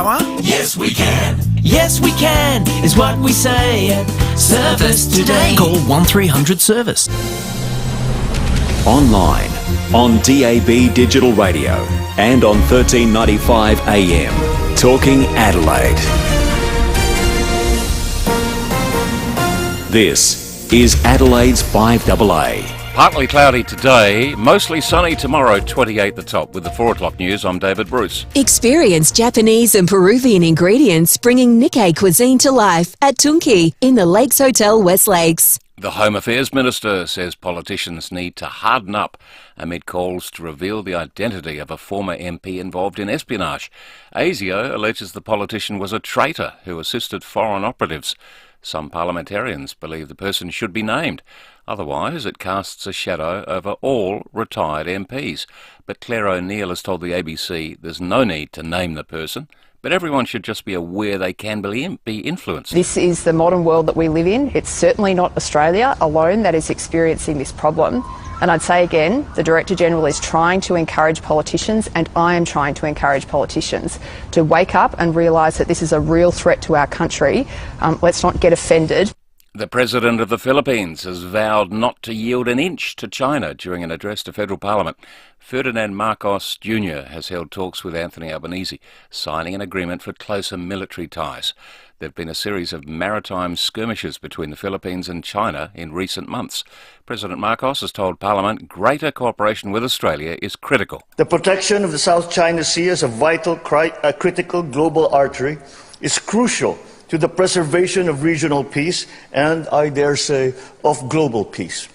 Yes, we can. Yes, we can, is what we say at Service Today. Call 1300 Service. Online, on DAB Digital Radio, and on 1395 AM. Talking Adelaide. This is Adelaide's FIVEAA. Partly cloudy today, mostly sunny tomorrow, 28 the top. With the 4 o'clock news, I'm David Bruce. Experience Japanese and Peruvian ingredients bringing Nikkei cuisine to life at Tunki in the Lakes Hotel, West Lakes. The Home Affairs Minister says politicians need to harden up amid calls to reveal the identity of a former MP involved in espionage. ASIO alleges the politician was a traitor who assisted foreign operatives. Some parliamentarians believe the person should be named. Otherwise, it casts a shadow over all retired MPs. But Claire O'Neill has told the ABC there's no need to name the person, but everyone should just be aware they can be influenced. This is the modern world that we live in. It's certainly not Australia alone that is experiencing this problem. And I'd say again, the Director-General is trying to encourage politicians, and I am trying to encourage politicians to wake up and realise that this is a real threat to our country. Let's not get offended. The President of the Philippines has vowed not to yield an inch to China during an address to federal parliament. Ferdinand Marcos Jr. has held talks with Anthony Albanese, signing an agreement for closer military ties. There have been a series of maritime skirmishes between the Philippines and China in recent months. President Marcos has told Parliament greater cooperation with Australia is critical. The protection of the South China Sea as a vital, critical global artery is crucial to the preservation of regional peace and, I dare say, of global peace.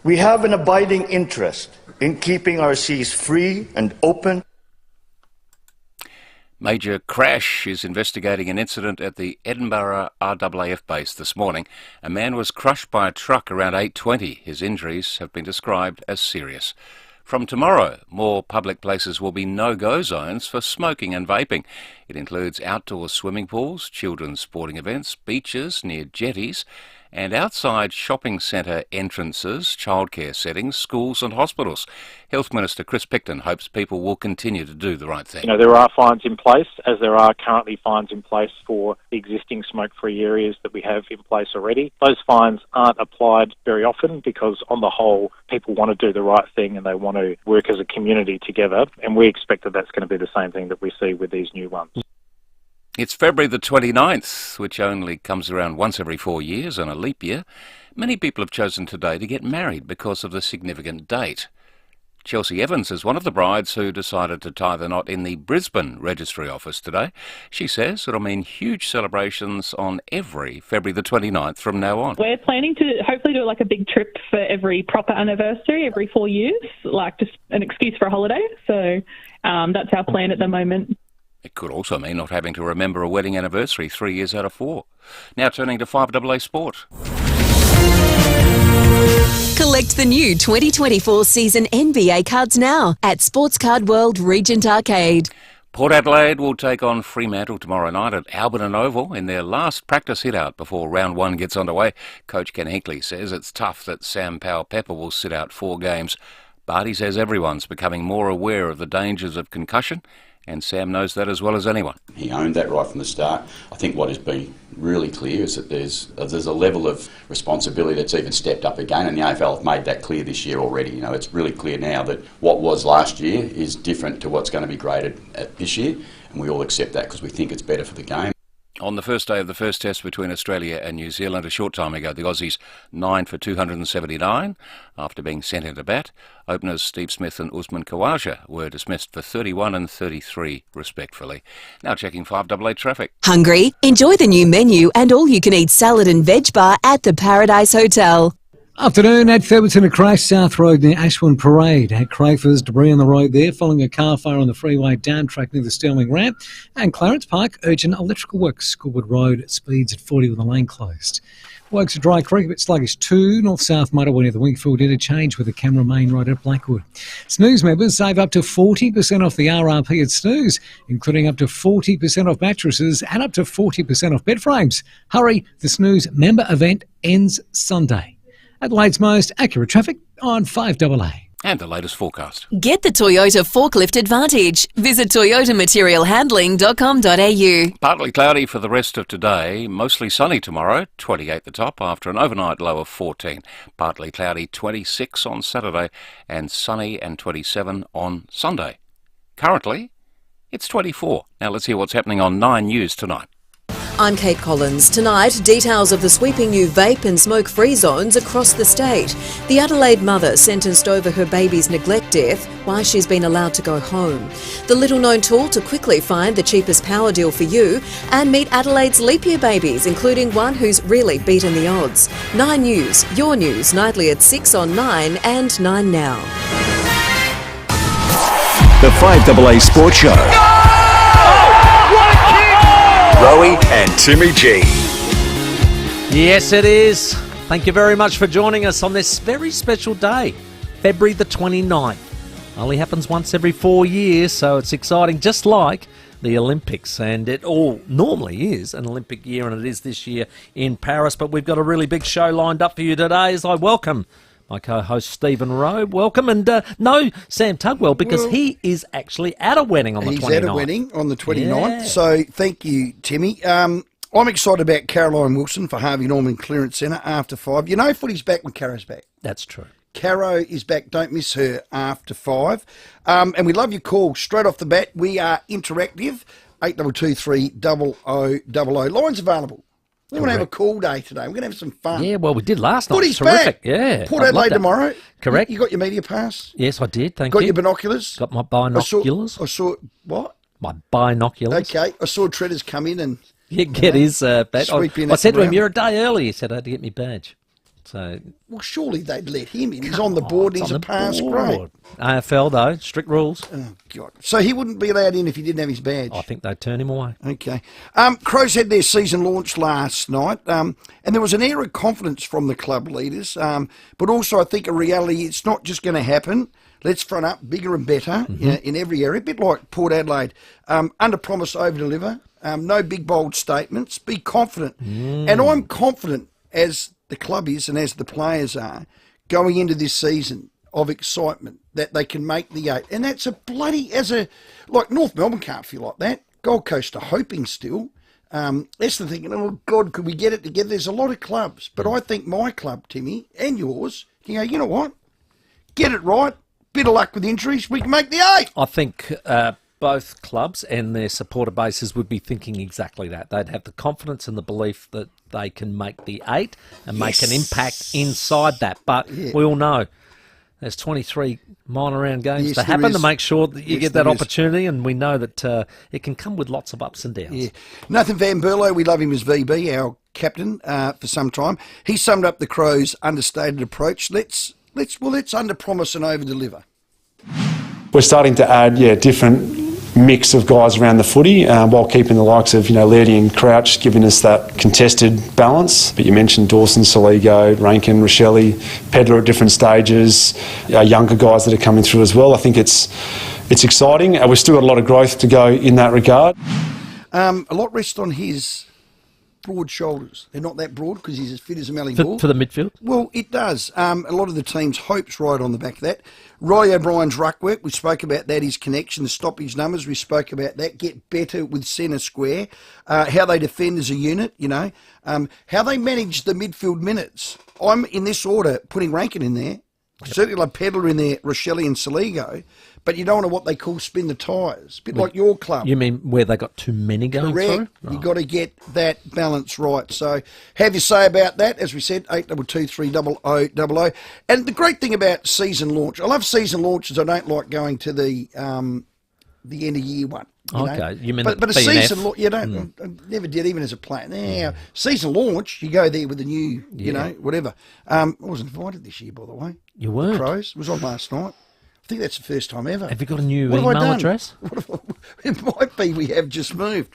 We have an abiding interest in keeping our seas free and open. Major Crash is investigating an incident at the Edinburgh RAAF base this morning. A man was crushed by a truck around 8:20. His injuries have been described as serious. From tomorrow, more public places will be no-go zones for smoking and vaping. It includes outdoor swimming pools, children's sporting events, beaches near jetties, and outside shopping centre entrances, childcare settings, schools and hospitals. Health Minister Chris Picton hopes people will continue to do the right thing. There are fines in place, as there are currently fines in place for the existing smoke-free areas that we have in place already. Those fines aren't applied very often because, on the whole, people want to do the right thing and they want to work as a community together, and we expect that that's going to be the same thing that we see with these new ones. It's February the 29th, which only comes around once every 4 years on a leap year. Many people have chosen today to get married because of the significant date. Chelsea Evans is one of the brides who decided to tie the knot in the Brisbane Registry Office today. She says it'll mean huge celebrations on every February the 29th from now on. We're planning to hopefully do like a big trip for every proper anniversary, every 4 years, like just an excuse for a holiday. So that's our plan at the moment. It could also mean not having to remember a wedding anniversary 3 years out of 4. Now turning to FIVEAA Sport. Collect the new 2024 season NBA cards now at Sports Card World Regent Arcade. Port Adelaide will take on Fremantle tomorrow night at Alberton Oval in their last practice hit-out before round 1 gets underway. Coach Ken Hinkley says it's tough that Sam Powell-Pepper will sit out 4 games, but he says everyone's becoming more aware of the dangers of concussion, and Sam knows that as well as anyone. He owned that right from the start. I think what has been really clear is that there's a level of responsibility that's even stepped up again, and the AFL have made that clear this year already. It's really clear now that what was last year is different to what's going to be graded at this year, and we all accept that because we think it's better for the game. On the first day of the first test between Australia and New Zealand a short time ago, the Aussies 9 for 279 after being sent into bat. Openers Steve Smith and Usman Khawaja were dismissed for 31 and 33 respectively. Now checking FIVEAA traffic. Hungry? Enjoy the new menu and all-you-can-eat salad and veg bar at the Paradise Hotel. Afternoon at Thurberton, a crash South Road near Ashwin Parade. At Crayford's, debris on the road there following a car fire on the freeway down track near the Stirling ramp. And Clarence Park, urgent electrical works. Schoolwood Road, speeds at 40 with the lane closed. Works at Dry Creek, a bit sluggish too. North-south motorway near the Wingfield interchange with the Camera Main Road at Blackwood. Snooze members save up to 40% off the RRP at Snooze, including up to 40% off mattresses and up to 40% off bed frames. Hurry, the Snooze member event ends Sunday. Adelaide's most accurate traffic on FIVEAA. And the latest forecast. Get the Toyota forklift advantage. Visit toyotamaterialhandling.com.au. Partly cloudy for the rest of today, mostly sunny tomorrow, 28 the top after an overnight low of 14. Partly cloudy, 26 on Saturday, and sunny and 27 on Sunday. Currently, it's 24. Now let's hear what's happening on 9 News tonight. I'm Kate Collins. Tonight, details of the sweeping new vape and smoke-free zones across the state. The Adelaide mother sentenced over her baby's neglect death, why she's been allowed to go home. The little-known tool to quickly find the cheapest power deal for you, and meet Adelaide's leap year babies, including one who's really beaten the odds. 9 News, your news, nightly at 6 on 9 and 9 now. The FIVEAA Sports Show. Rowey and Timmy G. Yes, it is. Thank you very much for joining us on this very special day, February the 29th. Only happens once every 4 years, so it's exciting, just like the Olympics. And it all normally is an Olympic year, and it is this year in Paris. But we've got a really big show lined up for you today as I welcome my co-host Stephen Rowe. Welcome. And no Sam Tugwell, because he is actually at a wedding on the 29th. He's at a wedding on the 29th. Yeah. So thank you, Timmy. I'm excited about Caroline Wilson for Harvey Norman Clearance Centre after 5. You know footy's back when Caro's back. That's true. Caro is back. Don't miss her after 5. And we love your call. Straight off the bat, we are interactive. 8223 Lines available. We're going to have a call day today. We're going to have some fun. Yeah, well, we did last night. Footy's Terrific. back. Yeah. Port Adelaide tomorrow. Correct. You got your media pass? Yes, I did. Thank got you. Your binoculars? Got my binoculars. I saw what? My binoculars. Okay. I saw Treaders come in and get his badge. I said to him, "You're a day early." He said, "I had to get my badge." So, well, surely they'd let him in. He's on the board and he's a pass grade. AFL, though, strict rules. Oh, God. So he wouldn't be allowed in if he didn't have his badge? I think they'd turn him away. Okay. Crows had their season launch last night, and there was an air of confidence from the club leaders, but also I think a reality, it's not just going to happen. Let's front up bigger and better in every area, a bit like Port Adelaide. Under promise, over deliver. No big, bold statements. Be confident. And I'm confident, as the club is and as the players are, going into this season of excitement that they can make the 8. And that's a bloody, like North Melbourne can't feel like that. Gold Coast are hoping still. That's the thinking, oh God, could we get it together? There's a lot of clubs, but I think my club, Timmy, and yours, you know what? Get it right. Bit of luck with injuries, we can make the 8. I think both clubs and their supporter bases would be thinking exactly that. They'd have the confidence and the belief that they can make the 8 and make an impact inside that. But we all know there's 23 minor round games to happen to make sure that you get that opportunity, and we know that it can come with lots of ups and downs. Yeah. Nathan Van Berlo, we love him as VB, our captain for some time. He summed up the Crows' understated approach. Let's under promise and over deliver. We're starting to add different mix of guys around the footy while keeping the likes of Lairdy and Crouch giving us that contested balance. But you mentioned Dawson, Soligo, Rankin, Rochelle, Pedler at different stages, younger guys that are coming through as well. I think it's exciting. We've still got a lot of growth to go in that regard. A lot rests on his broad shoulders. They're not that broad because he's as fit as a Mallee Bull. For the midfield? Well, it does. A lot of the team's hopes ride on the back of that. Riley O'Brien's ruck work, we spoke about that, his connection, the stoppage numbers, we spoke about that. Get better with centre square. How they defend as a unit, how they manage the midfield minutes. I'm, in this order, putting Rankin in there. Certainly like Pedler in there, Rochelle and Soligo, but you don't want to what they call spin the tyres. A bit like your club. You mean where they got too many going through? Correct. Right. You've got to get that balance right. So have your say about that. As we said, 8223 And the great thing about season launch, I love season launches. I don't like going to the end of year one. You mean but a season launch, you don't. I never did, even as a player. Now, season launch, you go there with a new, whatever. I wasn't invited this year, by the way. You weren't? The Crows. It was on last night. I think that's the first time ever. Have you got a new email address? It might be we have just moved.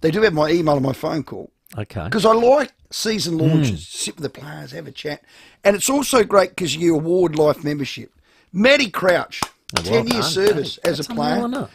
They do have my email and my phone call. Okay. Because I like season launches, sit with the players, have a chat. And it's also great because you award life membership. Matty Crouch, 10 years service as a player.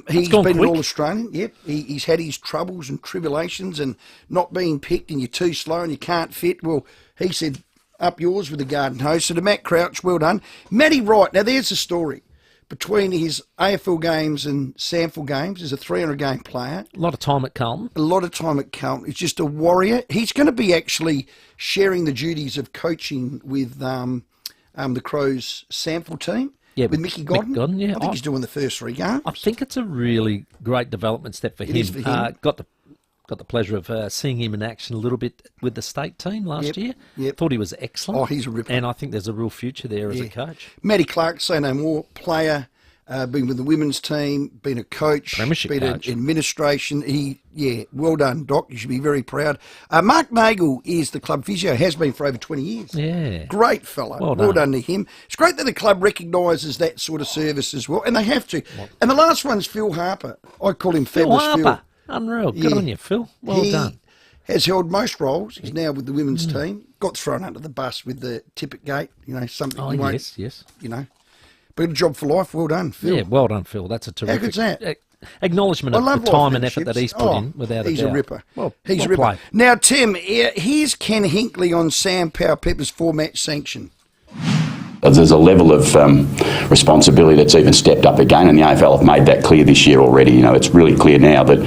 He's been an All-Australian. Yep. He's had his troubles and tribulations and not being picked and you're too slow and you can't fit. Well, he said, up yours with the garden hose. So to Matt Crouch, well done. Matty Wright, now there's the story. Between his AFL games and SANFL games, he's a 300-game player. A lot of time at Carlton. A lot of time at Carlton. He's just a warrior. He's going to be actually sharing the duties of coaching with the Crows SANFL team. Yeah, with Mickey Godden. Yeah. I think he's doing the first 3 games. I think it's a really great development step for him. Is for him. Got the pleasure of seeing him in action a little bit with the state team last year. Yep. Thought he was excellent. Oh, he's a ripper. And I think there's a real future there as a coach. Matty Clark, say no more, player, been with the women's team, been a coach, Premiership been coach. in administration. Well done, Doc. You should be very proud. Mark Nagel is the club physio, has been for over 20 years. Yeah. Great fella. Well done to him. It's great that the club recognises that sort of service as well, and they have to. And the last one's Phil Harper. I call him Fabulous Phil. Unreal. Good on you, Phil. Well done. Has held most roles. He's now with the women's team. Got thrown under the bus with the Tippett Gate. Something you won't. Yes. But a job for life. Well done, Phil. Yeah, well done, Phil. That's a terrific. How good's that? Acknowledgement of the time and effort that he's put in, without a doubt. He's a ripper. Well, he's a well ripper. played. Now, Tim, here's Ken Hinkley on Sam Powell-Pepper's 4-match sanction. There's a level of responsibility that's even stepped up again, and the AFL have made that clear this year already. It's really clear now that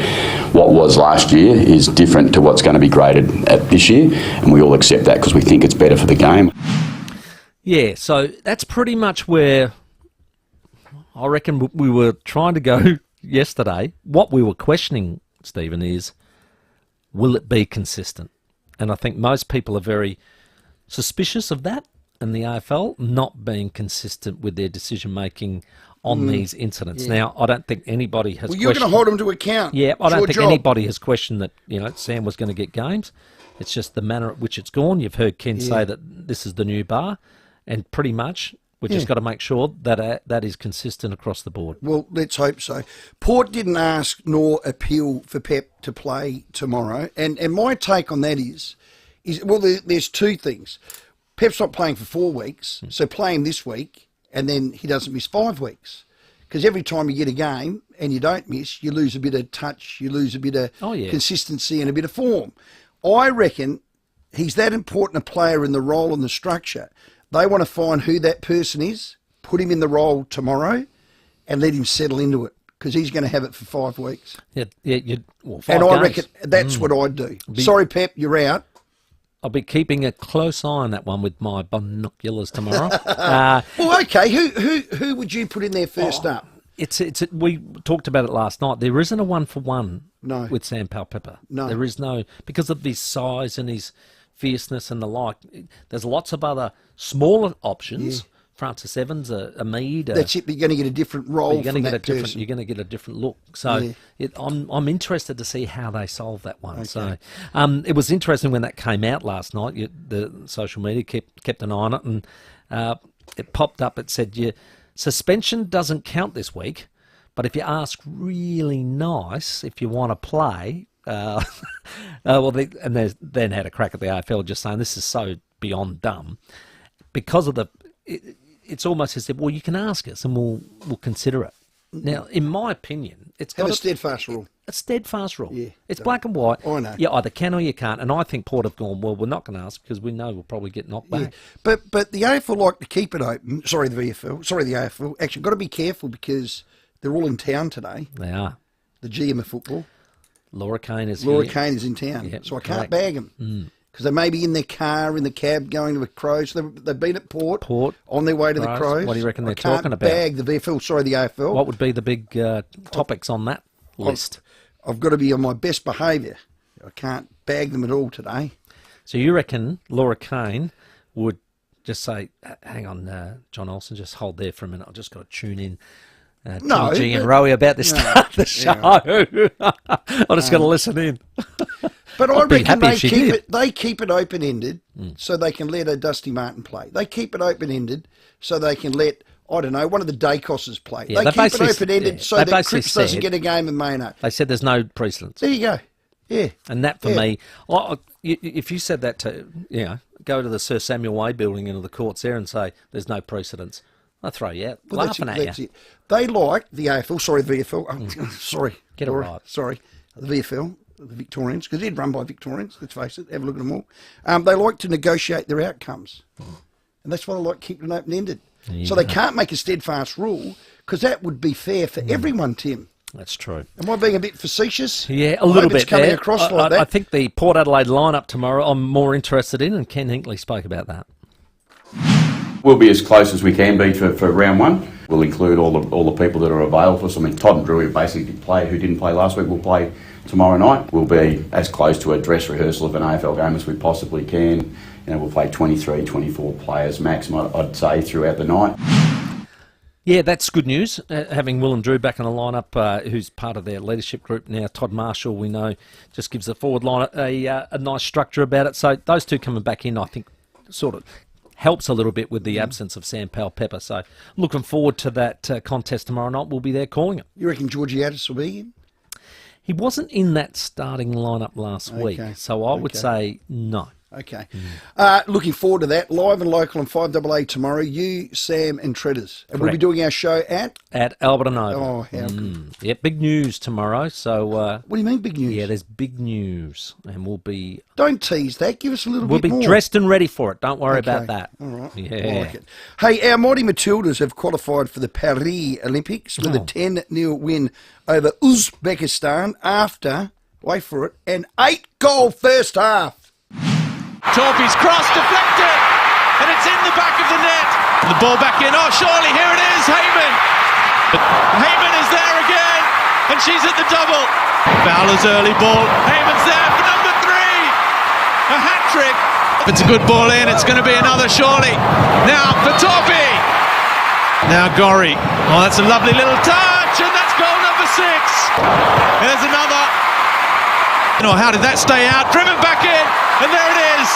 what was last year is different to what's going to be graded at this year, and we all accept that because we think it's better for the game. Yeah, so that's pretty much where I reckon we were trying to go yesterday. What we were questioning, Stephen, is will it be consistent? And I think most people are very suspicious of that, and the AFL not being consistent with their decision-making on these incidents. Yeah. Now, I don't think anybody has Well, you're going to hold them to account. Yeah, I It's don't your think job. anybody has questioned that, Sam was going to get games. It's just the manner at which it's gone. You've heard Ken say that this is the new bar, and pretty much we've just got to make sure that that is consistent across the board. Well, let's hope so. Port didn't ask nor appeal for Pep to play tomorrow, and my take on that is well, there's 2 things. Pep's not playing for 4 weeks, so play him this week, and then he doesn't miss 5 weeks. Because every time you get a game and you don't miss, you lose a bit of touch, you lose a bit of consistency and a bit of form. I reckon he's that important a player in the role and the structure. They want to find who that person is, put him in the role tomorrow, and let him settle into it, because he's going to have it for 5 weeks. Yeah, 5 and I games. reckon that's what I'd do. Sorry, Pep, you're out. I'll be keeping a close eye on that one with my binoculars tomorrow. Well, okay. Who would you put in there first up? We talked about it last night. There isn't a 1-for-1 with Sam Powell-Pepper. No. There is no, because of his size and his fierceness and the like. There's lots of other smaller options. Yeah. Francis Evans, a Mead. That's it. But you're going to get a different role from that person. You're going to get a different look. So I'm interested to see how they solve that one. Okay. So it was interesting when that came out last night. The social media kept an eye on it, and it popped up. It said, suspension doesn't count this week, but if you ask really nice, if you want to play, they then had a crack at the AFL just saying this is so beyond dumb because of it's almost as if, well, you can ask us and we'll consider it. Now, in my opinion, it's got a steadfast rule. A steadfast rule. Yeah, it's black and white. I know. You either can or you can't. And I think Port have gone, well, we're not going to ask because we know we'll probably get knocked back. But the AFL like to keep it open. Sorry, the VFL. Sorry, the AFL. Actually, got to be careful because they're all in town today. They are. The GM of football. Laura Kane is Kane is in town. Yep, so I can't bag them. Because they may be in their car, in the cab, going to the Crows. They've been at Port on their way to the Crows. What do you reckon they're talking about? Bag the VFL, sorry, the AFL. What would be the big topics on that list? I've got to be on my best behaviour. I can't bag them at all today. So you reckon Laura Kane would just say, hang on, John Olsen, just hold there for a minute. I've just got to tune in. No, G and Rowey about to start the show. I just got to listen in. But I reckon they keep it open-ended so they can let a Dusty Martin play. They keep it open-ended so they can let, I don't know, one of the Dacosses play. Yeah, they keep it open-ended so that Cripps doesn't get a game in Maynard. They said there's no precedence. There you go. Yeah. And that for me, if you said that to, go to the Sir Samuel Way building into the courts there and say there's no precedence, I'll throw you out, laughing at you. They like the AFL, sorry, the VFL. Sorry. Get it right. Sorry, the VFL. the Victorians, because they're run by Victorians, let's face it, have a look at them all. They like to negotiate their outcomes. And that's why they like keeping it open-ended. So they can't make a steadfast rule, because that would be fair for everyone, Tim. That's true. Am I being a bit facetious? Yeah, a little bit. It's coming across like that. I think the Port Adelaide lineup tomorrow I'm more interested in, and Ken Hinkley spoke about that. We'll be as close as we can be for round one. We'll include all the people that are available for us. I mean, Todd and Drew, who basically who didn't play last week, will play tomorrow night. We'll be as close to a dress rehearsal of an AFL game as we possibly can. You know, we'll play 23, 24 players maximum, I'd say, throughout the night. Yeah, that's good news. Having Will and Drew back in the lineup, who's part of their leadership group now. Todd Marshall, we know, just gives the forward line a nice structure about it. So those two coming back in, I think, sort of helps a little bit with the absence of Sam Powell-Pepper. So looking forward to that contest tomorrow night. We'll be there calling it. You reckon Georgiadis will be in? He wasn't in that starting lineup last week, so I would say no. Okay. Looking forward to that. Live and local on 5AA tomorrow. You, Sam and Treaders. And we'll be doing our show at? At Alberton Oval. Oh, how good. Yeah, big news tomorrow. So what do you mean big news? Yeah, there's big news. And we'll be... Don't tease that. Give us a little bit more. We'll be dressed and ready for it. Don't worry about that. All right. Yeah. I like it. Hey, our mighty Matildas have qualified for the Paris Olympics with a 10-0 win over Uzbekistan after, wait for it, an 8-goal first half. Torpy's cross deflected, and it's in the back of the net. The ball back in. Oh, surely here it is, Heyman. Heyman is there again, and she's at the double. Fowler's early ball. Heyman's there for number 3. A hat trick. If it's a good ball in, it's going to be another, surely. Now for Torpy. Now Gorry. Oh, that's a lovely little touch, and that's goal number 6. There's another. Oh, how did that stay out? Driven back in, and there it is.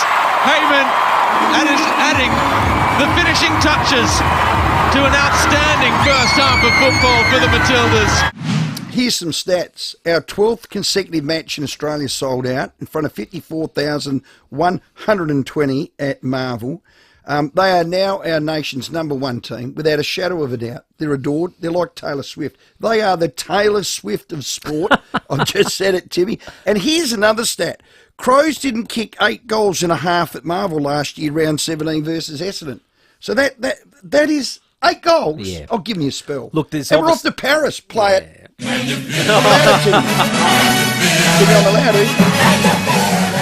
Heyman adding the finishing touches to an outstanding first half of football for the Matildas. Here's some stats. Our 12th consecutive match in Australia sold out in front of 54,120 at Marvel. They are now our nation's number 1 team, without a shadow of a doubt. They're adored. They're like Taylor Swift. They are the Taylor Swift of sport. I've just said it, Timmy. And here's another stat. Crows didn't kick 8 goals and a half at Marvel last year, round 17 versus Essendon. So that is 8 goals. Yeah. I'll give me a spell. Look, there's and we're off to Paris. Play it.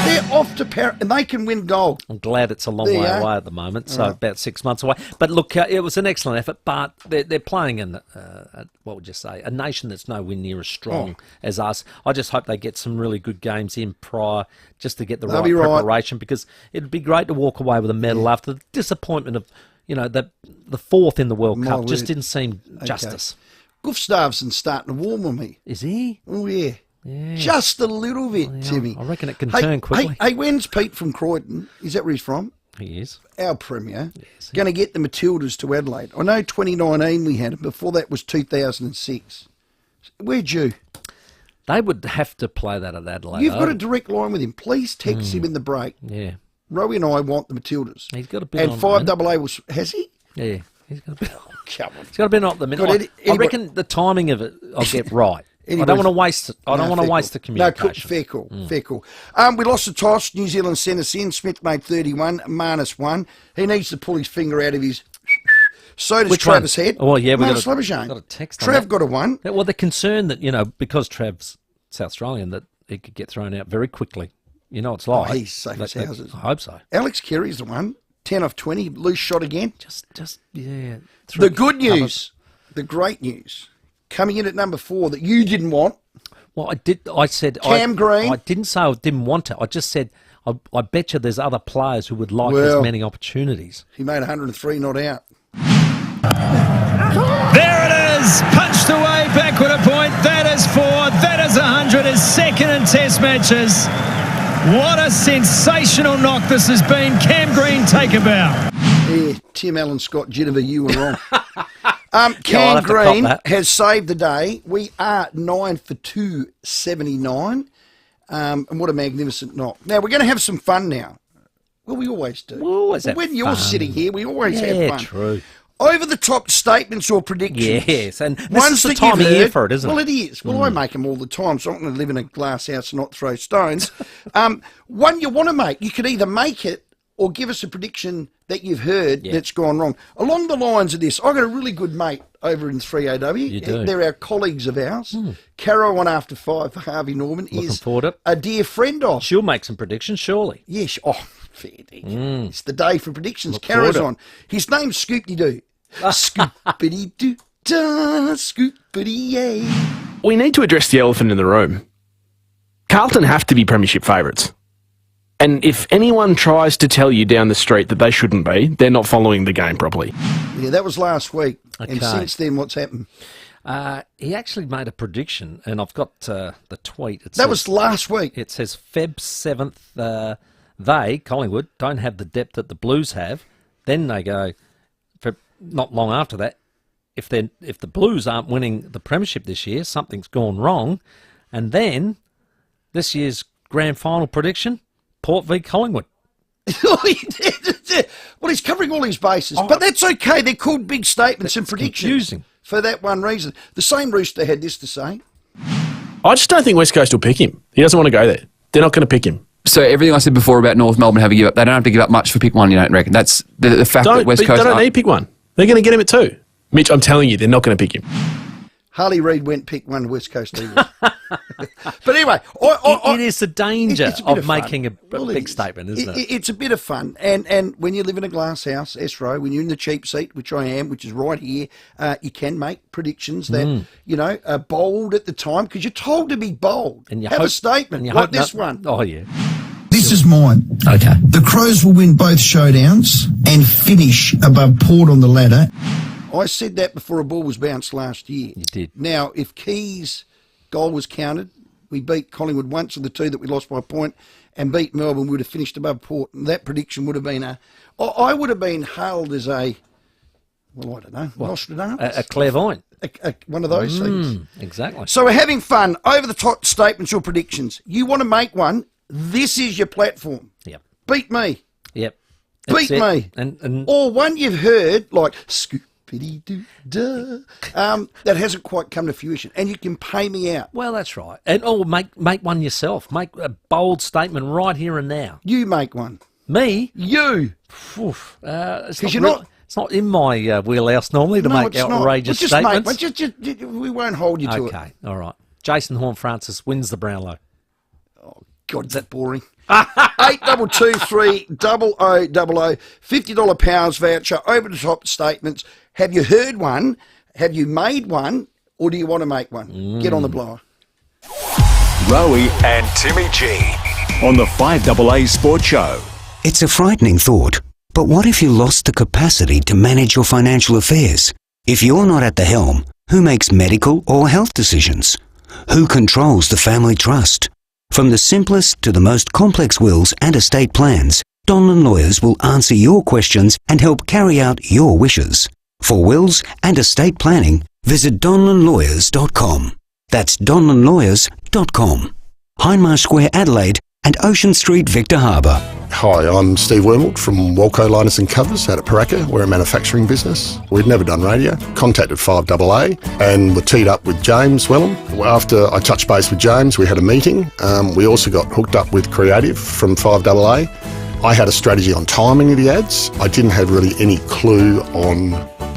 They're off to Paris, and they can win gold. I'm glad it's a long way away at the moment, so about 6 months away. But look, it was an excellent effort, but they're playing in, what would you say, a nation that's nowhere near as strong as us. I just hope they get some really good games in prior, just to get the right preparation, because it'd be great to walk away with a medal after the disappointment of, you know, the 4th in the World Cup. Just didn't seem justice. Gustavson's starting to warm on me. Is he? Oh, yeah. Just a little bit, Timmy. I reckon it can turn quickly. Hey, when's Pete from Croydon? Is that where he's from? He is. Our Premier. Yes, going to get the Matildas to Adelaide. I know 2019 we had it. Before that was 2006. Where'd you? They would have to play that at Adelaide. You've got a direct line with him. Please text him in the break. Yeah. Rowey and I want the Matildas. He's got a bit and on 5AA was... Has he? Yeah. He's got a bit on. Come on. He's got a bit on the minute. I reckon the timing of it I'll get right. I don't want to waste it. I don't want to waste the communication. No, fair call. Fair call. We lost the toss. New Zealand sent us in. Smith made 31. Marnus won. He needs to pull his finger out of his... So does Travis Head. Oh, yeah, we got a text. Trav got a 1. Well, they're concerned that, you know, because Trav's South Australian, that he could get thrown out very quickly. You know, it's like... Oh, he's safe as houses. I hope so. Alex Carey's the one. 10 off 20. Loose shot again. Yeah. The good news. The great news. Coming in at number 4 that you didn't want. Well, I said... Cam Green. I didn't say I didn't want it. I just said, I bet you there's other players who would like as many opportunities. He made 103 not out. There it is. Punched away, backward a point. That is 4. That is 100. His second in Test matches. What a sensational knock this has been. Cam Green, take a bow. Yeah, Tim Allen Scott Geneva, you were wrong. Cam Green has saved the day. We are 9 for 279. And what a magnificent knock. Now, we're going to have some fun now. Well, we always do. We always have when you're sitting here, we always have fun. True. over-the-top statements or predictions. Yes, and this is the time of year for it, isn't it? Well, it is. Well, I make them all the time, so I'm not going to live in a glass house and not throw stones. One you want to make, you could either make it or give us a prediction that you've heard that's gone wrong. Along the lines of this, I've got a really good mate over in 3AW. You do. They're our colleagues of ours. Caro on After 5 for Harvey Norman is a dear friend of. She'll make some predictions, surely. Yes. Oh, fair dinkum. It's the day for predictions. Caro's on. His name's Scoopty-Doo. Scoopity-doo-da, Scoopity-yay. We need to address the elephant in the room. Carlton have to be premiership favourites. And if anyone tries to tell you down the street that they shouldn't be, they're not following the game properly. Yeah, that was last week. Okay. And since then, what's happened? He actually made a prediction, and I've got the tweet. That was last week. It says Feb 7th, they, Collingwood, don't have the depth that the Blues have. Then they go, for not long after that, if the Blues aren't winning the premiership this year, something's gone wrong. And then this year's grand final prediction, Port v Collingwood. Well, he's covering all his bases, but that's okay. They're called big statements and predictions. Confusing. For that one reason. The same rooster had this to say. I just don't think West Coast will pick him. He doesn't want to go there. They're not going to pick him. So everything I said before about North Melbourne having to give up, they don't have to give up much for pick one, you don't reckon? That's the fact that West Coast... They don't need pick one. They're going to get him at 2. Mitch, I'm telling you, they're not going to pick him. Harley Reid went pick one West Coast Eagles. But anyway... it is the danger of making a big is. statement, isn't it? It's a bit of fun. And when you live in a glass house, S-Row, when you're in the cheap seat, which I am, which is right here, you can make predictions that, are bold at the time, because you're told to be bold. And have a statement like this one. Oh, yeah. This is mine. Okay. The Crows will win both showdowns and finish above Port on the ladder. I said that before a ball was bounced last year. You did. Now, if Key's goal was counted, we beat Collingwood once of the 2 that we lost by a point, and beat Melbourne, we would have finished above Port. And that prediction would have been I would have been hailed as a, well, I don't know, Nostradamus. A clairvoyant. One of those things. Exactly. So we're having fun. Over the top statements or predictions. You want to make one, this is your platform. Yep. Beat me. Yep. Beat me. And or one you've heard, like, that hasn't quite come to fruition, and you can pay me out. Well, that's right. And make one yourself. Make a bold statement right here and now. You make one. Me? You. Because it's not in my wheelhouse normally to make outrageous statements. We won't hold you to it. Okay, all right. Jason Horne-Francis wins the Brownlow. Oh, God, is that boring? 8223 0000 $50 Powers voucher, over the top statements. Have you heard one? Have you made one? Or do you want to make one? Get on the blower. Rowey and Timmy G on the 5AA Sports Show. It's a frightening thought, but what if you lost the capacity to manage your financial affairs? If you're not at the helm, who makes medical or health decisions? Who controls the family trust? From the simplest to the most complex wills and estate plans, Donlan Lawyers will answer your questions and help carry out your wishes. For wills and estate planning, visit donlanlawyers.com. That's donlanlawyers.com. Hindmarsh Square, Adelaide, and Ocean Street, Victor Harbour. Hi, I'm Steve Wormald from Walco Liners and Covers out at Paraka. We're a manufacturing business. We'd never done radio. Contacted 5AA and were teed up with James Wellham. After I touched base with James, we had a meeting. We also got hooked up with Creative from 5AA. I had a strategy on timing of the ads. I didn't have really any clue on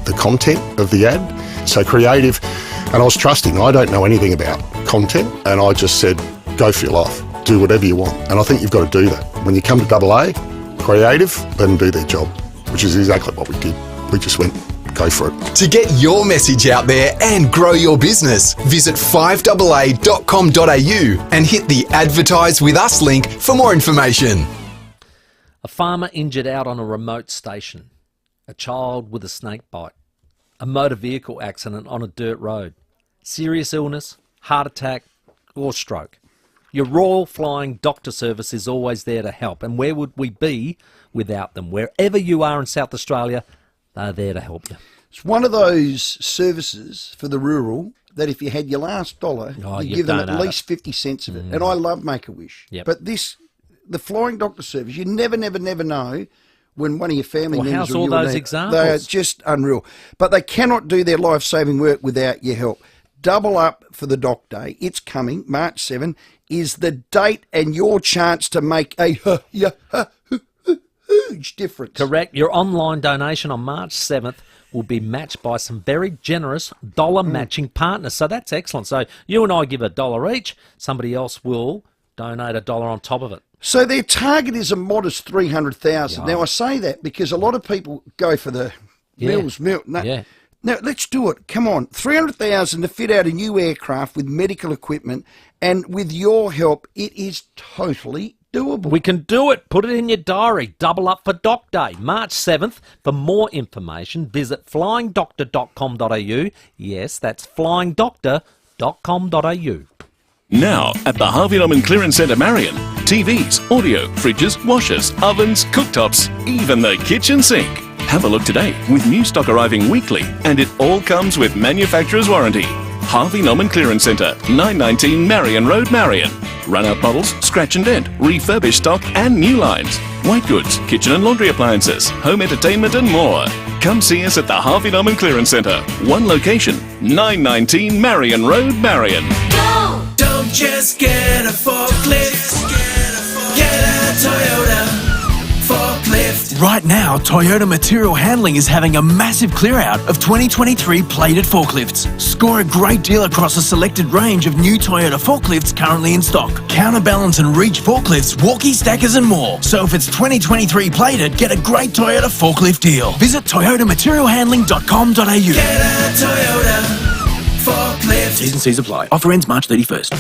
the content of the ad. So Creative, and I was trusting. I don't know anything about content, and I just said, go for your life. Do whatever you want. And I think you've got to do that. When you come to AA, Creative, let them do their job, which is exactly what we did. We just went, go for it. To get your message out there and grow your business, visit 5AA.com.au and hit the Advertise With Us link for more information. A farmer injured out on a remote station. A child with a snake bite. A motor vehicle accident on a dirt road. Serious illness, heart attack, or stroke. Your Royal Flying Doctor Service is always there to help, and where would we be without them? Wherever you are in South Australia, they're there to help you. It's one of those services for the rural that if you had your last dollar, you give them at least 50 cents of it. And I love Make-A-Wish. Yep. But the Flying Doctor Service, you never know when one of your family Well, members how's or all you or those me- examples? They are just unreal. But they cannot do their life-saving work without your help. Double up for the Doc Day. It's coming. March 7 is the date and your chance to make a huge difference. Correct. Your online donation on March 7th will be matched by some very generous dollar matching partners. So that's excellent. So you and I give $1 each. Somebody else will donate $1 on top of it. So their target is a modest 300,000. Now I say that because a lot of people go for the meals. No, Now let's do it. Come on, 300,000 to fit out a new aircraft with medical equipment, and with your help, it is totally doable. We can do it. Put it in your diary. Double up for Doc Day, March 7th. For more information, visit flyingdoctor.com.au. Yes, that's flyingdoctor.com.au. Now, at the Harvey Norman Clearance Centre Marion, TVs, audio, fridges, washers, ovens, cooktops, even the kitchen sink. Have a look today with new stock arriving weekly, and it all comes with manufacturer's warranty. Harvey Norman Clearance Centre, 919 Marion Road, Marion. Run-out models, scratch and dent, refurbished stock and new lines. White goods, kitchen and laundry appliances, home entertainment and more. Come see us at the Harvey Norman Clearance Centre. One location, 919 Marion Road, Marion. Go! Don't just get a forklift. Get a Toyota forklift. Right now, Toyota Material Handling is having a massive clear out of 2023 plated forklifts. Score a great deal across a selected range of new Toyota forklifts currently in stock. Counterbalance and reach forklifts, walkie stackers and more. So if it's 2023 plated, get a great Toyota forklift deal. Visit toyotamaterialhandling.com.au. Get a Toyota forklift. T's and C's apply. Offer ends March 31st.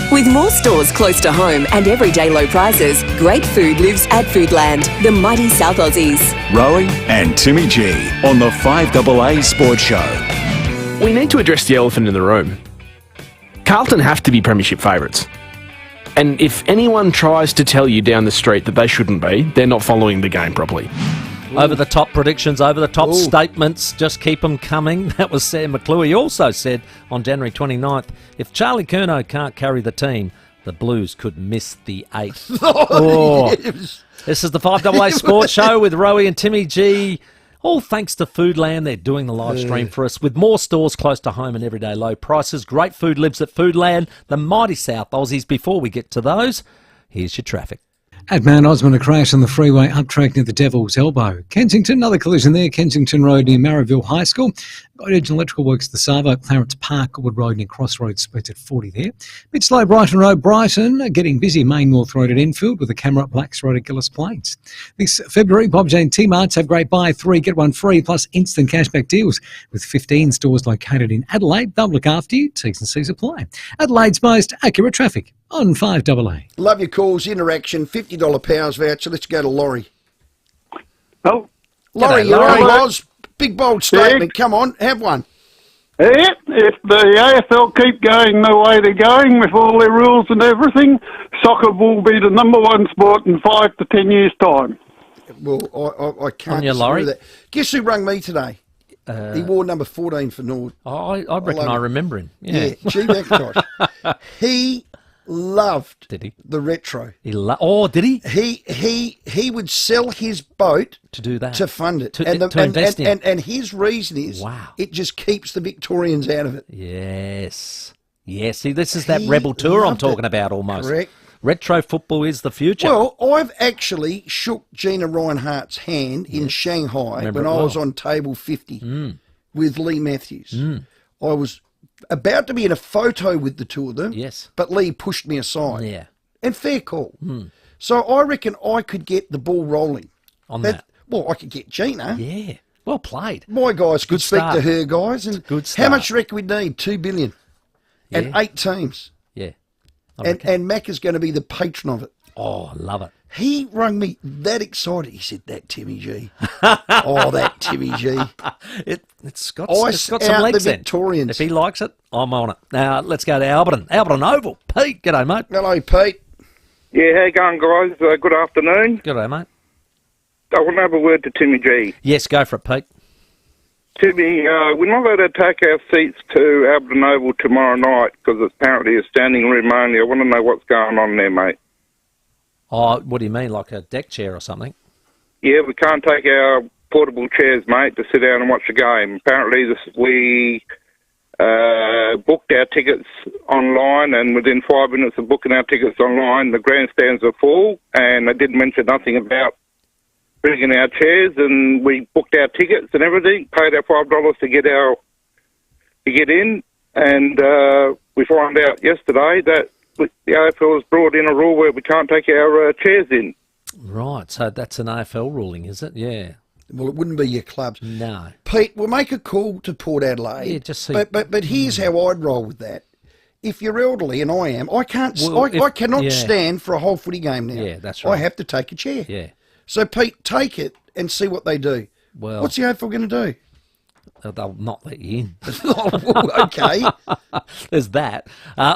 With more stores close to home and everyday low prices, great food lives at Foodland, the mighty South Aussies. Rowey and Timmy G on the 5AA Sports Show. We need to address the elephant in the room. Carlton have to be premiership favourites. And if anyone tries to tell you down the street that they shouldn't be, they're not following the game properly. Over-the-top predictions, over-the-top statements, just keep them coming. That was Sam McClure. He also said on January 29th, if Charlie Curnow can't carry the team, the Blues could miss the 8th. Yes. This is the 5AA Sports Show with Rowey and Timmy G. All thanks to Foodland. They're doing the live stream for us with more stores close to home and everyday low prices. Great food lives at Foodland, the mighty South Aussies. Before we get to those, here's your traffic. At Mount Osmond, a crash on the freeway up track near the Devil's Elbow. Kensington, another collision there. Kensington Road near Marrowville High School. Edge Electrical Works at the Savo. Clarence Park, Goodwood Road near Crossroads, splits at 40 there. Bit slow, Brighton Road, Brighton. Getting busy, Main North Road at Enfield with a camera up Blacks Road at Gillis Plains. This February, Bob Jane T-Marts have great buy 3, get 1 free, plus instant cashback deals with 15 stores located in Adelaide. They'll look after you. T's and C's apply. Adelaide's most accurate traffic on 5AA. Love your calls, interaction, $50 powers voucher. Let's go to Laurie. Oh, Laurie, G'day, you're on, Laurie. Loz. Big bold statement. Come on, have one. Yeah, if the AFL keep going the way they're going with all their rules and everything, soccer will be the number one sport in 5 to 10 years' time. Well, I can't your disagree Laurie? with that. Guess who rung me today? He wore number 14 for Nord. I reckon I remember him. Yeah, G. McIntosh. He loved the retro. Did he? He would sell his boat to do that, to fund it, to invest in. And his reason is, it just keeps the Victorians out of it. Yes. See, this is that rebel tour I'm talking about almost. Correct. Retro football is the future. Well, I've actually shook Gina Reinhardt's hand in Shanghai Remember when it I well. was on table 50 with Lee Matthews. I was about to be in a photo with the two of them. Yes. But Lee pushed me aside. Yeah. And fair call. So I reckon I could get the ball rolling. On that. Well, I could get Gina. Yeah. Well played. My guys could speak start. to her guys. And Good how start. much do you reckon we'd need? 2 billion. And 8 teams. Yeah. And Mac is going to be the patron of it. Oh, I love it. He rung me that excited. He said, that Timmy G. Oh, that Timmy G. It's got Ice some out legs the then. Victorians. If he likes it, I'm on it. Now, let's go to Alberton. Alberton Oval. Pete, g'day, mate. Hello, Pete. Yeah, how you going, guys? Good afternoon. G'day, mate. I want to have a word to Timmy G. Yes, go for it, Pete. Timmy, we're not allowed to take our seats to Alberton Oval tomorrow night because it's apparently a standing room only. I want to know what's going on there, mate. Oh, what do you mean, like a deck chair or something? Yeah, we can't take our portable chairs, mate, to sit down and watch the game. Apparently, we booked our tickets online, and within 5 minutes of booking our tickets online, the grandstands are full, and they did mention nothing about bringing our chairs, and we booked our tickets and everything, paid our $5 to get in, and we found out yesterday that the AFL has brought in a rule where we can't take our chairs in. Right, so that's an AFL ruling, is it? Yeah. Well, it wouldn't be your clubs. No. Pete, we'll make a call to Port Adelaide. Yeah, just see. But here's how I'd roll with that. If you're elderly, and I am, I cannot stand for a whole footy game now. Yeah, that's right. I have to take a chair. Yeah. So, Pete, take it and see what they do. Well, what's the AFL going to do? They'll not let you in. Okay. There's that.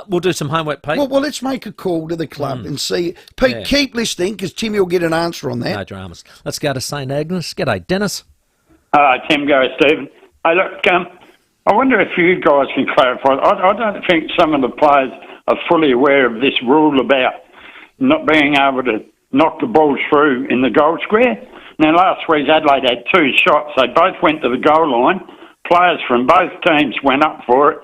We'll do some homework, Pete. Well, let's make a call to the club and see. Pete, keep listening because Timmy will get an answer on that. No dramas. Let's go to St Agnes. G'day, Dennis. Tim, go, Stephen. Hey, look, I wonder if you guys can clarify. I don't think some of the players are fully aware of this rule about not being able to knock the balls through in the goal square. Now, last week, Adelaide had 2 shots. They both went to the goal line. Players from both teams went up for it.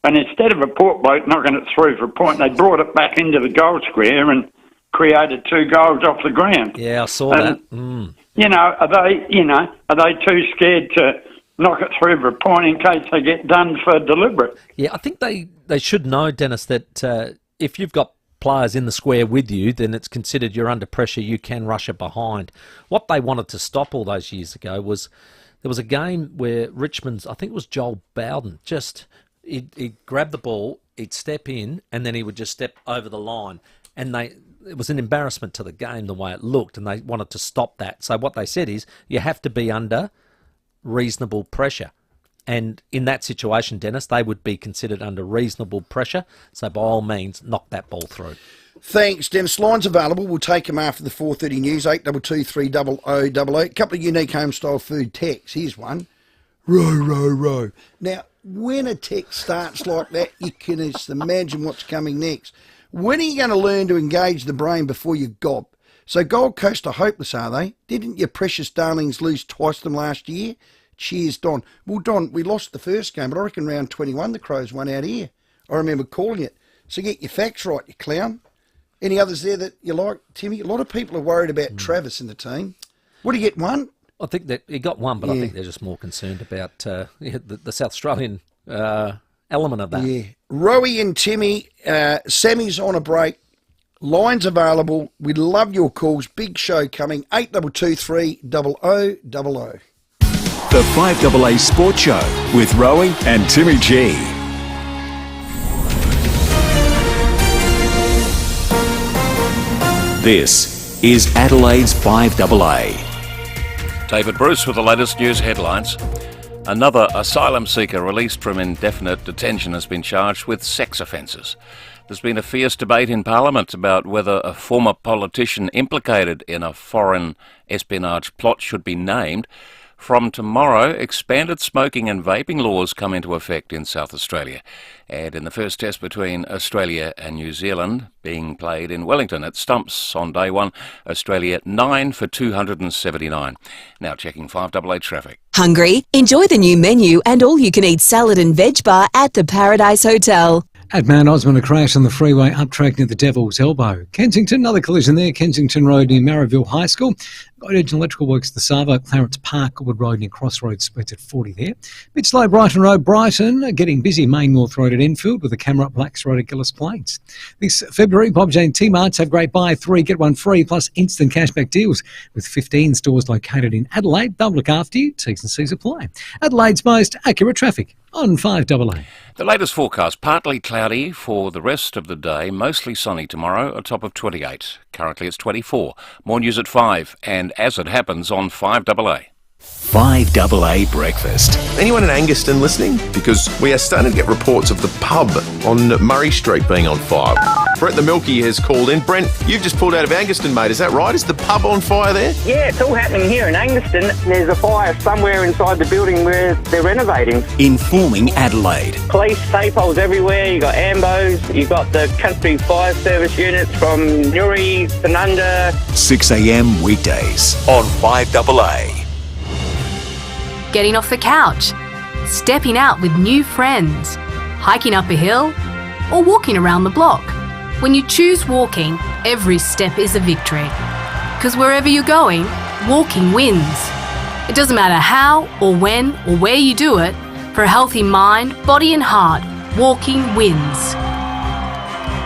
And instead of a Port bloke knocking it through for a point, they brought it back into the goal square and created 2 goals off the ground. Yeah, I saw that. You know, are they too scared to knock it through for a point in case they get done for deliberate? Yeah, I think they should know, Dennis, that if you've got players in the square with you, then it's considered you're under pressure, you can rush it behind. What they wanted to stop all those years ago was there was a game where Richmond's, I think it was Joel Bowden, he'd grab the ball, he'd step in, and then he would just step over the line. And it was an embarrassment to the game the way it looked, and they wanted to stop that. So what they said is you have to be under reasonable pressure. And in that situation, Dennis, they would be considered under reasonable pressure. So by all means, knock that ball through. Thanks, Dennis. Lines available. We'll take them after the 4:30 news. 822 300 A couple of unique home-style food texts. Here's one. Row. Now, when a text starts like that, you can just imagine what's coming next. When are you going to learn to engage the brain before you gob? So Gold Coast are hopeless, are they? Didn't your precious darlings lose twice them last year? Cheers, Don. Well, Don, we lost the first game, but I reckon round 21 the Crows won out here. I remember calling it. So get your facts right, you clown. Any others there that you like, Timmy? A lot of people are worried about Travis in the team. What do you get, one? I think that he got one, but I think they're just more concerned about the South Australian element of that. Yeah. Rowey and Timmy, Sammy's on a break. Lines available. We'd love your calls. Big show coming. 822 300 The 5AA Sports Show with Rowey and Timmy G. This is Adelaide's 5AA. David Bruce with the latest news headlines. Another asylum seeker released from indefinite detention has been charged with sex offences. There's been a fierce debate in Parliament about whether a former politician implicated in a foreign espionage plot should be named. From tomorrow, expanded smoking and vaping laws come into effect in South Australia. And in the first test between Australia and New Zealand, being played in Wellington at Stumps on day one, Australia 9 for 279. Now checking 5AA traffic. Hungry? Enjoy the new menu and all-you-can-eat salad and veg bar at the Paradise Hotel. At Mount Osmond, a crash on the freeway up track near the Devil's Elbow. Kensington, another collision there. Kensington Road near Marrowville High School. Guided Electrical Works, the Sava. Clarence Park, Wood Road near Crossroads, splits at 40 there. Bit slow, Brighton Road, Brighton. Getting busy, Main North Road at Enfield with the camera up Blacks Road at Gillis Plains. This February, Bob Jane T-Marts have great buy 3, get 1 free, plus instant cashback deals with 15 stores located in Adelaide. They'll look after you. T's and C's apply. Adelaide's most accurate traffic on 5AA. The latest forecast, partly cloudy for the rest of the day, mostly sunny tomorrow, a top of 28. Currently it's 24. More news at 5, and as it happens on 5AA. FIVEAA Breakfast. Anyone in Anguston listening? Because we are starting to get reports of the pub on Murray Street being on fire. Brett the Milky has called in. Brent, you've just pulled out of Anguston, mate. Is that right? Is the pub on fire there? Yeah, it's all happening here in Anguston. There's a fire somewhere inside the building where they're renovating. Informing Adelaide. Police tape holes everywhere. You've got ambos. You've got the country fire service units from Newry, Tanunda. 6 a.m. weekdays on 5AA. Getting off the couch, stepping out with new friends, hiking up a hill, or walking around the block. When you choose walking, every step is a victory. Because wherever you're going, walking wins. It doesn't matter how or when or where you do it, for a healthy mind, body and heart, walking wins.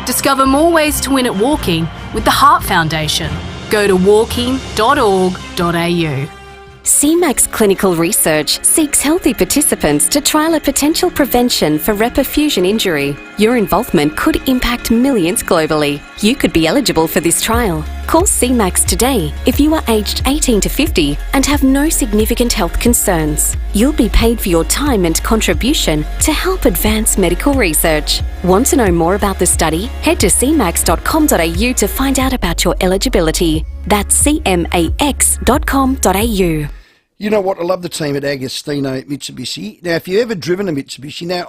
Discover more ways to win at walking with the Heart Foundation. Go to walking.org.au. CMAX Clinical Research seeks healthy participants to trial a potential prevention for reperfusion injury. Your involvement could impact millions globally. You could be eligible for this trial. Call CMAX today if you are aged 18 to 50 and have no significant health concerns. You'll be paid for your time and contribution to help advance medical research. Want to know more about the study? Head to cmax.com.au to find out about your eligibility. That's cmax.com.au. You know what? I love the team at Agostino Mitsubishi. Now, if you've ever driven a Mitsubishi, now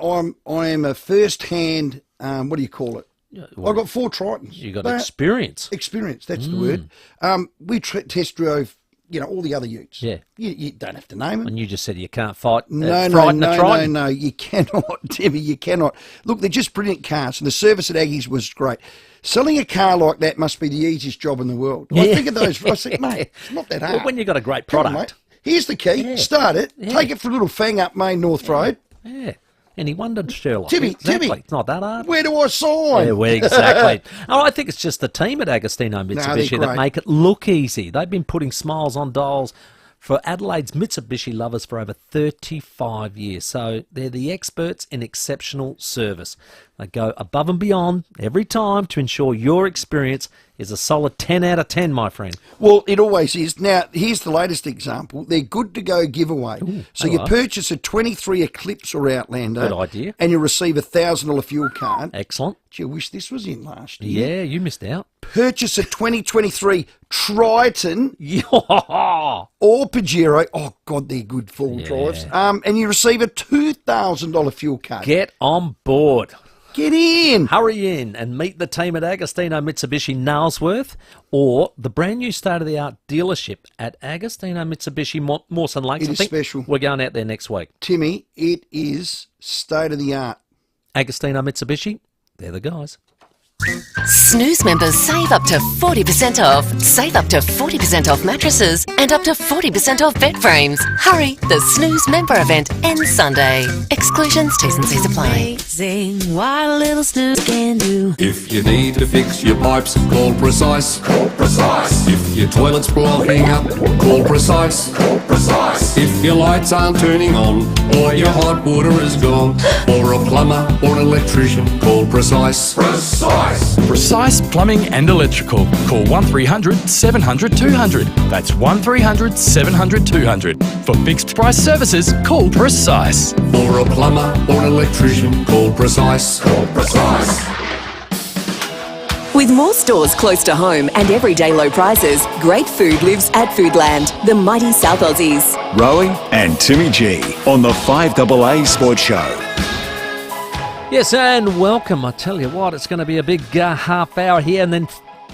I am a first-hand, what do you call it? I've got 4 Tritons. You got experience. Experience, that's the word. We test drove, all the other utes. Yeah. You don't have to name them. And you just said you can't fight. No, you cannot, Timmy, you cannot. Look, they're just brilliant cars, and the service at Aggie's was great. Selling a car like that must be the easiest job in the world. Yeah. I think of those, I think, mate, it's not that hard. Well, when you've got a great product. Come on, mate. Here's the key. Start it. Take it for a little fang up Main North Road. Yeah. Any wonder, Sherlock? Timmy, It's not that hard. Where do I sign? Yeah, well, exactly. I think it's just the team at Agostino Mitsubishi that make it look easy. They've been putting smiles on dials for Adelaide's Mitsubishi lovers for over 35 years. So they're the experts in exceptional service. They go above and beyond every time to ensure your experience is a solid 10 out of 10, my friend. Well, it always is. Now, here's the latest example. They're good to go giveaway. So you purchase a 23 Eclipse or Outlander. Good idea. And you receive a $1,000 fuel card. Excellent. Gee, I wish this was in last year. Yeah, you missed out. Purchase a 2023 Triton or Pajero. Oh, God, they're good full drives. And you receive a $2,000 fuel card. Get on board. Get in. Hurry in and meet the team at Agostino Mitsubishi Nailsworth or the brand new state-of-the-art dealership at Agostino Mitsubishi Mawson Lakes. It is special. We're going out there next week. Timmy, it is state-of-the-art. Agostino Mitsubishi, they're the guys. Snooze members save up to 40% off. Save up to 40% off mattresses and up to 40% off bed frames. Hurry, the Snooze member event ends Sunday. Exclusions, T's and C's apply. Amazing what a little snooze can do. If you need to fix your pipes, call Precise. Call Precise. If your toilet's blocking up, call Precise. Call Precise. If your lights aren't turning on, or your hot water is gone, or a plumber or an electrician, call Precise. Precise. Precise Plumbing and Electrical. Call 1300 700 200. That's 1300 700 200. For fixed price services, call Precise. For a plumber or an electrician, call Precise. Call Precise. With more stores close to home and everyday low prices, great food lives at Foodland, the mighty South Aussies. Rowey and Timmy G on the 5AA Sports Show. Yes, and welcome. I tell you what, it's going to be a big half hour here, and then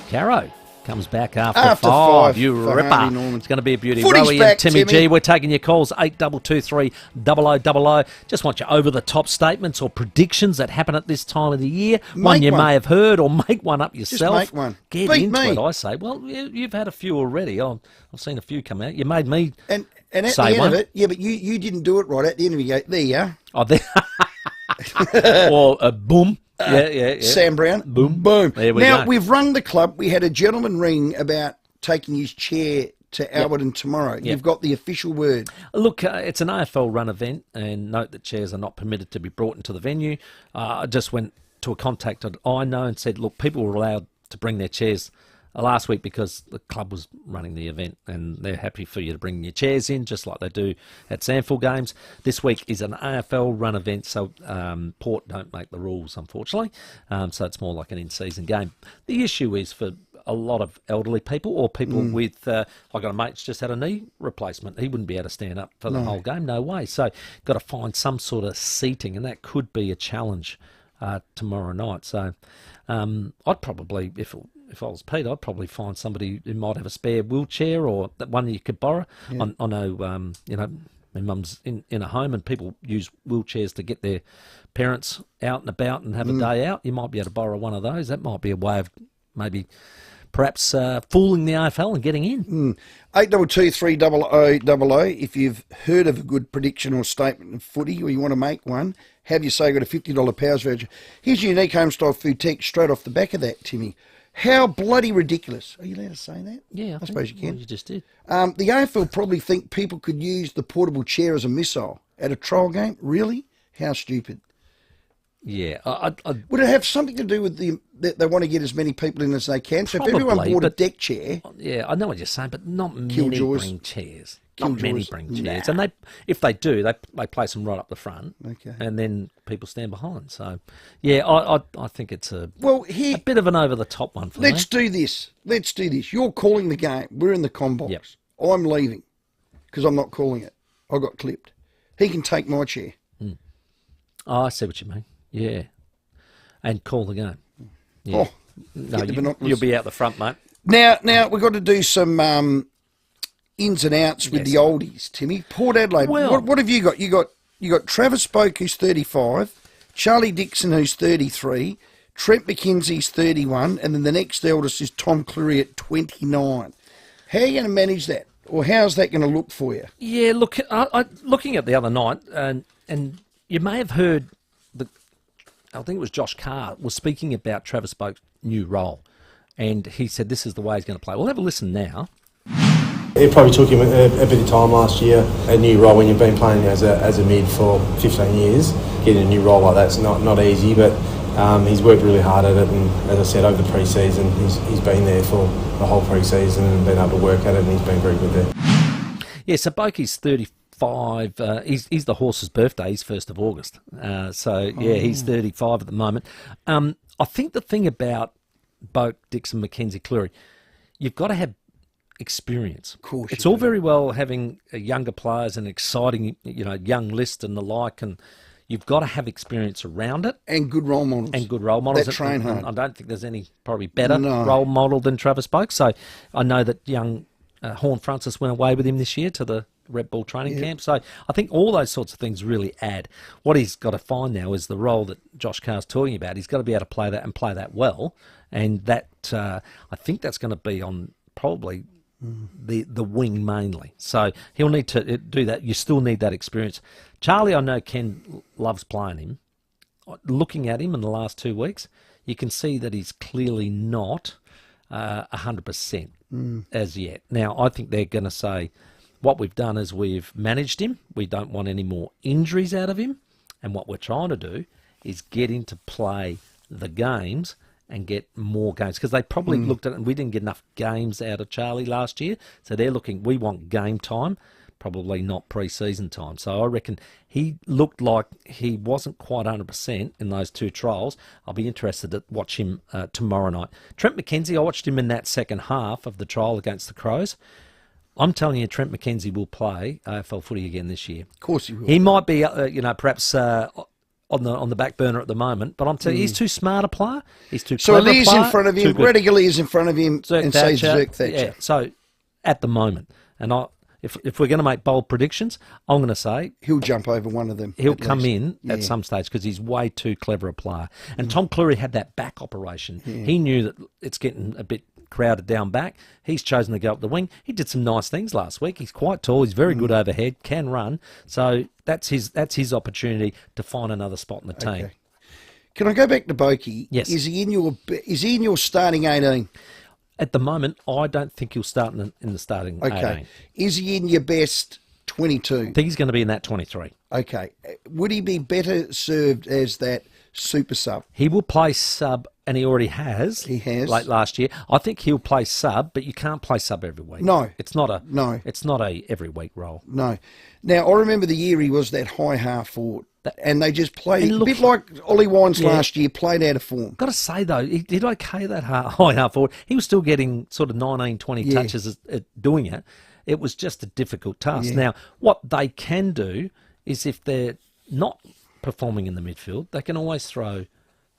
Caro comes back after 5. You ripper. It's going to be a beauty. Footy's Rowey back, and Timmy Timmy. G, we're taking your calls, 8223 0000. Just want your over-the-top statements or predictions that happen at this time of the year. One you may have heard, or make one up yourself. Just make one. Get Beat into me. it, I say. Well, you've had a few already. I've seen a few come out. You made me And at say the end one. of it, but you didn't do it right. At the end of it, you go, there you are. Oh, there. Or boom. Yeah. Sam Brown. Boom. There we Now, go. we've rung the club. We had a gentleman ring about taking his chair to Alberton tomorrow. You've got the official word. Look, it's an AFL run event, and note that chairs are not permitted to be brought into the venue. I just went to a contact that I know and said, look, people were allowed to bring their chairs last week because the club was running the event and they're happy for you to bring your chairs in, just like they do at Sandford games. This week is an AFL run event, so Port don't make the rules, unfortunately. So it's more like an in-season game. The issue is for a lot of elderly people or people with, I got a mate who's just had a knee replacement. He wouldn't be able to stand up for the whole game, no way. So got to find some sort of seating, and that could be a challenge tomorrow night. So I'd probably, if I was Pete, I'd probably find somebody who might have a spare wheelchair or that one you could borrow. Yeah. I know, my mum's in a home and people use wheelchairs to get their parents out and about and have a day out. You might be able to borrow one of those. That might be a way of maybe perhaps fooling the AFL and getting in. 822 300 if you've heard of a good prediction or statement of footy or you want to make one, have you say got a $50 powers voucher. Here's your unique home-style food tech straight off the back of that, Timmy. How bloody ridiculous. Are you allowed to say that? Yeah, I suppose you can. Well, you just did. The AFL probably think people could use the portable chair as a missile at a trial game. Really? How stupid. Yeah. Would it have something to do with they want to get as many people in as they can? So Probably, if everyone bought a deck chair... Yeah, I know what you're saying, but not many Killjoys. bring chairs. Killjoys. Not many bring chairs. Nah. And if they do, they place them right up the front. Okay. And then people stand behind. So, yeah, I think it's a bit of an over-the-top one for Let's me. do this. Let's do this. You're calling the game. We're in the combox. Yep. I'm leaving because I'm not calling it. I got clipped. He can take my chair. Oh, I see what you mean. Yeah. And call the game. Yeah. Oh, no, get the binoculars. you'll be out the front, mate. Now we've got to do some ins and outs with the oldies, Timmy. Port Adelaide. Well- what have you got? You got Travis Spoke, who's 35, Charlie Dixon, who's 33, Trent McKenzie's 31, and then the next eldest is Tom Cleary at 29. How are you going to manage that? Or how's that going to look for you? Yeah, look, looking at the other night, and you may have heard I think it was Josh Carr was speaking about Travis Spoke's new role, and he said this is the way he's going to play. We'll have a listen now. It probably took him a bit of time last year, a new role when you've been playing as a mid for 15 years. Getting a new role like that's not easy, but he's worked really hard at it, and as I said, over the pre-season, he's been there for the whole pre-season and been able to work at it, and he's been very good there. Yeah, so Bokey's 35. He's the horse's birthday. He's 1st of August. He's 35 at the moment. I think the thing about Boak, Dixon, McKenzie, Cleary, you've got to have experience. Of course. It's all very well having younger players and exciting, young list and the like, and you've got to have experience around it. And good role models. That train hard. I don't think there's any probably better No. role model than Travis Boak. So I know that young Horn Francis went away with him this year to the Red Bull training camp. So I think all those sorts of things really add. What he's got to find now is the role that Josh Carr's talking about. He's got to be able to play that and play that well. And that I think that's going to be on probably the wing mainly. So he'll need to do that. You still need that experience. Charlie, I know Ken loves playing him. Looking at him in the last 2 weeks, you can see that he's clearly not 100% as yet. Now, I think they're going to say, what we've done is we've managed him. We don't want any more injuries out of him. And what we're trying to do is get him to play the games and get more games. Because they probably looked at it and we didn't get enough games out of Charlie last year. So they're looking, we want game time, probably not pre-season time. So I reckon he looked like he wasn't quite 100% in those 2 trials. I'll be interested to watch him tomorrow night. Trent McKenzie, I watched him in that second half of the trial against the Crows. I'm telling you, Trent McKenzie will play AFL footy again this year. Of course he will. He might be, perhaps on the back burner at the moment, but I'm telling you, he's too smart a player. He's too So clever a Lear's player. in front of him, Redigal is in front of him, and say Zerk Thatcher. Yeah, so at the moment, and if we're going to make bold predictions, I'm going to say he'll jump over one of them. He'll come in at some stage because he's way too clever a player. And Tom Cleary had that back operation. Yeah. He knew that it's getting a bit crowded down back. He's chosen to go up the wing. He did some nice things last week. He's quite tall. He's very good overhead. Can run. So that's his opportunity to find another spot in the team. Okay. Can I go back to Bokey? Yes. Is he in your starting 18? At the moment, I don't think he'll start in the starting 18. Is he in your best 22? I think he's going to be in that 23. Okay. Would he be better served as that super sub? He will play sub and he already has. He has. Late last year. I think he'll play sub, but you can't play sub every week. No. It's not a No. It's not a every week role. No. Now, I remember the year he was that high half forward, and they just played a bit like Ollie Wines last year, played out of form. Got to say, though, he did okay that high half forward. He was still getting sort of 19, 20 touches at doing it. It was just a difficult task. Yeah. Now, what they can do is if they're not performing in the midfield, they can always throw,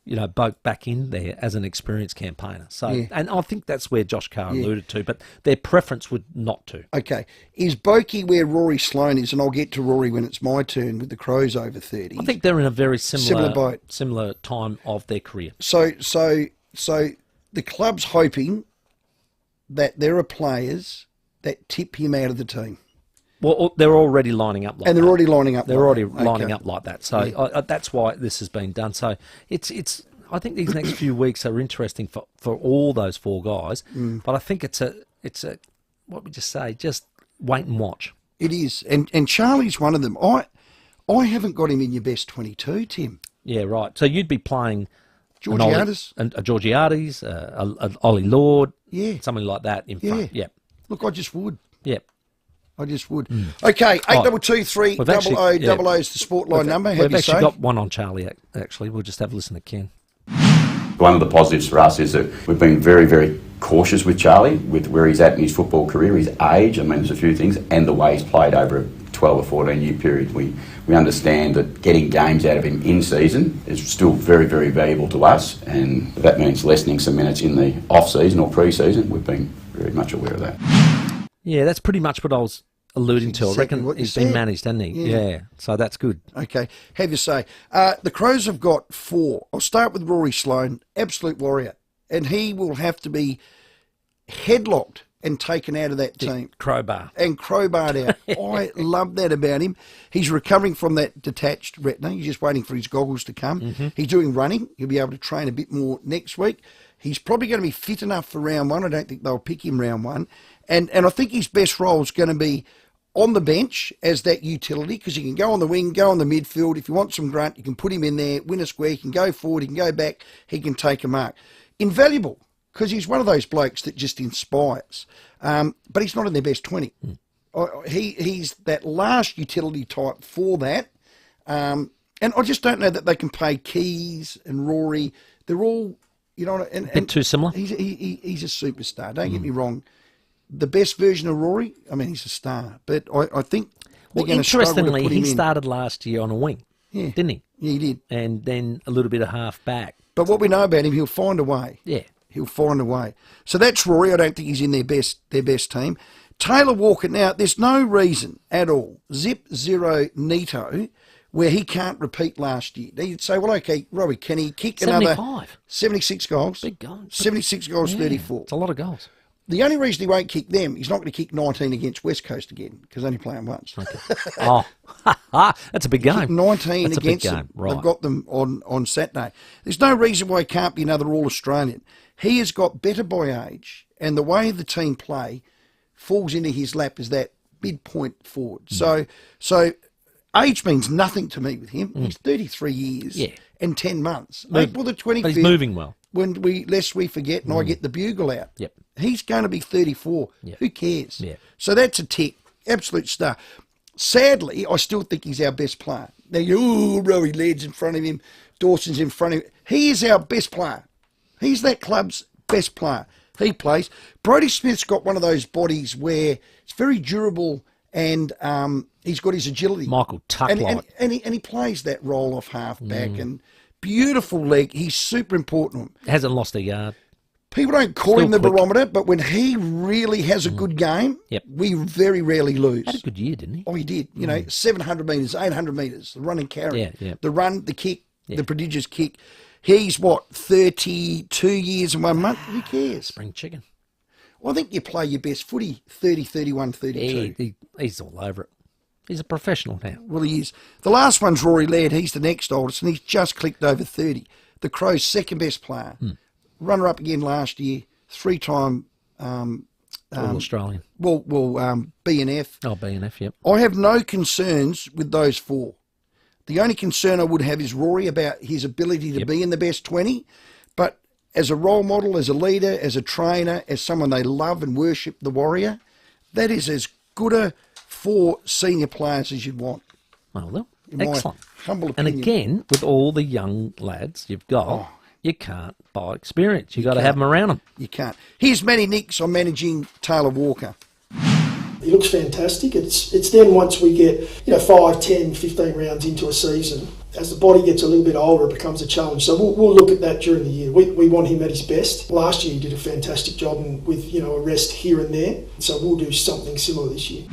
Boak back in there as an experienced campaigner. So, and I think that's where Josh Carr alluded to, but their preference would not to. Okay. Is Boakey where Rory Sloane is? And I'll get to Rory when it's my turn with the Crows over 30. I think they're in a very Similar boat. similar time of their career. So the club's hoping that there are players that tip him out of the team. Well, they're already lining up like that. And they're already lining up. They're like already that. lining Okay. up like that. So that's why this has been done. So it's. I think these next few weeks are interesting for all those four guys. But I think it's a what would you say? Just wait and watch. It is, and Charlie's one of them. I haven't got him in your best 22, Tim. Yeah, right. So you'd be playing Georgiades, a Georgiades, a Ollie Lord, something like that in front. Yeah. Look, I just would. Yep. I just would. Okay, 8223 00 is the Sportline number. How We've do you actually say? got one on Charlie, actually. We'll just have a listen to Ken. One of the positives for us is that we've been very, very cautious with Charlie, with where he's at in his football career, his age, I mean, there's a few things, and the way he's played over a 12 or 14 year period. We understand that getting games out of him in season is still very, very valuable to us, and if that means lessening some minutes in the off-season or pre-season, we've been very much aware of that. Yeah, that's pretty much what I was alluding to. I Exactly reckon what you he's been said. managed, hasn't he? Yeah. So that's good. Okay, have you say. The Crows have got 4. I'll start with Rory Sloane, absolute warrior, and he will have to be headlocked and taken out of that team. Crowbar. And crowbarred out. I love that about him. He's recovering from that detached retina. He's just waiting for his goggles to come. He's doing running. He'll be able to train a bit more next week. He's probably going to be fit enough for round 1. I don't think they'll pick him round 1. And I think his best role is going to be on the bench as that utility, because he can go on the wing, go on the midfield. If you want some grunt, you can put him in there, win a square. He can go forward, he can go back, he can take a mark. Invaluable, because he's one of those blokes that just inspires. But he's not in their best 20. He's that last utility type for that. And I just don't know that they can play Keys and Rory. They're all, and Bit too similar. He's a superstar. Don't get me wrong. The best version of Rory, I mean, he's a star. But I think they're going to struggle to interestingly, put him he in. started last year on a wing, didn't he? Yeah, he did. And then a little bit of half back. But what we know about him, he'll find a way. Yeah. He'll find a way. So that's Rory. I don't think he's in their best team. Taylor Walker, now, there's no reason at all, zip zero neato, where he can't repeat last year. You'd say, well, okay, Robbie, can he kick 75. another 76 goals? Big goals. 76 goals, 34. It's a lot of goals. The only reason he won't kick them, he's not going to kick 19 against West Coast again, because they only play them once. Oh, that's a big game. Kick 19 That's a big against them. game, right. They've got them on Saturday. There's no reason why he can't be another All-Australian. He has got better by age, and the way the team play falls into his lap as that midpoint forward. So age means nothing to me with him. He's 33 years and 10 months. April the 25th. But he's moving well. Lest we forget, and I get the bugle out. Yep. He's going to be 34. Who cares? Yeah. So that's a tick. Absolute star. Sadly, I still think he's our best player. Now, Rowey Lairds in front of him, Dawson's in front of him. He is our best player. He's that club's best player. He plays. Brodie Smith's got one of those bodies where it's very durable, and he's got his agility. Michael Tuck and he plays that roll off half back and beautiful leg. He's super important. Hasn't lost a yard. People don't call Still him the quick. barometer, but when he really has a good game, we very rarely lose. Had a good year, didn't he? Oh, he did. 700 metres, 800 metres, the run and carry. Yeah. The run, the kick, the prodigious kick. He's, 32 years and 1 month? Who cares? Spring chicken. Well, I think you play your best footy 30, 31, 32. He's all over it. He's a professional now. Well, he is. The last one's Rory Laird. He's the next oldest, and he's just clicked over 30. The Crows' second best player. Runner-up again last year. 3-time... All-Australian. BNF. Oh, BNF, yep. I have no concerns with those 4. The only concern I would have is Rory about his ability to be in the best 20. But as a role model, as a leader, as a trainer, as someone they love and worship, the Warrior, that is as good a 4 senior players as you'd want. Well, in my excellent. humble And opinion. again, with all the young lads you've got, you can't buy experience. You've got to can't. have them around them. You can't. Here's Matty Nicks on managing Taylor Walker. He looks fantastic. It's then once we get 5, 10, 15 rounds into a season, as the body gets a little bit older, it becomes a challenge. So we'll look at that during the year. We want him at his best. Last year he did a fantastic job with a rest here and there. So we'll do something similar this year.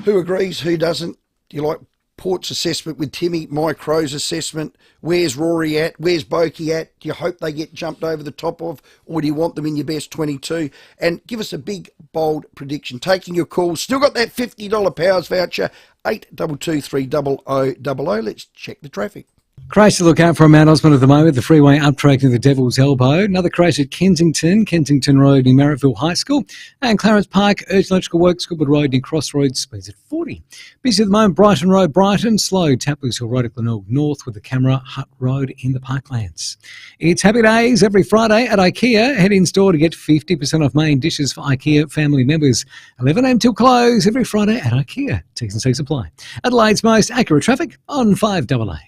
Who agrees? Who doesn't? Do you like Port's assessment with Timmy? Mike Crow's assessment? Where's Rory at? Where's Boakey at? Do you hope they get jumped over the top of, or do you want them in your best 22? And give us a big, bold prediction. Taking your calls. Still got that $50 Powers voucher, 8223 30000. Let's check the traffic. Crash to look out for Mount Osmond at the moment, the freeway uptrack to the Devil's Elbow. Another crash at Kensington Road near Marrickville High School. And Clarence Park, urgent electrical works, Goodwood Road near Crossroads, speeds at 40. Busy at the moment, Brighton Road, Brighton. Slow, Tapley's Hill Road at Glenelg North with the camera, Hutt Road in the Parklands. It's Happy Days every Friday at IKEA. Head in store to get 50% off main dishes for IKEA family members. 11 a.m. till close every Friday at IKEA. T&C supply. Adelaide's most accurate traffic on 5AA.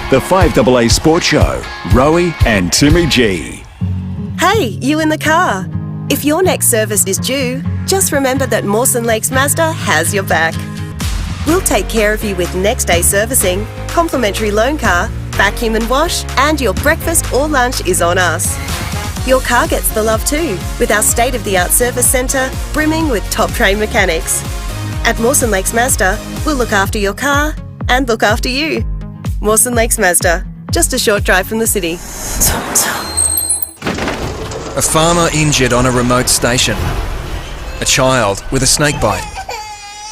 The 5AA Sports Show, Rowey and Timmy G. Hey, you in the car. If your next service is due, just remember that Mawson Lakes Mazda has your back. We'll take care of you with next day servicing, complimentary loan car, vacuum and wash, and your breakfast or lunch is on us. Your car gets the love too, with our state-of-the-art service centre brimming with top-trained mechanics. At Mawson Lakes Mazda, we'll look after your car and look after you. Mawson Lakes Mazda, just a short drive from the city. A farmer injured on a remote station. A child with a snake bite.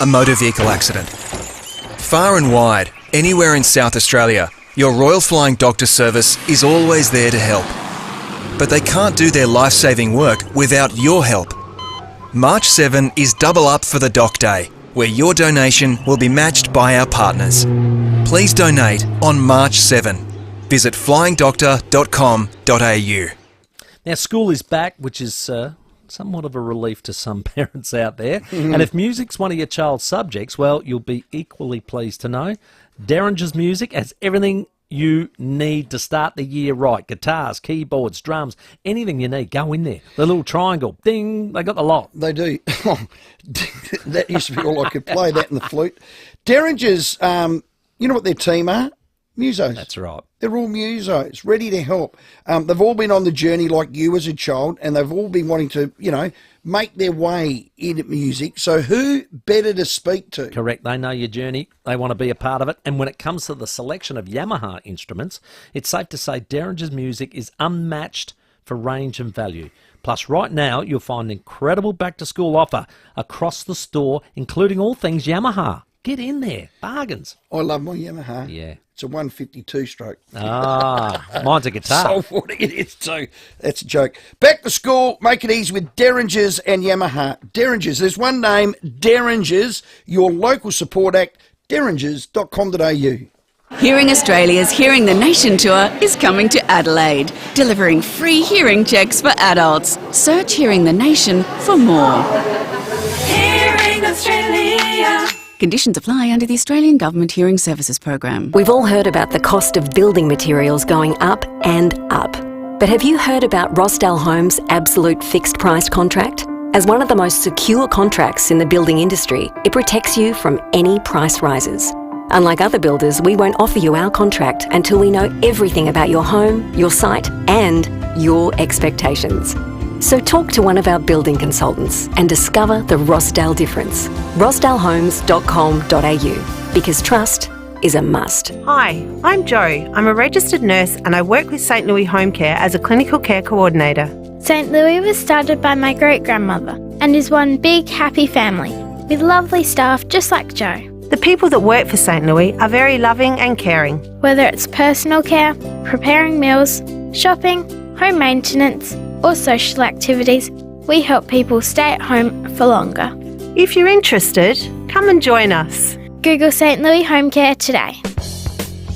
A motor vehicle accident. Far and wide, anywhere in South Australia, your Royal Flying Doctor Service is always there to help. But they can't do their life-saving work without your help. March 7 is Double Up for the Doc Day, where your donation will be matched by our partners. Please donate on March 7. Visit flyingdoctor.com.au. Now, school is back, which is somewhat of a relief to some parents out there. And if music's one of your child's subjects, well, you'll be equally pleased to know Derringer's Music has everything you need to start the year right. Guitars, keyboards, drums, anything you need, go in there. The little triangle, ding, they got the lot. They do. That used to be all I could play, that and the flute. Derringer's, you know what their team are? Musos. That's right. They're all musos, ready to help. They've all been on the journey like you as a child, and they've all been wanting to, make their way into music. So who better to speak to? Correct. They know your journey. They want to be a part of it. And when it comes to the selection of Yamaha instruments, it's safe to say Derringer's Music is unmatched for range and value. Plus, right now, you'll find an incredible back-to-school offer across the store, including all things Yamaha. Get in there. Bargains. I love my Yamaha. Yeah. It's a 152 stroke. Mine's a guitar. So 40 it is too. That's a joke. Back to school, make it easy with Derringer's and Yamaha. Derringer's, there's one name, Derringer's, your local support act, derringers.com.au. Hearing Australia's Hearing the Nation tour is coming to Adelaide, delivering free hearing checks for adults. Search Hearing the Nation for more. Hearing Australia. Conditions apply under the Australian Government Hearing Services Program. We've all heard about the cost of building materials going up and up. But have you heard about Rosdale Homes' absolute fixed price contract? As one of the most secure contracts in the building industry, it protects you from any price rises. Unlike other builders, we won't offer you our contract until we know everything about your home, your site, and your expectations. So talk to one of our building consultants and discover the Rosdale difference. rosdalehomes.com.au, because trust is a must. Hi, I'm Jo. I'm a registered nurse and I work with St Louis Home Care as a clinical care coordinator. St Louis was started by my great-grandmother and is one big happy family with lovely staff just like Jo. The people that work for St Louis are very loving and caring. Whether it's personal care, preparing meals, shopping, home maintenance, or social activities, we help people stay at home for longer. If you're interested, come and join us. Google St Louis Home Care today.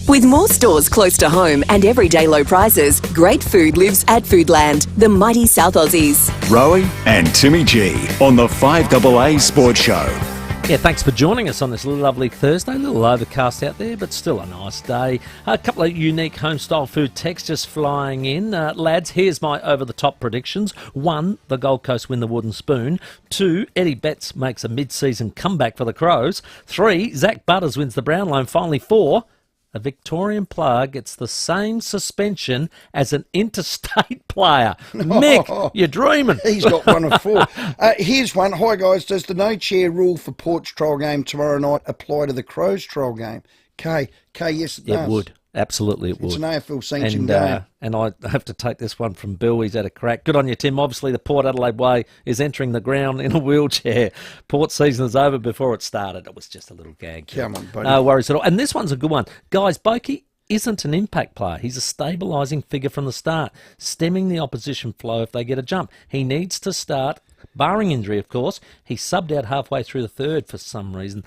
With more stores close to home and everyday low prices, great food lives at Foodland, the mighty South Aussies. Rowey and Timmy G on the 5AA Sports Show. Yeah, thanks for joining us on this lovely Thursday. A little overcast out there, but still a nice day. A couple of unique home-style food texts just flying in. Lads, here's my over-the-top predictions. 1, the Gold Coast win the wooden spoon. 2, Eddie Betts makes a mid-season comeback for the Crows. 3, Zach Butters wins the Brownlow. And finally 4, a Victorian player gets the same suspension as an interstate player. Mick, you're dreaming. He's got one of 4. Here's one. Hi, guys. Does the no-chair rule for Port's trial game tomorrow night apply to the Crows trial game? K, yes, it does. It would. Absolutely it would. It's an AFL sanctioned game. And I have to take this one from Bill. He's had a crack. Good on you, Tim. Obviously, the Port Adelaide way is entering the ground in a wheelchair. Port season is over before it started. It was just a little gag. Come on, buddy. No worries at all. And this one's a good one. Guys, Bokey isn't an impact player. He's a stabilising figure from the start, stemming the opposition flow if they get a jump. He needs to start, barring injury, of course. He subbed out halfway through the third for some reason.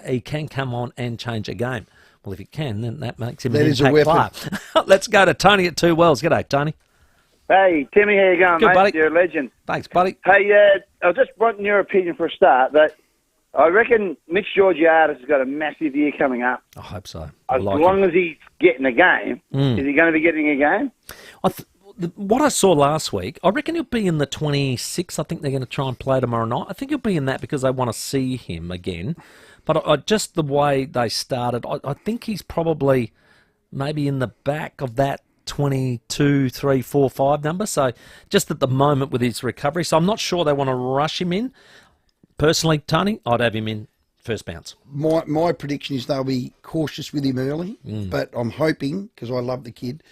He can come on and change a game. Well, if he can, then that makes him an impact player. Let's go to Tony at Two Wells. G'day, Tony. Hey, Timmy, how you going, Good, mate? buddy. You're a legend. Thanks, buddy. Hey, I was just wanting your opinion for a start, but I reckon Mitch Georgiadis has got a massive year coming up. I hope so. As long as he's getting a game, is he going to be getting a game? What I saw last week, I reckon he'll be in the 26. I think they're going to try and play tomorrow night. I think he'll be in that because they want to see him again. But just the way they started, I think he's probably maybe in the back of that 22, 3, 4, 5 number. So just at the moment with his recovery. So I'm not sure they want to rush him in. Personally, Tony, I'd have him in first bounce. My prediction is they'll be cautious with him early, but I'm hoping, because I love the kid,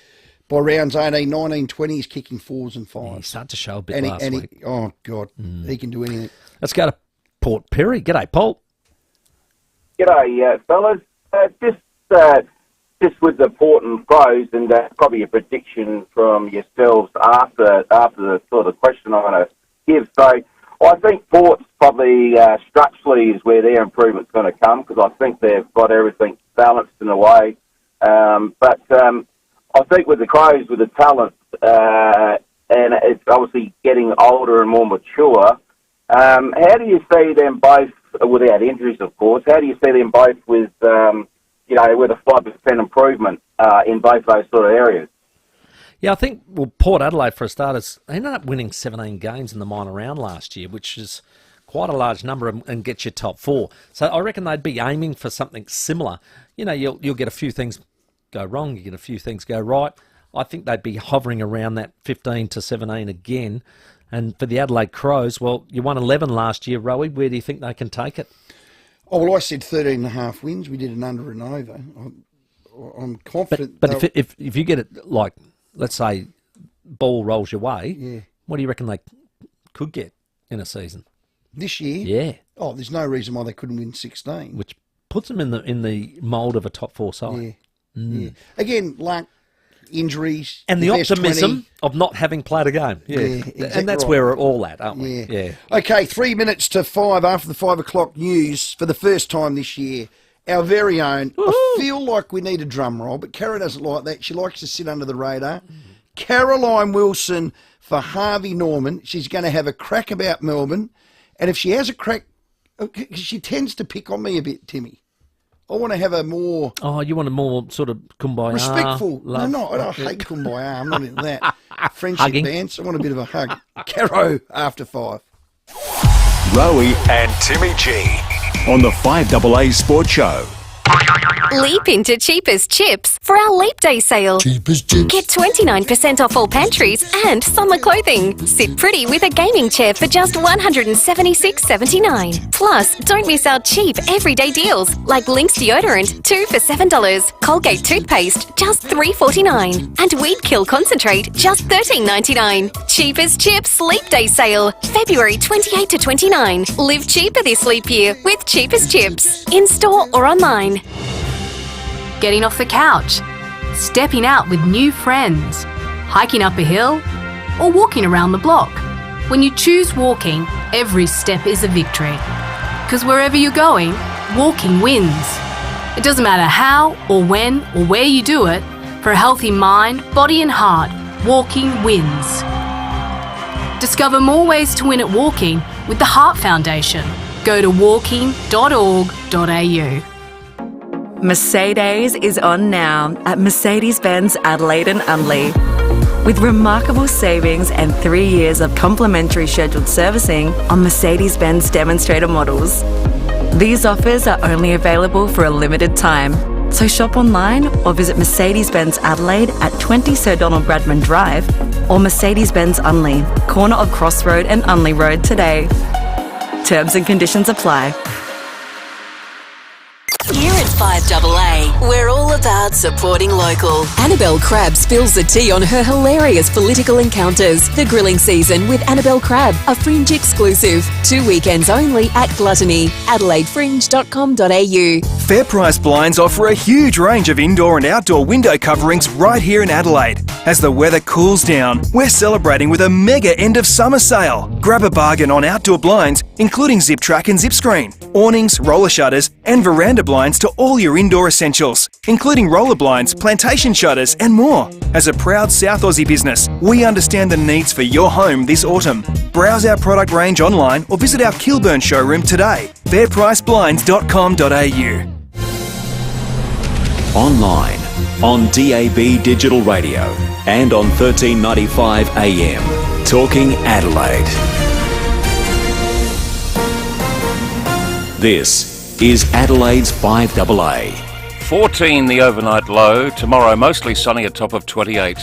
by rounds 18, 19, 20, he's kicking 4s and 5s. He started to show a bit last week. Oh, God, he can do anything. Let's go to Port Perry. G'day, Paul. G'day, fellas. Just with the Port and Crows, and probably a prediction from yourselves after the sort of question I'm going to give. So I think Port's probably structurally is where their improvement's going to come, because I think they've got everything balanced in a way. But I think with the Crows, with the talent, and it's obviously getting older and more mature, how do you see them both, without injuries, of course, how do you see them both with, with a 5% improvement in both those sort of areas? Yeah, I think, Port Adelaide, for a start, they ended up winning 17 games in the minor round last year, which is quite a large number and gets you top 4. So I reckon they'd be aiming for something similar. You'll get a few things go wrong, you get a few things go right. I think they'd be hovering around that 15 to 17 again. And for the Adelaide Crows, well, you won 11 last year, Rowey. Where do you think they can take it? Oh, well, I said 13.5 wins. We did an under and over. I'm confident. But if you get it, like, let's say, ball rolls your way, what do you reckon they could get in a season? This year? Yeah. Oh, there's no reason why they couldn't win 16. Which puts them in the mould of a top 4 side. Yeah. Again, luck, injuries. And the optimism of not having played a game. Yeah. Exactly, and that's where we're all at, aren't we? Yeah. Okay, 3 minutes to 5 after the 5 o'clock news for the first time this year. Our very own. Woo-hoo! I feel like we need a drum roll, but Kara doesn't like that. She likes to sit under the radar. Caroline Wilson for Harvey Norman. She's going to have a crack about Melbourne. And if she has a crack, she tends to pick on me a bit, Timmy. I want to have a more... Oh, you want a more sort of kumbaya respectful. love. No, I hate kumbaya. I'm not into that. Friendship dance. I want a bit of a hug. Caro after 5. Rowey and Timmy G on the 5AA Sports Show. Leap into Cheapest Chips for our Leap Day sale. Cheapest Chips. Get 29% off all pantries and summer clothing. Sit pretty with a gaming chair for just $176.79. Plus, don't miss our cheap everyday deals like Lynx deodorant, 2 for $7. Colgate toothpaste, just $3.49. And Weed Kill concentrate, just $13.99. Cheapest Chips Leap Day sale, February 28 to 29. Live cheaper this leap year with Cheapest Chips. In store or online. Getting off the couch, stepping out with new friends, hiking up a hill, or walking around the block. When you choose walking, every step is a victory. Because wherever you're going, walking wins. It doesn't matter how or when or where you do it, for a healthy mind, body and heart, walking wins. Discover more ways to win at walking with the Heart Foundation. Go to walking.org.au. Mercedes is on now at Mercedes-Benz Adelaide and Unley. With remarkable savings and 3 years of complimentary scheduled servicing on Mercedes-Benz demonstrator models. These offers are only available for a limited time. So shop online or visit Mercedes-Benz Adelaide at 20 Sir Donald Bradman Drive or Mercedes-Benz Unley, corner of Crossroad and Unley Road today. Terms and conditions apply. Here at FIVEAA, we're all about supporting local. Annabelle Crabb spills the tea on her hilarious political encounters. The grilling season with Annabelle Crabb, a Fringe exclusive. 2 weekends only at Gluttony. AdelaideFringe.com.au. Fair Price Blinds offer a huge range of indoor and outdoor window coverings right here in Adelaide. As the weather cools down, we're celebrating with a mega end of summer sale. Grab a bargain on outdoor blinds, including Zip Track and Zip Screen, awnings, roller shutters, and veranda blinds to all your indoor essentials, including roller blinds, plantation shutters, and more. As a proud South Aussie business, we understand the needs for your home this autumn. Browse our product range online or visit our Kilburn showroom today. fairpriceblinds.com.au. Online, on DAB Digital Radio, and on 1395 AM. Talking Adelaide. This is Adelaide's 5AA. 14 the overnight low, tomorrow mostly sunny at top of 28.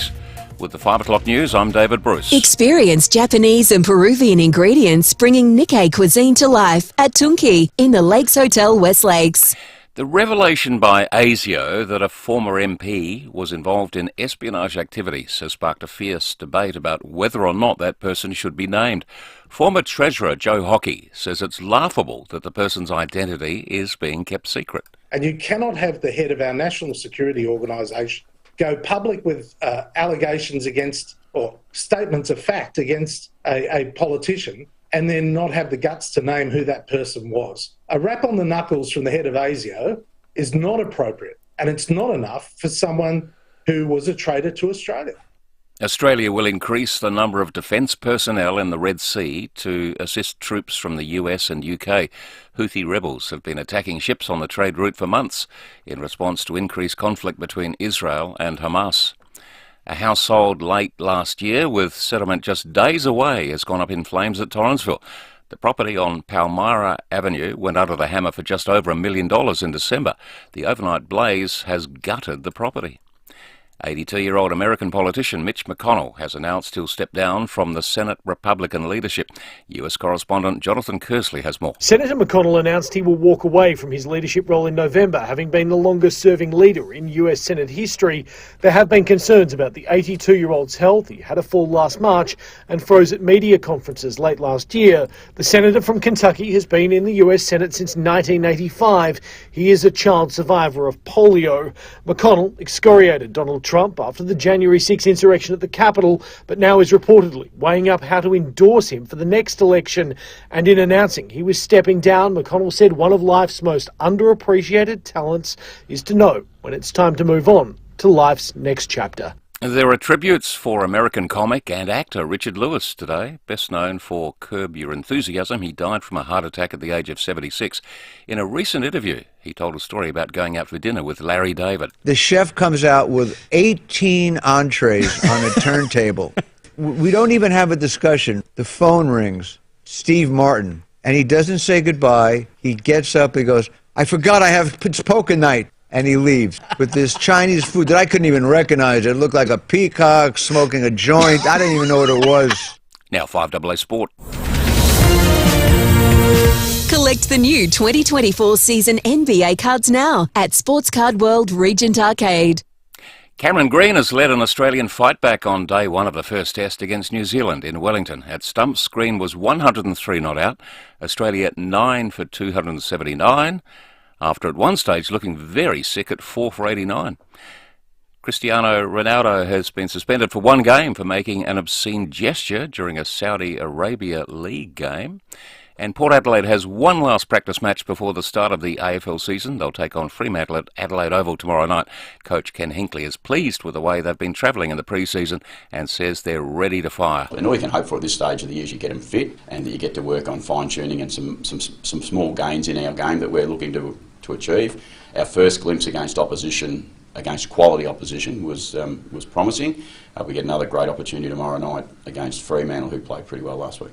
With the 5 o'clock news, I'm David Bruce. Experience Japanese and Peruvian ingredients bringing Nikkei cuisine to life at Tunki in the Lakes Hotel West Lakes. The revelation by ASIO that a former MP was involved in espionage activities has sparked a fierce debate about whether or not that person should be named. Former Treasurer Joe Hockey says it's laughable that the person's identity is being kept secret. And you cannot have the head of our national security organisation go public with allegations against, or statements of fact against a politician, and then not have the guts to name who that person was. A rap on the knuckles from the head of ASIO is not appropriate, and it's not enough for someone who was a traitor to Australia. Australia will increase the number of defence personnel in the Red Sea to assist troops from the US and UK. Houthi rebels have been attacking ships on the trade route for months in response to increased conflict between Israel and Hamas. A house sold late last year with settlement just days away has gone up in flames at Torrensville. The property on Palmyra Avenue went under the hammer for just over $1 million in December. The overnight blaze has gutted the property. 82-year-old American politician Mitch McConnell has announced he'll step down from the Senate Republican leadership. US correspondent Jonathan Kersley has more. Senator McConnell announced he will walk away from his leadership role in November, having been the longest-serving leader in US Senate history. There have been concerns about the 82-year-old's health. He had a fall last March and froze at media conferences late last year. The senator from Kentucky has been in the US Senate since 1985. He is a child survivor of polio. McConnell excoriated Donald Trump after the January 6 insurrection at the Capitol, but now is reportedly weighing up how to endorse him for the next election. And in announcing he was stepping down, McConnell said one of life's most underappreciated talents is to know when it's time to move on to life's next chapter. There are tributes for American comic and actor Richard Lewis today. Best known for Curb Your Enthusiasm, he died from a heart attack at the age of 76. In a recent interview, he told a story about going out for dinner with Larry David. The chef comes out with 18 entrees on a turntable. We don't even have a discussion. The phone rings. Steve Martin. And he doesn't say goodbye. He gets up, he goes, "I forgot I have poker night." And he leaves with this Chinese food that I couldn't even recognize. It looked like a peacock smoking a joint. I didn't even know what it was. Now 5AA Sport. Collect the new 2024 season NBA cards now at Sports Card World Regent Arcade. Cameron Green has led an Australian fight back on day one of the first test against New Zealand in Wellington. At stumps, Green was 103 not out. Australia at 9 for 279. After at one stage looking very sick at 4 for 89. Cristiano Ronaldo has been suspended for one game for making an obscene gesture during a Saudi Arabia League game. And Port Adelaide has one last practice match before the start of the AFL season. They'll take on Fremantle at Adelaide Oval tomorrow night. Coach Ken Hinkley is pleased with the way they've been travelling in the pre-season and says they're ready to fire. And all you can hope for at this stage of the year is you get them fit and that you get to work on fine-tuning and some small gains in our game that we're looking to achieve. Our first glimpse against quality opposition was promising. We get another great opportunity tomorrow night against Fremantle, who played pretty well last week.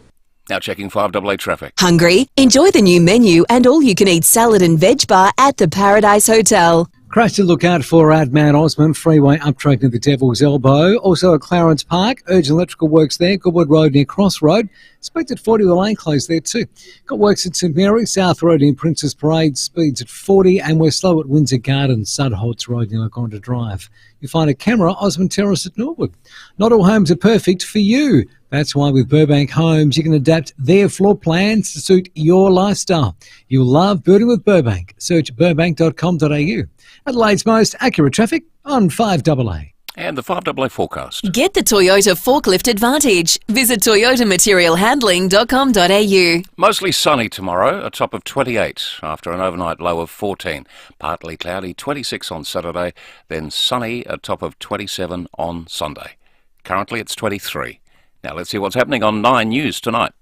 Now checking 5AA traffic. Hungry? Enjoy the new menu and all-you-can-eat salad and veg bar at the Paradise Hotel. Crash to look out for at Mount Osmond, freeway uptrack near the Devil's Elbow. Also at Clarence Park, urgent electrical works there. Goodwood Road near Cross Road. Expected 40 lane closed there too. Got works at St Mary, South Road near Princess Parade, speeds at 40, and we're slow at Windsor Gardens, Sudholtz Road near Lagonda Drive. You find a camera, Osmond Terrace at Norwood. Not all homes are perfect for you. That's why with Burbank Homes, you can adapt their floor plans to suit your lifestyle. You'll love building with Burbank. Search burbank.com.au. Adelaide's most accurate traffic on 5AA. And the 5AA forecast. Get the Toyota Forklift Advantage. Visit toyotamaterialhandling.com.au. Mostly sunny tomorrow, a top of 28 after an overnight low of 14. Partly cloudy, 26 on Saturday, then sunny, a top of 27 on Sunday. Currently it's 23. Now let's see what's happening on 9 News tonight.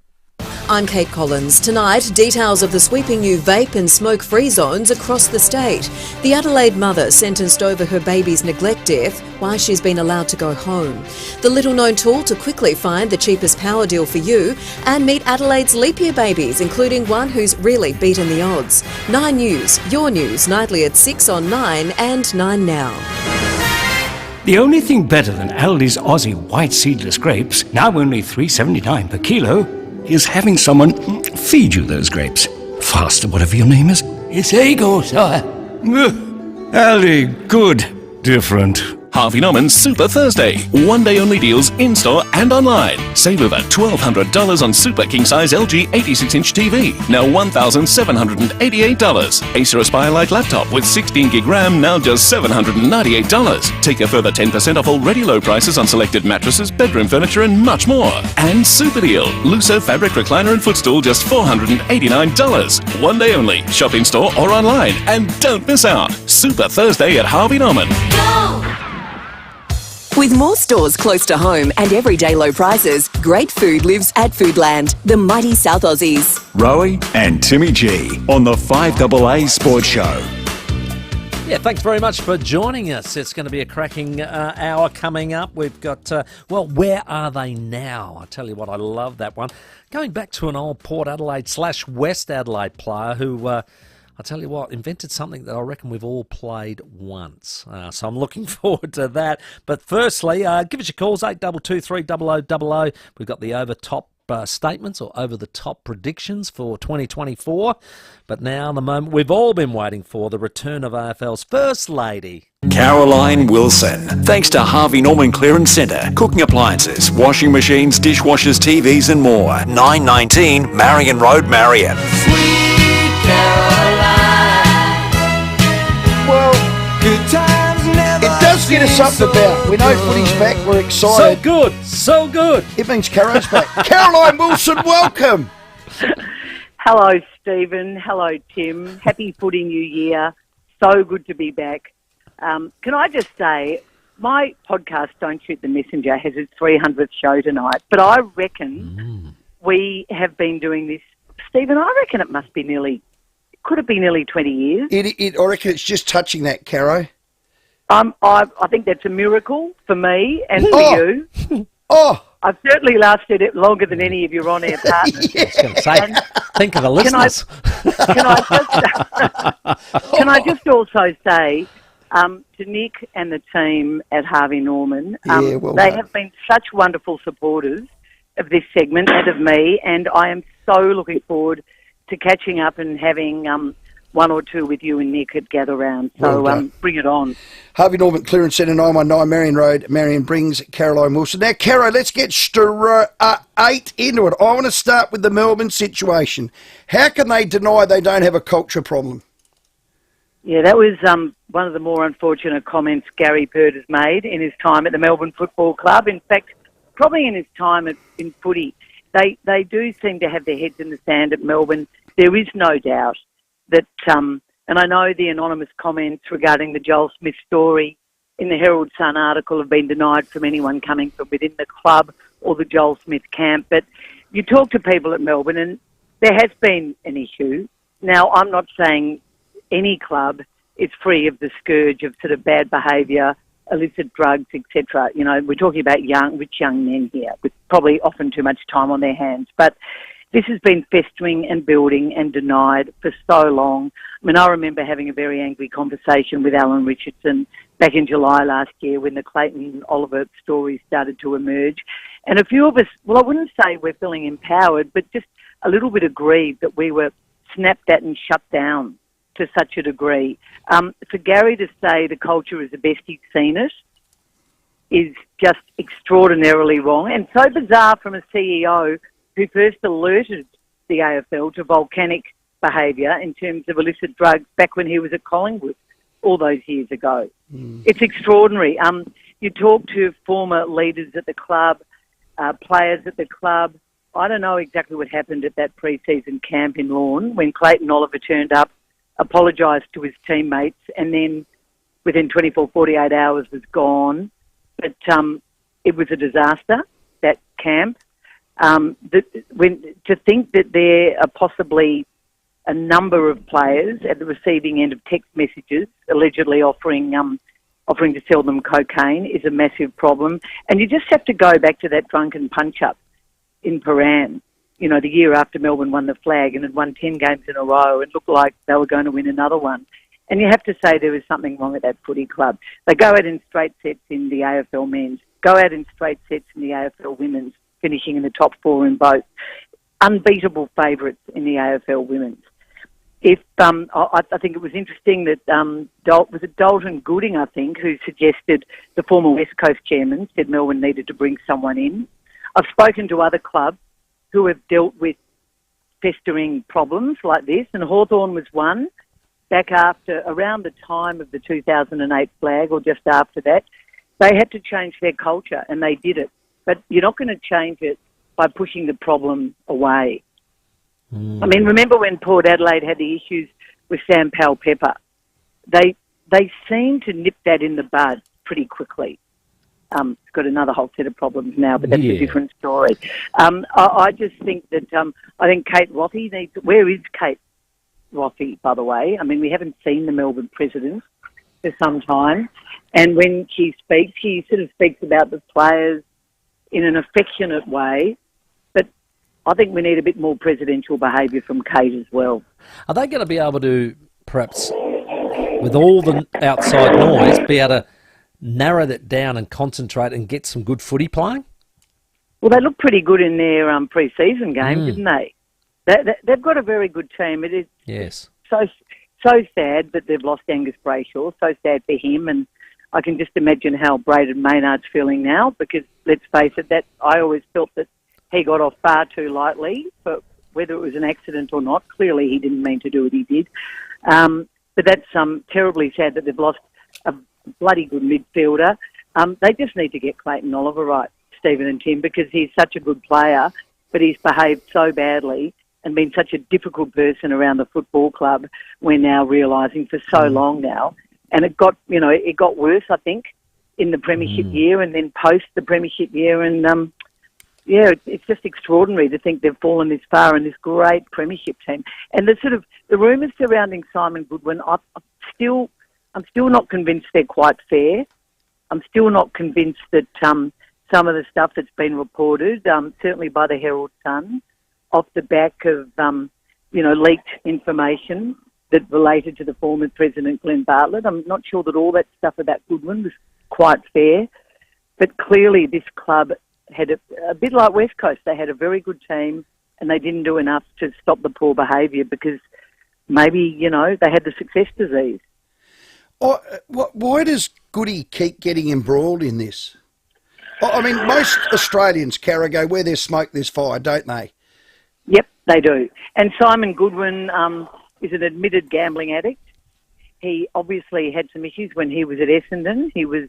I'm Kate Collins. Tonight, details of the sweeping new vape and smoke-free zones across the state. The Adelaide mother sentenced over her baby's neglect death while she's been allowed to go home. The little-known tool to quickly find the cheapest power deal for you and meet Adelaide's leap year babies, including one who's really beaten the odds. 9 News, your news, nightly at 6 on 9 and 9 now. The only thing better than Aldi's Aussie white seedless grapes, now only $3.79 per kilo, is having someone feed you those grapes. Faster, whatever your name is. It's Ego, sire. Aldi, good. Different. Harvey Norman's Super Thursday. One-day-only deals in-store and online. Save over $1,200 on Super King-size LG 86-inch TV, now $1,788. Acer Aspire Lite laptop with 16GB RAM, now just $798. Take a further 10% off already low prices on selected mattresses, bedroom furniture and much more. And Super Deal. Lusso fabric recliner and footstool, just $489. One day only. Shop in-store or online. And don't miss out. Super Thursday at Harvey Norman. With more stores close to home and everyday low prices, great food lives at Foodland, the mighty South Aussies. Rowey and Timmy G on the 5AA Sports Show. Yeah, thanks very much for joining us. It's going to be a cracking hour coming up. We've got, Where Are They Now? I tell you what, I love that one. Going back to an old Port Adelaide / West Adelaide player who... I tell you what, invented something that I reckon we've all played once. So I'm looking forward to that. But firstly, give us your calls, 8223 0000. We've got the over-top statements or over-the-top predictions for 2024. But now, the moment we've all been waiting for, the return of AFL's First Lady. Caroline Wilson. Thanks to Harvey Norman Clearance Centre. Cooking appliances, washing machines, dishwashers, TVs and more. 919 Marion Road, Marion. Well, it does get us up and about. We know footy's back. We're excited. So good. So good. It means Caro's back. Caroline Wilson, welcome. Hello, Stephen. Hello, Tim. Happy Footy New Year. So good to be back. Can I just say, my podcast, Don't Shoot the Messenger, has its 300th show tonight. But I reckon we have been doing this, Stephen, I reckon it must be could it be nearly 20 years? I reckon it's just touching that, Caro. I think that's a miracle for me and for you. Oh! I've certainly lasted it longer than any of your on-air partners. I was going to say, think of the listeners. Can I just also say to Nick and the team at Harvey Norman, they have been such wonderful supporters of this segment and of me, and I am so looking forward to catching up and having one or two with you and Nick at Gather Round. So bring it on. Harvey Norman Clearance Centre, 919 Marion Road. Marion brings Caroline Wilson. Now, Caro, let's get straight into it. I want to start with the Melbourne situation. How can they deny they don't have a culture problem? Yeah, that was one of the more unfortunate comments Gary Bird has made in his time at the Melbourne Football Club. In fact, probably in his time in footy. they do seem to have their heads in the sand at Melbourne. There is no doubt that, and I know the anonymous comments regarding the Joel Smith story in the Herald Sun article have been denied from anyone coming from within the club or the Joel Smith camp, but you talk to people at Melbourne and there has been an issue. Now, I'm not saying any club is free of the scourge of sort of bad behaviour, illicit drugs, etc. You know, we're talking about rich young men here with probably often too much time on their hands. But this has been festering and building and denied for so long. I mean, I remember having a very angry conversation with Alan Richardson back in July last year when the Clayton Oliver stories started to emerge. And a few of us, well, I wouldn't say we're feeling empowered, but just a little bit aggrieved that we were snapped at and shut down to such a degree. For Gary to say the culture is the best he's seen it is just extraordinarily wrong and so bizarre from a CEO who first alerted the AFL to volcanic behaviour in terms of illicit drugs back when he was at Collingwood all those years ago. It's extraordinary. You talk to former leaders at the club, players at the club. I don't know exactly what happened at that pre-season camp in Lorne when Clayton Oliver turned up, apologised to his teammates, and then within 24, 48 hours was gone. But it was a disaster, that camp. To think that there are possibly a number of players at the receiving end of text messages allegedly offering to sell them cocaine is a massive problem. And you just have to go back to that drunken punch-up in Paran, you know, the year after Melbourne won the flag and had won 10 games in a row and looked like they were going to win another one. And you have to say there was something wrong with that footy club. They go out in straight sets in the AFL men's, go out in straight sets in the AFL women's, finishing in the top four in both. Unbeatable favourites in the AFL women's. I think it was interesting that was it Dalton Gooding, I think, who suggested the former West Coast chairman said Melbourne needed to bring someone in. I've spoken to other clubs who have dealt with festering problems like this, and Hawthorn was one back around the time of the 2008 flag or just after that. They had to change their culture, and they did it. But you're not going to change it by pushing the problem away. I mean, remember when Port Adelaide had the issues with Sam Powell-Pepper? They seem to nip that in the bud pretty quickly. It's got another whole set of problems now, but that's a different story. I just think that I think Kate Rothie needs... Where is Kate Rothie, by the way? I mean, we haven't seen the Melbourne president for some time. And when she speaks, she sort of speaks about the players in an affectionate way. But I think we need a bit more presidential behaviour from Kate as well. Are they going to be able to, perhaps, with all the outside noise, be able to narrow that down and concentrate and get some good footy playing? Well, they look pretty good in their pre-season games, didn't they? They've got a very good team. It is so sad that they've lost Angus Brayshaw, so sad for him, and I can just imagine how Braden Maynard's feeling now because, let's face it, that I always felt that he got off far too lightly, but whether it was an accident or not, clearly he didn't mean to do what he did. But that's terribly sad that they've lost a bloody good midfielder. They just need to get Clayton Oliver right, Stephen and Tim, because he's such a good player, but he's behaved so badly and been such a difficult person around the football club, we're now realising for so long now. And it got worse, I think, in the premiership year and then post the premiership year. And, it's just extraordinary to think they've fallen this far in this great premiership team. And the rumours surrounding Simon Goodwin, I'm still not convinced they're quite fair. I'm still not convinced that some of the stuff that's been reported, certainly by the Herald Sun, off the back of, leaked information that related to the former President Glenn Bartlett. I'm not sure that all that stuff about Goodwin was quite fair, but clearly this club had a bit like West Coast. They had a very good team and they didn't do enough to stop the poor behaviour because maybe, they had the success disease. Why does Goody keep getting embroiled in this? I mean, most Australians, Carrigo, where there's smoke, there's fire, don't they? Yep, they do. And Simon Goodwin is an admitted gambling addict. He obviously had some issues when he was at Essendon. He was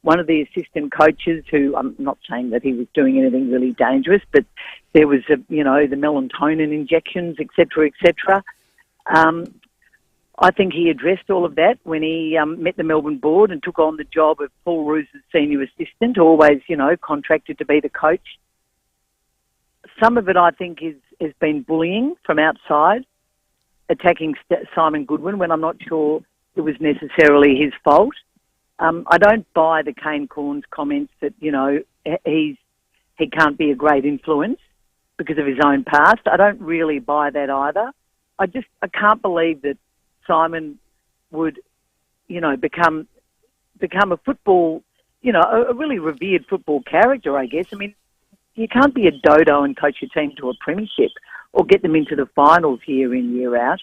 one of the assistant coaches, who I'm not saying that he was doing anything really dangerous, but there was, the melatonin injections, etc., etc. I think he addressed all of that when he met the Melbourne board and took on the job of Paul Roos' senior assistant, always, contracted to be the coach. Some of it, I think, has been bullying from outside, attacking Simon Goodwin when I'm not sure it was necessarily his fault. I don't buy the Kane Corns comments that, he can't be a great influence because of his own past. I don't really buy that either. I can't believe that Simon would, become a football, a really revered football character, I guess. I mean, you can't be a dodo and coach your team to a premiership or get them into the finals year in, year out.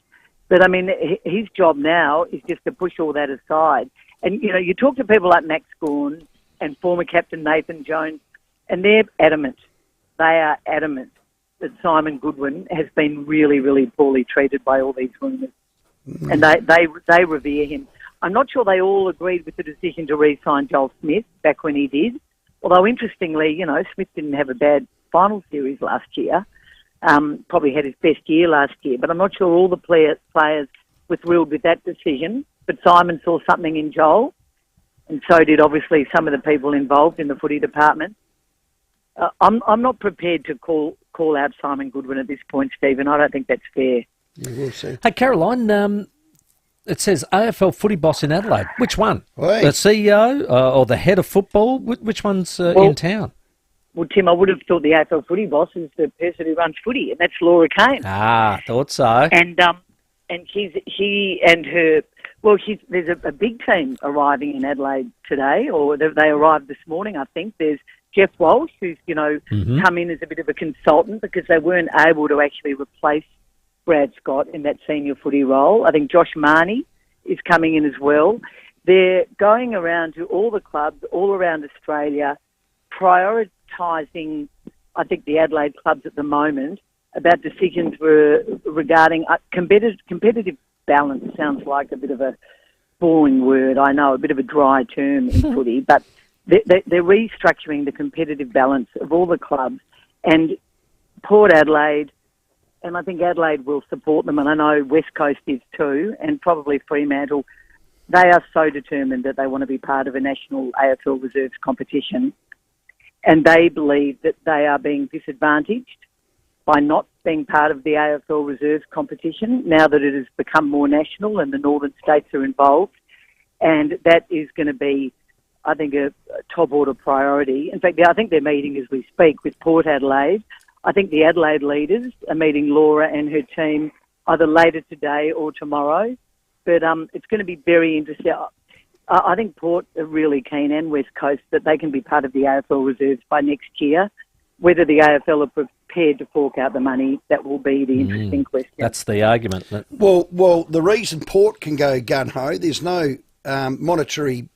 But, I mean, his job now is just to push all that aside. And, you talk to people like Max Gawn and former captain Nathan Jones, and they're adamant. They are adamant that Simon Goodwin has been really, really poorly treated by all these rumours. And they revere him. I'm not sure they all agreed with the decision to re-sign Joel Smith back when he did. Although, interestingly, Smith didn't have a bad final series last year. Probably had his best year last year. But I'm not sure all the players were thrilled with that decision. But Simon saw something in Joel, and so did obviously some of the people involved in the footy department. I'm not prepared to call out Simon Goodwin at this point, Stephen. I don't think that's fair. We'll see. Hey, Caroline, it says AFL footy boss in Adelaide. Which one? Hey. The CEO or the head of football? Which one's in town? Well, Tim, I would have thought the AFL footy boss is the person who runs footy, and that's Laura Kane. Ah, thought so. And there's a big team arriving in Adelaide today, or they arrived this morning, I think. There's Jeff Walsh, who's, come in as a bit of a consultant because they weren't able to actually replace Brad Scott in that senior footy role. I think Josh Marnie is coming in as well. They're going around to all the clubs all around Australia, prioritising, I think, the Adelaide clubs at the moment about decisions regarding competitive balance. Sounds like a bit of a boring word, I know, a bit of a dry term in footy, but they're restructuring the competitive balance of all the clubs. And Port Adelaide, and I think Adelaide will support them, and I know West Coast is too, and probably Fremantle. They are so determined that they want to be part of a national AFL reserves competition, and they believe that they are being disadvantaged by not being part of the AFL reserves competition now that it has become more national and the northern states are involved. And that is going to be, I think, a top order priority. In fact, I think they're meeting as we speak with Port Adelaide. I think the Adelaide leaders are meeting Laura and her team either later today or tomorrow. But it's going to be very interesting. I think Port are really keen, and West Coast, that they can be part of the AFL reserves by next year. Whether the AFL are prepared to fork out the money, that will be the interesting question. That's the argument. Well, the reason Port can go gun-ho, there's no monetary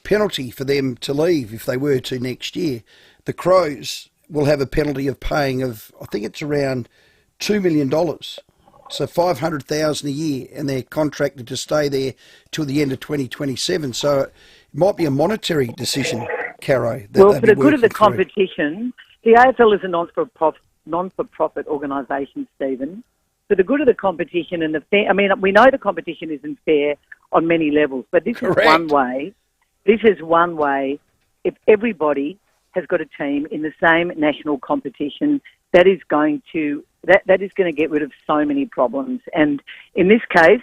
penalty for them to leave if they were to next year. The Crows will have a penalty of paying of, I think it's around $2 million. So $500,000 a year, and they're contracted to stay there till the end of 2027. So it might be a monetary decision, Caro. Well, for the good of the competition, the AFL is a non-for-profit organisation, Stephen. For the good of the competition and we know the competition isn't fair on many levels, but this is one way. This is one way. If everybody has got a team in the same national competition, that is going to get rid of so many problems. And in this case,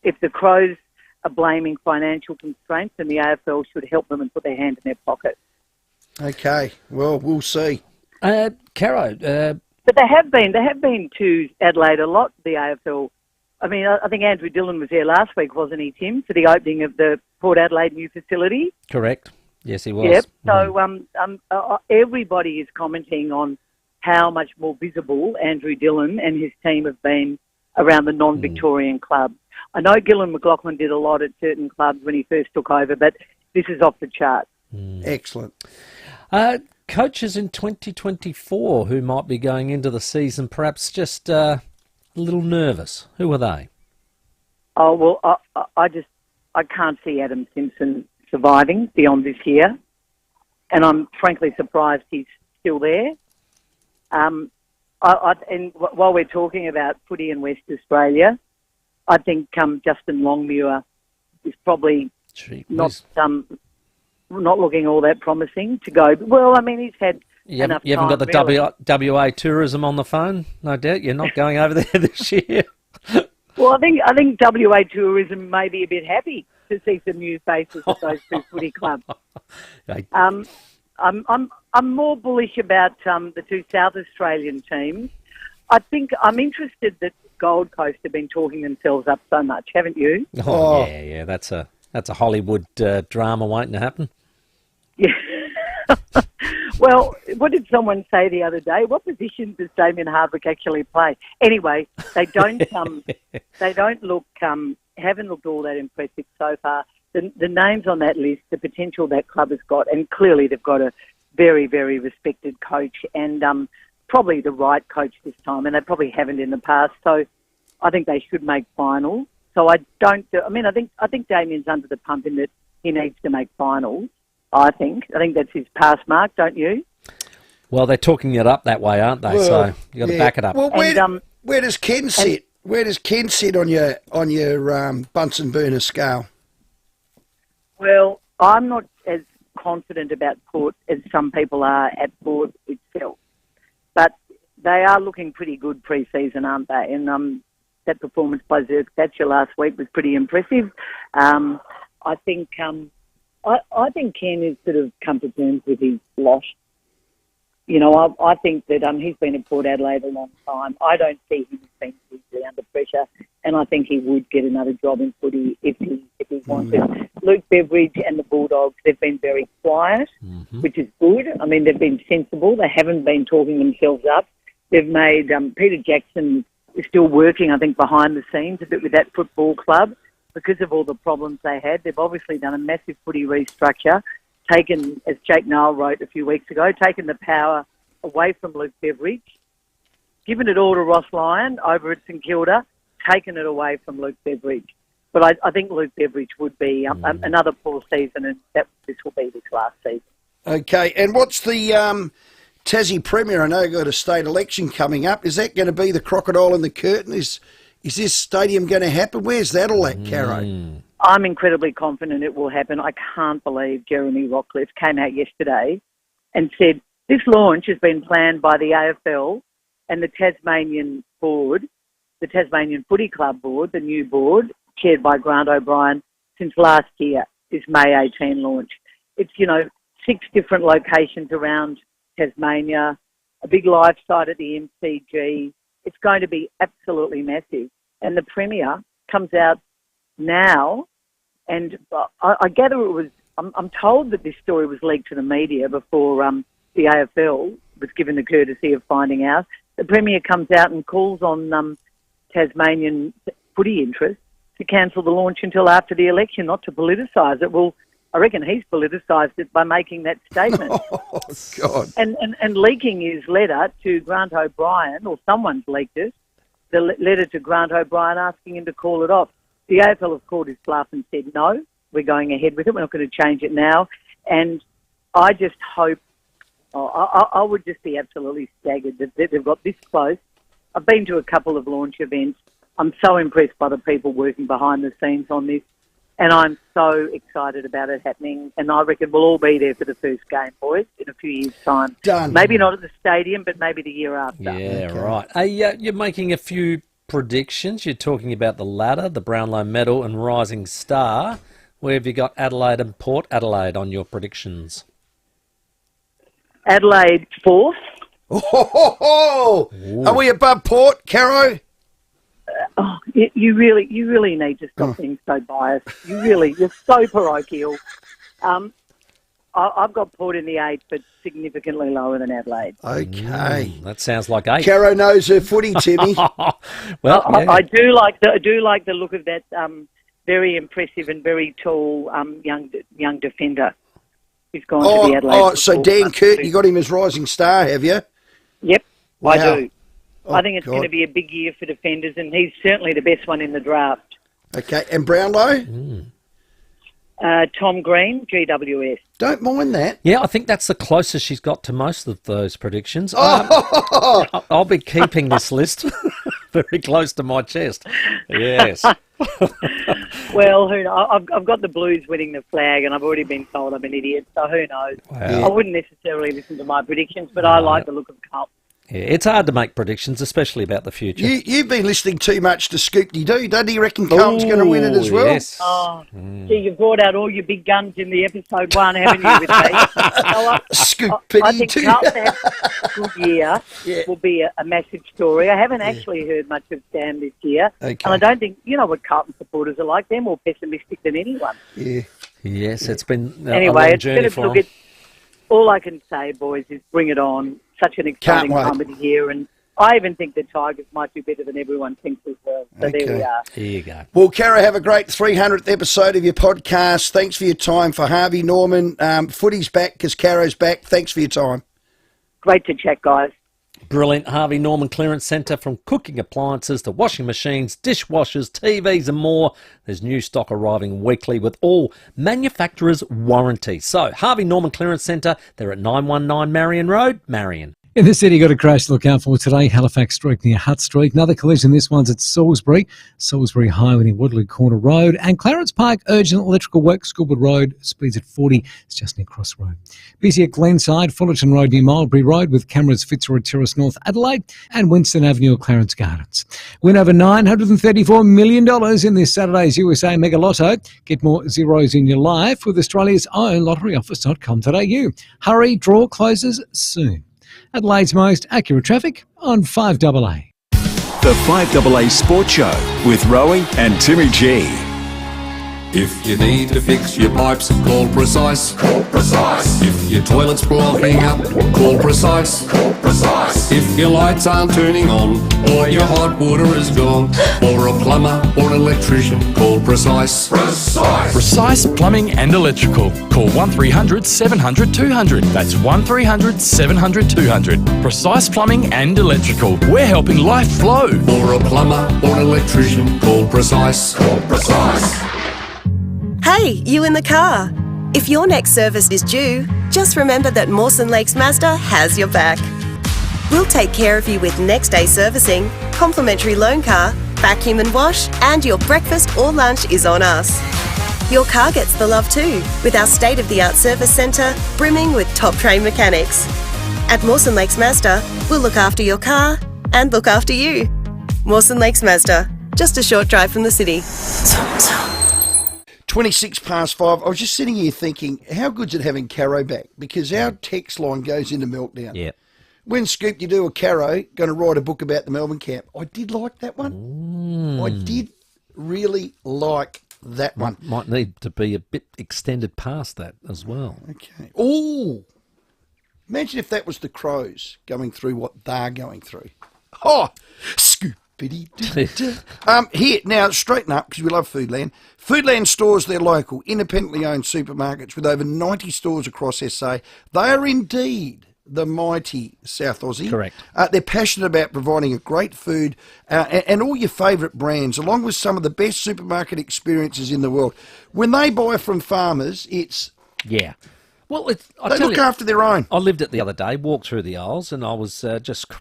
if the Crows are blaming financial constraints, then the AFL should help them and put their hand in their pocket. Okay, well, we'll see. Caro, but they have been to Adelaide a lot, the AFL. I mean, I think Andrew Dillon was there last week, wasn't he, Tim, for the opening of the Port Adelaide new facility? Correct. Yes, he was. Yep. So everybody is commenting on how much more visible Andrew Dillon and his team have been around the non-Victorian clubs. I know Gillan McLaughlin did a lot at certain clubs when he first took over, but this is off the chart. Excellent. Coaches in 2024 who might be going into the season perhaps just a little nervous. Who are they? Oh, well, I can't see Adam Simpson surviving beyond this year. And I'm frankly surprised he's still there. And while we're talking about footy in West Australia, I think Justin Longmuir is probably not looking all that promising to go. Well, I mean, he's had enough You haven't time, got really. the WA tourism on the phone, no doubt. You're not going over there this year. Well, I think WA Tourism may be a bit happy to see some new faces at those two footy clubs. I'm more bullish about the two South Australian teams. I think I'm interested that Gold Coast have been talking themselves up so much, haven't you? Oh. Yeah, that's a Hollywood drama waiting to happen. Yeah. Well, what did someone say the other day? What position does Damien Hardwick actually play? Anyway, they don't look haven't looked all that impressive so far. The names on that list, the potential that club has got, and clearly they've got a very, very respected coach and probably the right coach this time, and they probably haven't in the past. So I think they should make finals. So I think Damien's under the pump in that he needs to make finals. I think that's his pass mark, don't you? Well, they're talking it up that way, aren't they? Well, so you got to back it up. Well, where does Ken sit? Where does Ken sit on your Bunsen burner scale? Well, I'm not as confident about Port as some people are at Port itself, but they are looking pretty good pre-season, aren't they? And that performance by Zerk Thatcher last week was pretty impressive. I think Ken has sort of come to terms with his loss. You know, I think that he's been at Port Adelaide a long time. I don't see him as being hugely under pressure, and I think he would get another job in footy if he wanted. Luke Beveridge and the Bulldogs, they've been very quiet, which is good. I mean, they've been sensible. They haven't been talking themselves up. They've made Peter Jackson is still working, I think, behind the scenes a bit with that football club because of all the problems they had. They've obviously done a massive footy restructure, taken, as Jake Nile wrote a few weeks ago, taken the power away from Luke Beveridge, given it all to Ross Lyon over at St Kilda, taken it away from Luke Beveridge. But I think Luke Beveridge would be another poor season, and this will be his last season. Okay, and what's the Tassie Premier? I know you've got a state election coming up. Is that going to be the crocodile in the curtain? Is this stadium going to happen? Where's that all at, Caro? I'm incredibly confident it will happen. I can't believe Jeremy Rockcliffe came out yesterday and said this launch has been planned by the AFL and the Tasmanian board, the Tasmanian Footy Club board, the new board, chaired by Grant O'Brien, since last year, this May 18 launch. It's, 6 different locations around Tasmania, a big live site at the MCG. It's going to be absolutely massive. And the Premier comes out now, and I gather it was, I'm told that this story was leaked to the media before the AFL was given the courtesy of finding out. The Premier comes out and calls on Tasmanian footy interests to cancel the launch until after the election, not to politicise it. Well, I reckon he's politicised it by making that statement. Oh, God. And leaking his letter to Grant O'Brien, or someone's leaked it, the letter to Grant O'Brien asking him to call it off. The AFL have called his bluff and said, no, we're going ahead with it. We're not going to change it now. And I just hope, I would just be absolutely staggered that they've got this close. I've been to a couple of launch events. I'm so impressed by the people working behind the scenes on this. And I'm so excited about it happening. And I reckon we'll all be there for the first game, boys, in a few years' time. Done. Maybe not at the stadium, but maybe the year after. Yeah, right. Hey, you're making a few predictions. You're talking about the ladder, the Brownlow Medal and Rising Star. Where have you got Adelaide and Port Adelaide on your predictions? Adelaide 4th. Oh, are we above Port, Caro? You really need to stop being so biased. You're so parochial. I've got Port in the 8, but significantly lower than Adelaide. Okay, that sounds like 8. Caro knows her footy, Timmy. Well, I do like the look of that very impressive and very tall young defender who's gone to the Adelaide. Oh, so Dan Kurt, you got him as rising star, have you? Yep, wow. I do. Oh, I think it's going to be a big year for defenders, and he's certainly the best one in the draft. Okay, and Brownlow? Tom Green, GWS. Don't mind that. Yeah, I think that's the closest she's got to most of those predictions. Oh! I'll be keeping this list very close to my chest. Yes. Well, who knows? I've got the Blues winning the flag, and I've already been told I'm an idiot, so who knows? Wow. I wouldn't necessarily listen to my predictions, but I like the look of Carlton. Yeah, it's hard to make predictions, especially about the future. You've been listening too much to Scoop-de-Doo. Don't you reckon Carlton's going to win it as well? Yes. Oh, gee, you've brought out all your big guns in the episode 1, haven't you, with me? I think Carlton have a good year will be a massive story. I haven't actually heard much of Sam this year. Okay. And I don't think, you know what Carlton supporters are like. They're more pessimistic than anyone. Yeah. Yes, it's been a Anyway, long it's journey going for to them. look at. All I can say, boys, is bring it on. Such an exciting time of the year, and I even think the Tigers might do better than everyone thinks as well. So there we are. Here you go. Well, Cara, have a great 300th episode of your podcast. Thanks for your time. For Harvey Norman, footy's back because Cara's back. Thanks for your time. Great to chat, guys. Brilliant. Harvey Norman Clearance Centre, from cooking appliances to washing machines, dishwashers, TVs and more. There's new stock arriving weekly with all manufacturers' warranties. So, Harvey Norman Clearance Centre, they're at 919 Marion Road, Marion. In the city, got a crash to look out for today. Halifax Street near Hutt Street. Another collision. This one's at Salisbury Highway near Woodley Corner Road. And Clarence Park, urgent electrical work, Schoolwood Road. Speeds at 40. It's just near Cross Road. Busy at Glenside, Fullerton Road near Mulberry Road with cameras Fitzroy Terrace, North Adelaide. And Winston Avenue at Clarence Gardens. Win over $934 million in this Saturday's USA Mega Lotto. Get more zeros in your life with Australia's own lotteryoffice.com.au. Hurry, draw closes soon. Adelaide's most accurate traffic on 5AA. The 5AA Sports Show with Rowey and Timmy G. If you need to fix your pipes, call Precise. Call Precise. If your toilet's blocking up, call Precise. Call Precise. If your lights aren't turning on, or your hot water is gone, or a plumber or an electrician, call Precise. Precise. Precise Plumbing and Electrical. Call 1300 700 200. That's 1300 700 200. Precise Plumbing and Electrical. We're helping life flow. Or a plumber or an electrician, call Precise. Call Precise. Hey, you in the car. If your next service is due, just remember that Mawson Lakes Mazda has your back. We'll take care of you with next day servicing, complimentary loan car, vacuum and wash, and your breakfast or lunch is on us. Your car gets the love too, with our state-of-the-art service centre brimming with top-trained mechanics. At Mawson Lakes Mazda, we'll look after your car and look after you. Mawson Lakes Mazda, just a short drive from the city. 26 past 5. I was just sitting here thinking, how good's it having Caro back? Because our text line goes into meltdown. Yeah. When Scoop-de-Doo or Caro going to write a book about the Melbourne camp? I did like that one. I did really like that one. Might need to be a bit extended past that as well. Okay. Oh, imagine if that was the Crows going through what they're going through. Oh, Scoop-de-Doo. Here, now, straighten up, because we love Foodland. Foodland stores their local, independently owned supermarkets with over 90 stores across SA. They are indeed the mighty South Aussie. Correct. They're passionate about providing a great food and all your favourite brands, along with some of the best supermarket experiences in the world. When they buy from farmers, it's... Yeah. Well, they look after their own. I lived it the other day, walked through the aisles, and I was just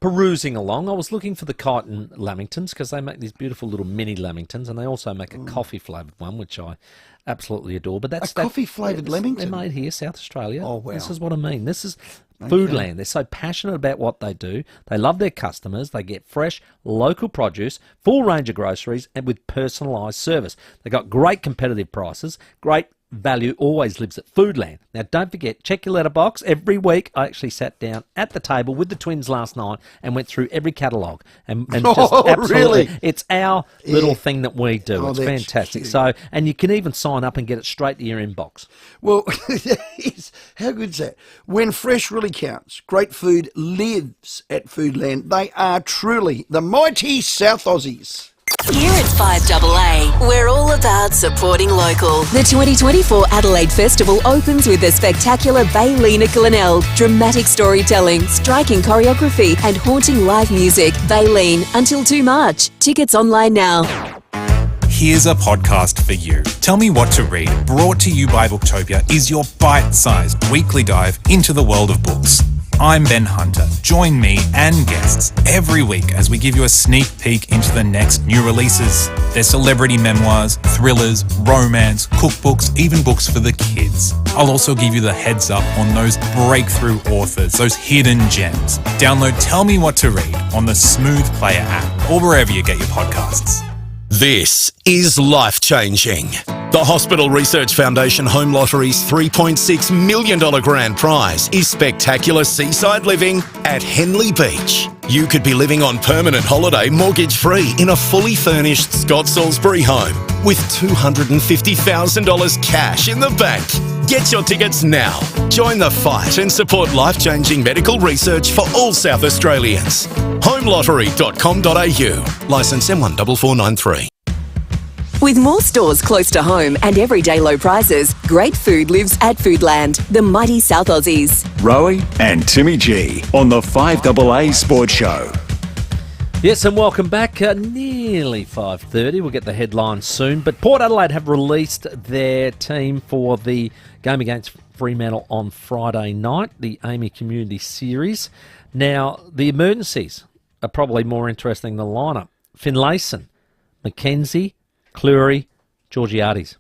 perusing along. I was looking for the Kyneton Lamingtons, because they make these beautiful little mini Lamingtons, and they also make a coffee-flavoured one, which I absolutely adore. But that's coffee-flavoured Lamington? They're made here, South Australia. Oh, wow. This is what I mean. This is Foodland. They're so passionate about what they do. They love their customers. They get fresh, local produce, full range of groceries, and with personalised service. They've got great competitive prices, great value always lives at Foodland. Now, don't forget, check your letterbox. Every week, I actually sat down at the table with the twins last night and went through every catalogue. And just absolutely, really? It's our little thing that we do. Oh, it's that's fantastic. cute. So, and you can even sign up and get it straight to your inbox. Well, how good's that? When fresh really counts, great food lives at Foodland. They are truly the mighty South Aussies. Here at 5AA, we're all about supporting local. The 2024 Adelaide Festival opens with the spectacular Baleen at Glenelg. Dramatic storytelling, striking choreography and haunting live music. Baleen until 2 March. Tickets online now. here's a podcast for you. Tell Me What to Read, brought to you by Booktopia, is your bite-sized weekly dive into the world of books. I'm Ben Hunter. Join me and guests every week as we give you a sneak peek into the next new releases. There's celebrity memoirs, thrillers, romance, cookbooks, even books for the kids. I'll also give you the heads up on those breakthrough authors, those hidden gems. Download Tell Me What to Read on the Smooth Player app or wherever you get your podcasts. This is life-changing. The Hospital Research Foundation Home Lottery's $3.6 million grand prize is spectacular seaside living at Henley Beach. You could be living on permanent holiday mortgage-free in a fully furnished Scott Salisbury home with $250,000 cash in the bank. Get your tickets now. Join the fight and support life-changing medical research for all South Australians. homelottery.com.au. Licence M14493. With more stores close to home and everyday low prices, great food lives at Foodland, the mighty South Aussies. Rowey and Timmy G on the 5AA Sports Show. Yes, and welcome back. Nearly 5:30. We'll get the headlines soon. But Port Adelaide have released their team for the game against Fremantle on Friday night, the Amy Community Series. Now, the emergencies are probably more interesting than the lineup. Finlayson, McKenzie, Cleary, Georgiades.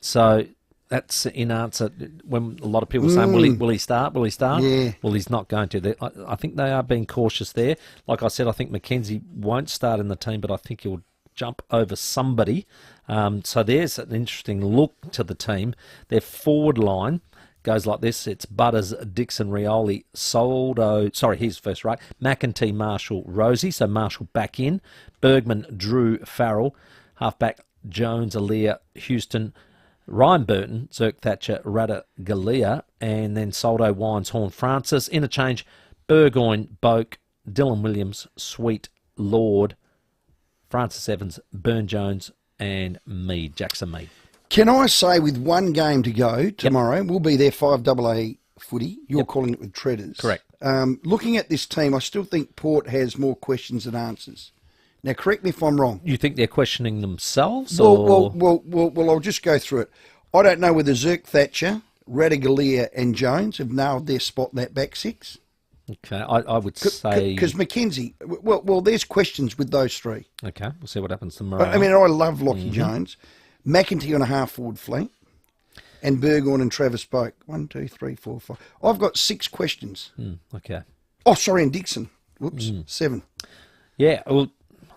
So that's in answer when a lot of people are saying, will he start? Will he start? Yeah. Well, he's not going to. I think they are being cautious there. Like I said, I think McKenzie won't start in the team, but I think he'll jump over somebody. So there's an interesting look to the team. Their forward line goes like this. It's Butters, Dixon, Rioli, Soldo. Sorry, he's first right. McEntee, Marshall, Rosie. So Marshall back in. Bergman, Drew, Farrell. Halfback, Jones, Aaliyah, Houston, Ryan Burton, Zirk Thatcher, Rada Galea, and then Soldo, Wines, Horn, Francis. Interchange, Burgoyne, Boak, Dylan Williams, Sweet, Lord, Francis Evans, Burn Jones, and Mead, Jackson Mead. Can I say with one game to go tomorrow, we'll be there 5AA footy. You're calling it with Treaders. Correct. Looking at this team, I still think Port has more questions than answers. Now, correct me if I'm wrong. You think they're questioning themselves? Well, I'll just go through it. I don't know whether Zirk Thatcher, Radigalia and Jones have nailed their spot in that back six. Okay, I would say... Because McKenzie, well, there's questions with those three. Okay, we'll see what happens tomorrow. I mean, I love Lockie Jones. McEntee on a half-forward flank. And Burgoyne and Travis Boak. 1, 2, 3, 4, 5. I've got 6 questions. Okay. Oh, sorry, and Dixon. Whoops, 7. Yeah, well...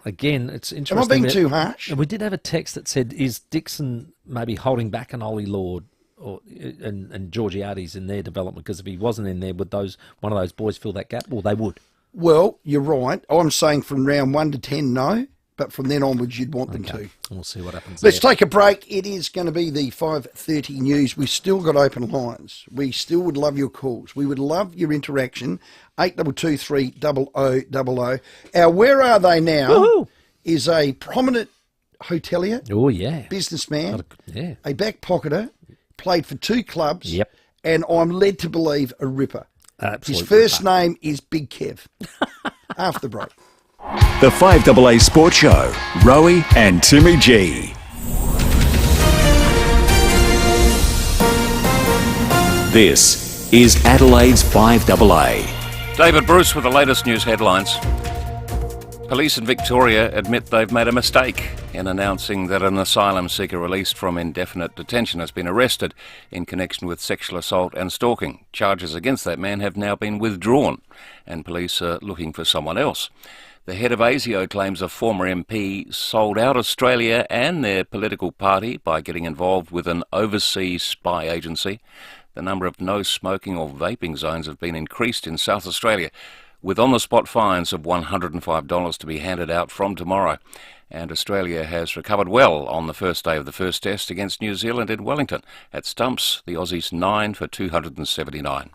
Again, it's interesting. Am I being too harsh? We did have a text that said, is Dixon maybe holding back an Ollie Lord and Georgiades in their development? Because if he wasn't in there, would one of those boys fill that gap? Well, they would. Well, you're right. I'm saying from round 1 to 10, no. But from then onwards, you'd want them to. We'll see what happens. Let's take a break. It is going to be the 5:30 news. We've still got open lines. We still would love your calls. We would love your interaction. 8223 0000. Our Where Are They Now is a prominent hotelier. Oh, yeah. Businessman. Yeah. A back pocketer. Played for 2 clubs. Yep. And I'm led to believe a ripper. Absolutely. His first name is Big Kev. After the break. The 5AA Sports Show, Rowey and Timmy G. This is Adelaide's 5AA. David Bruce with the latest news headlines. Police in Victoria admit they've made a mistake in announcing that an asylum seeker released from indefinite detention has been arrested in connection with sexual assault and stalking. Charges against that man have now been withdrawn, and police are looking for someone else. The head of ASIO claims a former MP sold out Australia and their political party by getting involved with an overseas spy agency. The number of no-smoking or vaping zones have been increased in South Australia, with on-the-spot fines of $105 to be handed out from tomorrow. And Australia has recovered well on the first day of the first test against New Zealand in Wellington. At stumps, the Aussies 9 for 279.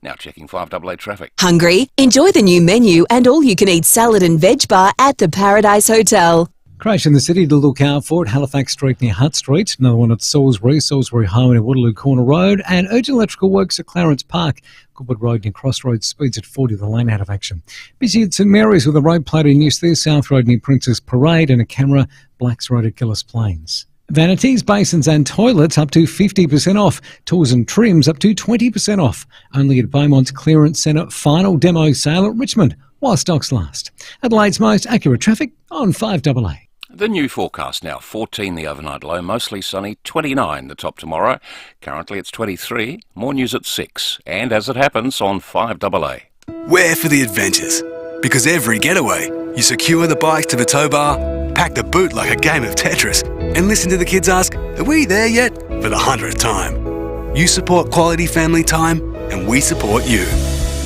Now checking 5AA traffic. Hungry? Enjoy the new menu and all-you-can-eat salad and veg bar at the Paradise Hotel. Crash in the city to look out for at Halifax Street near Hutt Street. Another one at Salisbury Highway and Waterloo Corner Road. And urgent electrical works at Clarence Park Goodwood Road near Crossroads, speeds at 40, the lane out of action. Busy at St Mary's with a road plate in use there, South Road near Princess Parade, and a camera, Blacks Road at Gillis Plains. Vanities, basins and toilets up to 50% off. Tools and trims up to 20% off. Only at Beaumont's Clearance Centre final demo sale at Richmond, while stocks last. Adelaide's most accurate traffic on 5AA. The new forecast now, 14 the overnight low, mostly sunny, 29 the top tomorrow. Currently it's 23, more news at 6, and as it happens on 5AA. We're for the adventures, because every getaway, you secure the bike to the tow bar, pack the boot like a game of Tetris, and listen to the kids ask, are we there yet? For the 100th time. You support quality family time, and we support you.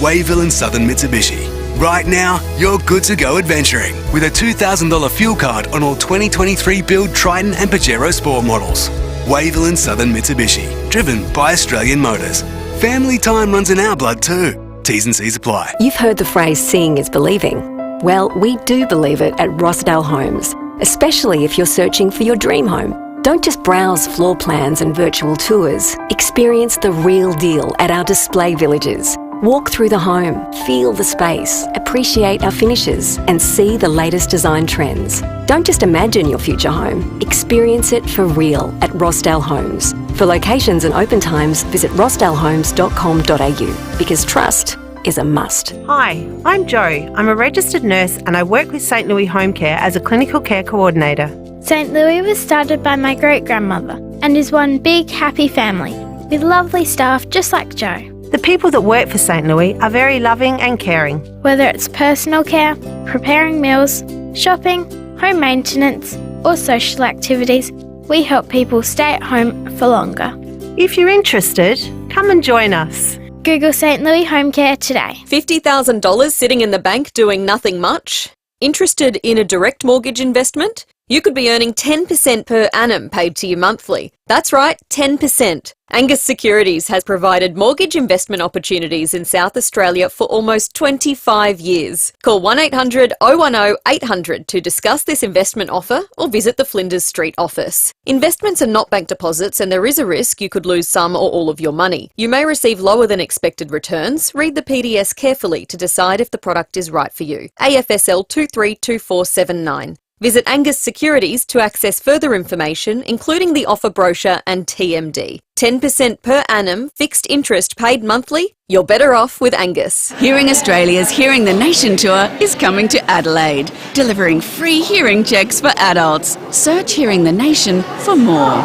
Wayville and Southern Mitsubishi. Right now, you're good to go adventuring with a $2,000 fuel card on all 2023 build Triton and Pajero Sport models. Wayville and Southern Mitsubishi, driven by Australian Motors. Family time runs in our blood too. T's and C's apply. You've heard the phrase seeing is believing. Well, we do believe it at Rossdale Homes, especially if you're searching for your dream home. Don't just browse floor plans and virtual tours. Experience the real deal at our display villages. Walk through the home, feel the space, appreciate our finishes, and see the latest design trends. Don't just imagine your future home, experience it for real at Rossdale Homes. For locations and open times, visit rossdalehomes.com.au, because trust is a must. Hi, I'm Jo. I'm a registered nurse and I work with St Louis Home Care as a clinical care coordinator. St Louis was started by my great-grandmother and is one big happy family with lovely staff just like Jo. The people that work for St Louis are very loving and caring. Whether it's personal care, preparing meals, shopping, home maintenance or social activities, we help people stay at home for longer. If you're interested, come and join us. Google St Louis Home Care today. $50,000 sitting in the bank doing nothing much? Interested in a direct mortgage investment? You could be earning 10% per annum paid to you monthly. That's right, 10%. Angus Securities has provided mortgage investment opportunities in South Australia for almost 25 years. Call 1800 010 800 to discuss this investment offer or visit the Flinders Street office. Investments are not bank deposits and there is a risk you could lose some or all of your money. You may receive lower than expected returns. Read the PDS carefully to decide if the product is right for you. AFSL 232479. Visit Angus Securities to access further information, including the offer brochure and TMD. 10% per annum, fixed interest paid monthly. You're better off with Angus. Hearing Australia's Hearing the Nation tour is coming to Adelaide, delivering free hearing checks for adults. Search Hearing the Nation for more.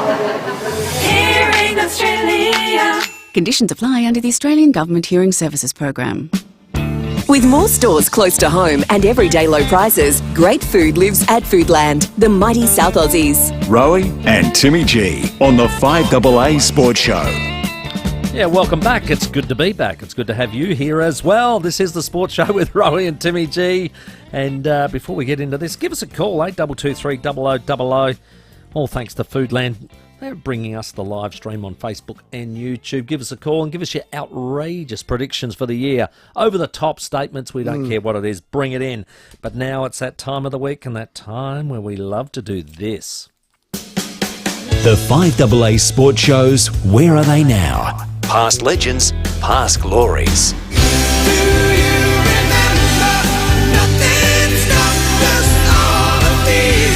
Hearing Australia. Conditions apply under the Australian Government Hearing Services Program. With more stores close to home and everyday low prices, great food lives at Foodland, the mighty South Aussies. Rowey and Timmy G on the 5AA Sports Show. Yeah, welcome back. It's good to be back. It's good to have you here as well. This is the Sports Show with Rowey and Timmy G. And before we get into this, give us a call, 8223 0000. All thanks to Foodland. They're bringing us the live stream on Facebook and YouTube. Give us a call and give us your outrageous predictions for the year. Over-the-top statements, we don't care what it is. Bring it in. But now it's that time of the week and that time where we love to do this. The 5AA Sports Show's Where Are They Now? Past legends, past glories.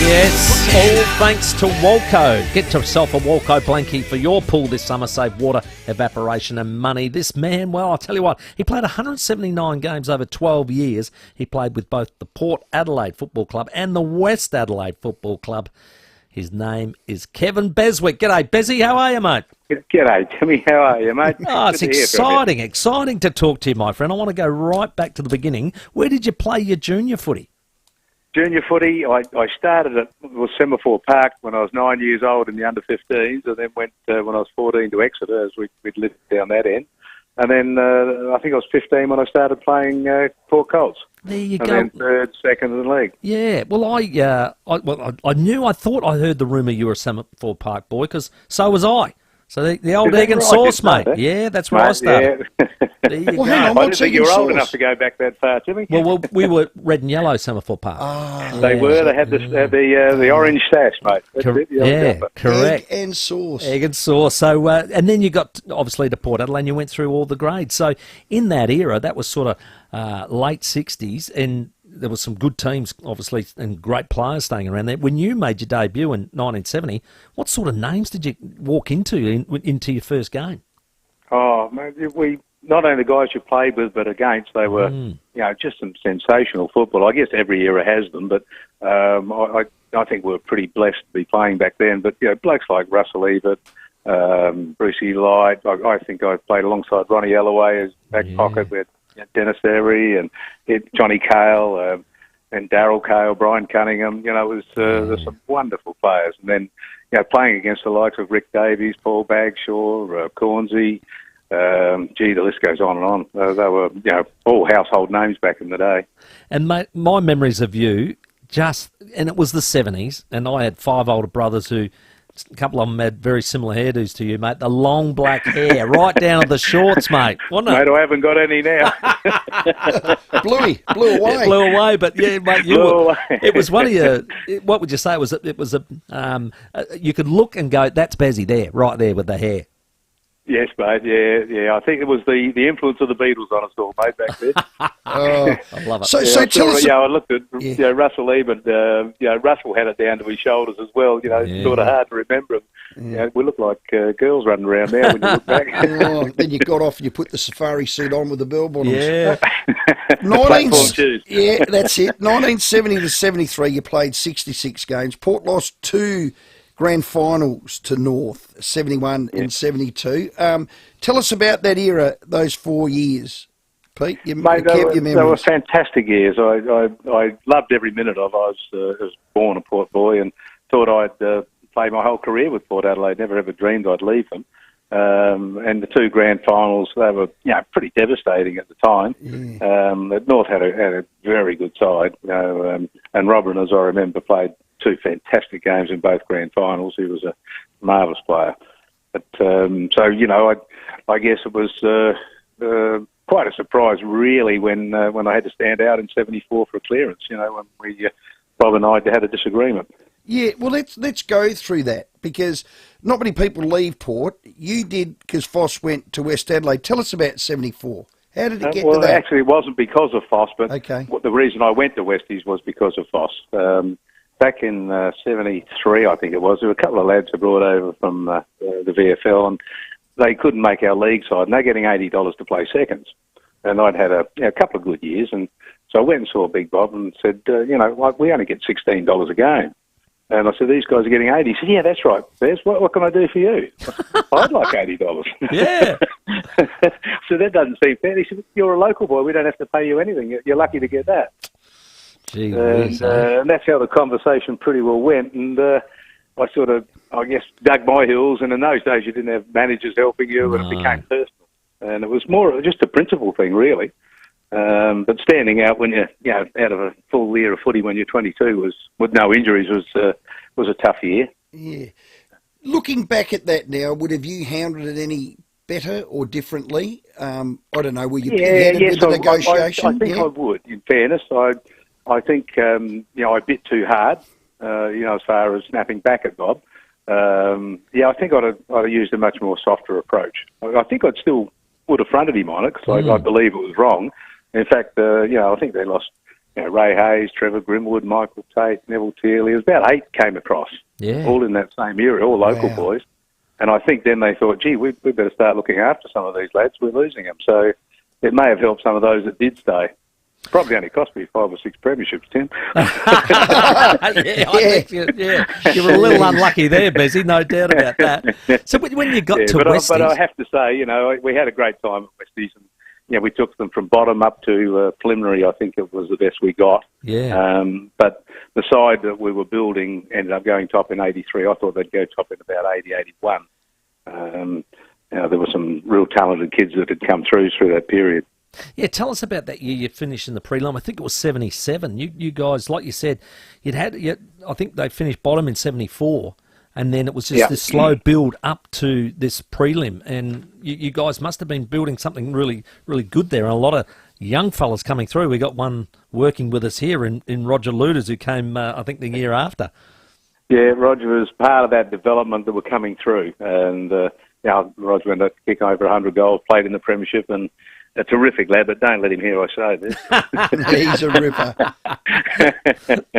Yes, all thanks to Walco. Get yourself a Walco blankie for your pool this summer. Save water, evaporation and money. This man, well, I'll tell you what, he played 179 games over 12 years. He played with both the Port Adelaide Football Club and the West Adelaide Football Club. His name is Kevin Beswick. G'day, Bezzy. How are you, mate? G'day, Timmy. How are you, mate? Oh, it's exciting to talk to you, my friend. I want to go right back to the beginning. Where did you play your junior footy? Junior footy, I started at Semaphore Park when I was 9 years old in the under-15s, and then went when I was 14 to Exeter, as we'd lived down that end. And then I think I was 15 when I started playing Port Colts. There you go. And then third, second in the league. Yeah, well, I thought I heard the rumour you were a Semaphore Park boy, because so was I. So the old Is that egg and right? sauce, Didn't know mate. that. Yeah, that's where I started. Yeah. There you go. hang on, I didn't what's think egg you and were old sauce? enough to go back that far, Timmy. Well, we were red and yellow Semaphore Park. They were. They had the orange sash, mate. That's it, the orange Yeah, jumper. correct. Egg and sauce. Egg and sauce. So, and then you got obviously to Port Adelaide and you went through all the grades. So in that era, that was sort of late 60s, and there were some good teams, obviously, and great players staying around there. When you made your debut in 1970, what sort of names did you walk into your first game? Oh, mate, we not only the guys you played with, but against, they were, just some sensational football. I guess every era has them, but I think we were pretty blessed to be playing back then. But blokes like Russell Ebert, Brucey Light. I think I played alongside Ronnie Ellaway as back pocket with Dennis Every and Johnny Cale and Darryl Cale, Brian Cunningham. There's some wonderful players. And then playing against the likes of Rick Davies, Paul Bagshaw, Cornsey. The list goes on and on. They were, all household names back in the day. And mate, my memories of you, and it was the 70s, and I had 5 older brothers who, a couple of them had very similar hairdos to you, mate. The long black hair, right down to the shorts, mate. Wasn't it? Mate, I haven't got any now. blew away. It blew away, but yeah, mate, it was one of your. What would you say? It was you could look and go, that's Bezzy there, right there with the hair. Yes, mate. Yeah. I think it was the influence of the Beatles on us all, mate, back then. I love it. So tell us. I looked at Russell Ebert. Russell had it down to his shoulders as well. It's sort of hard to remember him. We look like girls running around now when you look back. Then you got off and you put the safari suit on with the bell bottoms. Yeah. Platform shoes. Yeah, that's it. 1970 to 73, you played 66 games. Port lost 2 grand finals to North, 71 and 72. Tell us about that era, those 4 years, Pete. Mate, they were fantastic years. I loved every minute of it. I was born a Port boy and thought I'd play my whole career with Port Adelaide. Never ever dreamed I'd leave them. And the 2 grand finals, they were pretty devastating at the time. North had a very good side, and Robin, as I remember, played 2 fantastic games in both grand finals. He was a marvellous player. But I guess it was quite a surprise, really, when I had to stand out in 74 for a clearance. When Bob and I had a disagreement. Yeah, well, let's go through that, because not many people leave Port. You did, because Foss went to West Adelaide. Tell us about 74. How did it get to that? Well, actually, it wasn't because of Foss, but okay. The reason I went to Westies was because of Foss. Back in 73, I think it was, there were a couple of lads who brought over from the VFL, and they couldn't make our league side, and they're getting $80 to play seconds. And I'd had a couple of good years, and so I went and saw Big Bob and said, we only get $16 a game. And I said, these guys are getting 80. He said, yeah, that's right, Bez. What can I do for you? I'd like $80. Yeah. So that doesn't seem fair. He said, you're a local boy. We don't have to pay you anything. You're lucky to get that. Gee, and that's how the conversation pretty well went. And I sort of, I guess, dug my heels. And in those days, you didn't have managers helping you, and it became personal. And it was more just a principle thing, really. But standing out when you're out of a full year of footy when you're 22 was, with no injuries, was a tough year. Yeah. Looking back at that now, would have you handled it any better or differently? I don't know. Were you pig-headed with the negotiation? I think I would. In fairness, I think I bit too hard. As far as snapping back at Bob. I think I'd have used a much more softer approach. I think I'd still would have fronted him on it because I believe it was wrong. In fact, I think they lost Ray Hayes, Trevor Grimwood, Michael Tate, Neville Tearley. It was about 8 came across, all in that same area, all local boys. And I think then they thought, gee, we better start looking after some of these lads. We're losing them. So it may have helped some of those that did stay. Probably only cost me 5 or 6 premierships, Tim. I think you were a little unlucky there, Bezzy, no doubt about that. So when you got to Westies... But I have to say, we had a great time at Westies. And, we took them from bottom up to preliminary. I think it was the best we got. Yeah. But the side that we were building ended up going top in 83. I thought they'd go top in about 80, 81. There were some real talented kids that had come through that period. Yeah, tell us about that year you finished in the prelim. I think it was 77. You guys, like you said, I think they finished bottom in 74, and then it was just this slow build up to this prelim, and you guys must have been building something really, really good there, and a lot of young fellas coming through. We got one working with us here in Roger Luders, who came, I think, the year after. Yeah, Roger was part of that development that were coming through, and Roger went to kick over 100 goals, played in the premiership, and a terrific lad, but don't let him hear I say this. He's a ripper.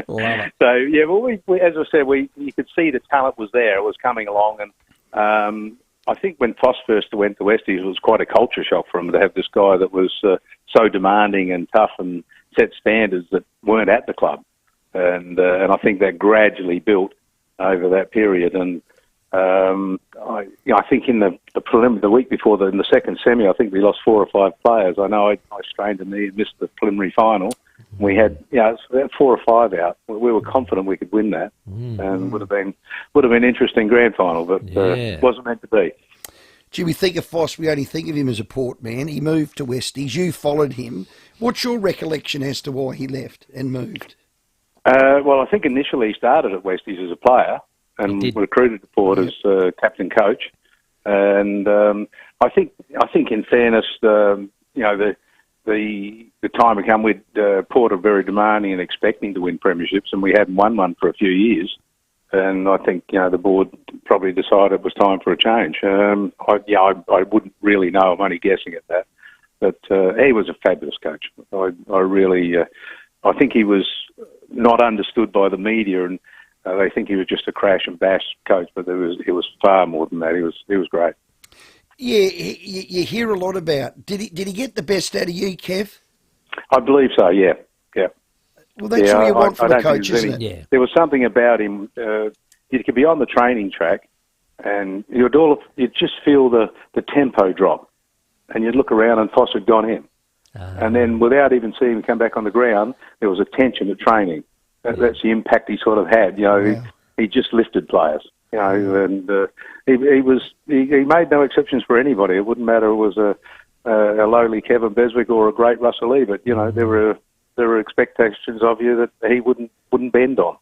Love it. So, yeah, well, we, as I said, you could see the talent was there. It was coming along, and I think when Foss first went to Westies, it was quite a culture shock for him to have this guy that was so demanding and tough and set standards that weren't at the club. And I think that gradually built over that period. And I think in the prelim, the week before, in the second semi, I think we lost 4 or 5 players. I know I strained a knee and missed the preliminary final. We had, it's about 4 or 5 out. We were confident we could win that, and would have been interesting grand final, but wasn't meant to be. Gee, we think of Foss, we only think of him as a Port man. He moved to Westies. You followed him. What's your recollection as to why he left and moved? Well, I think initially he started at Westies as a player and recruited to Port as captain coach. And I think in fairness, the time had come with Port are very demanding and expecting to win premierships, and we hadn't won one for a few years. And I think the board probably decided it was time for a change. I wouldn't really know. I'm only guessing at that. But he was a fabulous coach. I think he was not understood by the media, and they think he was just a crash and bash coach. But he was far more than that. He was great. Yeah, you hear a lot about. Did he get the best out of you, Kev? I believe so. Yeah. Well, that's what you want from a coach, isn't it? Yeah. There was something about him. You could be on the training track, and you'd just feel the tempo drop, and you'd look around, and Foss had gone in, and then without even seeing him come back on the ground, there was a tension at training. That's the impact he sort of had. He just lifted players. And he made no exceptions for anybody. It wouldn't matter if it was a lowly Kevin Beswick or a great Russell Lee, but there were expectations of you that he wouldn't bend on.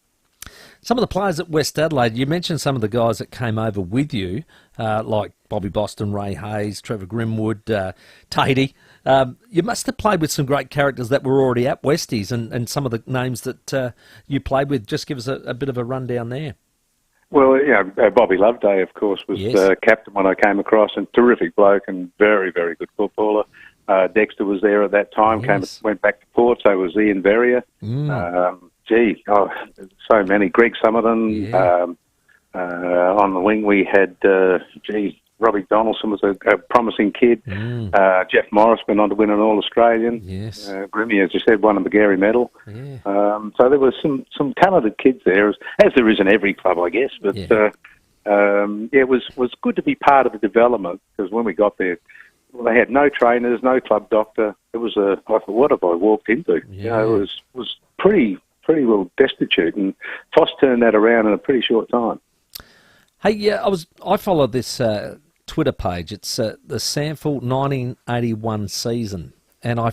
Some of the players at West Adelaide, you mentioned some of the guys that came over with you, like Bobby Boston, Ray Hayes, Trevor Grimwood, Tatey. You must have played with some great characters that were already at Westies, and some of the names that you played with. Just give us a bit of a rundown there. Well, Bobby Loveday, of course, was captain when I came across, and terrific bloke and very, very good footballer. Dexter was there at that time, went back to Port, so was Ian Verrier. So many. Greg Summerton. On the wing we had, Robbie Donaldson was a promising kid. Jeff Morris went on to win an All-Australian. Yes. Grimmy, as you said, won the Gary medal. Yeah. So there were some talented kids there, as there is in every club, I guess. But it was good to be part of the development, because when we got there, they had no trainers, no club doctor. It was I thought, what have I walked into? Yeah. It was pretty well destitute, and Foss turned that around in a pretty short time. Hey, I followed this Twitter page. It's the Samford 1981 season, and I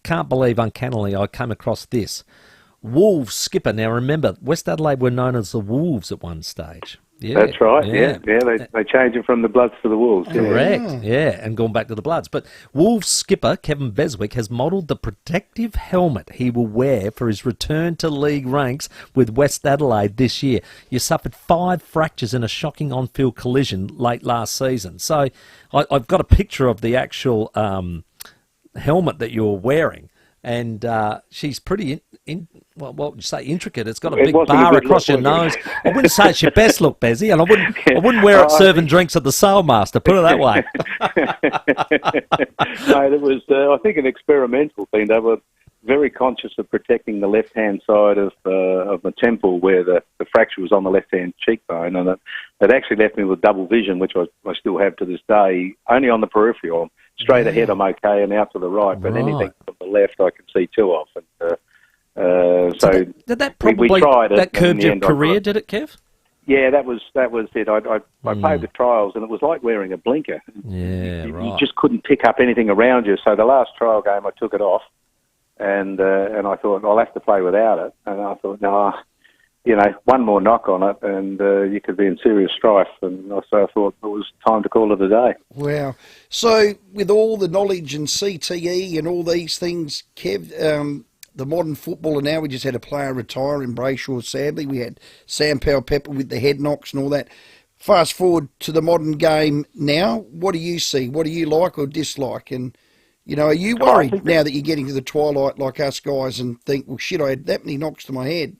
can't believe, uncannily, I came across this. Wolves skipper. Now, remember, West Adelaide were known as the Wolves at one stage. Yeah, that's right. Yeah. They changed it from the Bloods to the Wolves. Correct. Yeah, and gone back to the Bloods. But Wolves skipper Kevin Beswick has modelled the protective helmet he will wear for his return to league ranks with West Adelaide this year. You suffered 5 fractures in a shocking on-field collision late last season. So I've got a picture of the actual helmet that you're wearing, and she's pretty what would you say, intricate. It's got a big bar across your nose. I wouldn't say it's your best look, Bezzy, and I wouldn't wear it serving drinks at the Sailmaster, put it that way. No, it was, I think, an experimental thing. They were very conscious of protecting the left-hand side of my temple, where the fracture was on the left-hand cheekbone, and it actually left me with double vision, which I still have to this day, only on the peripheral. Straight ahead I'm okay, and out to the right, but anything from the left I can see too often. So did that probably we tried it, that curbed your career? Did it, Kev? Yeah, that was it. I played the trials, and it was like wearing a blinker. Yeah, right. You just couldn't pick up anything around you. So the last trial game, I took it off, and I thought I'll have to play without it. And I thought, no, one more knock on it, and you could be in serious strife. And so I thought it was time to call it a day. Wow. So with all the knowledge and CTE and all these things, Kev, the modern footballer now, we just had a player retire in Brayshaw, sadly. We had Sam Powell-Pepper with the head knocks and all that. Fast forward to the modern game now, what do you see? What do you like or dislike? And, are you worried now that you're getting to the twilight like us guys and think, well, shit, I had that many knocks to my head?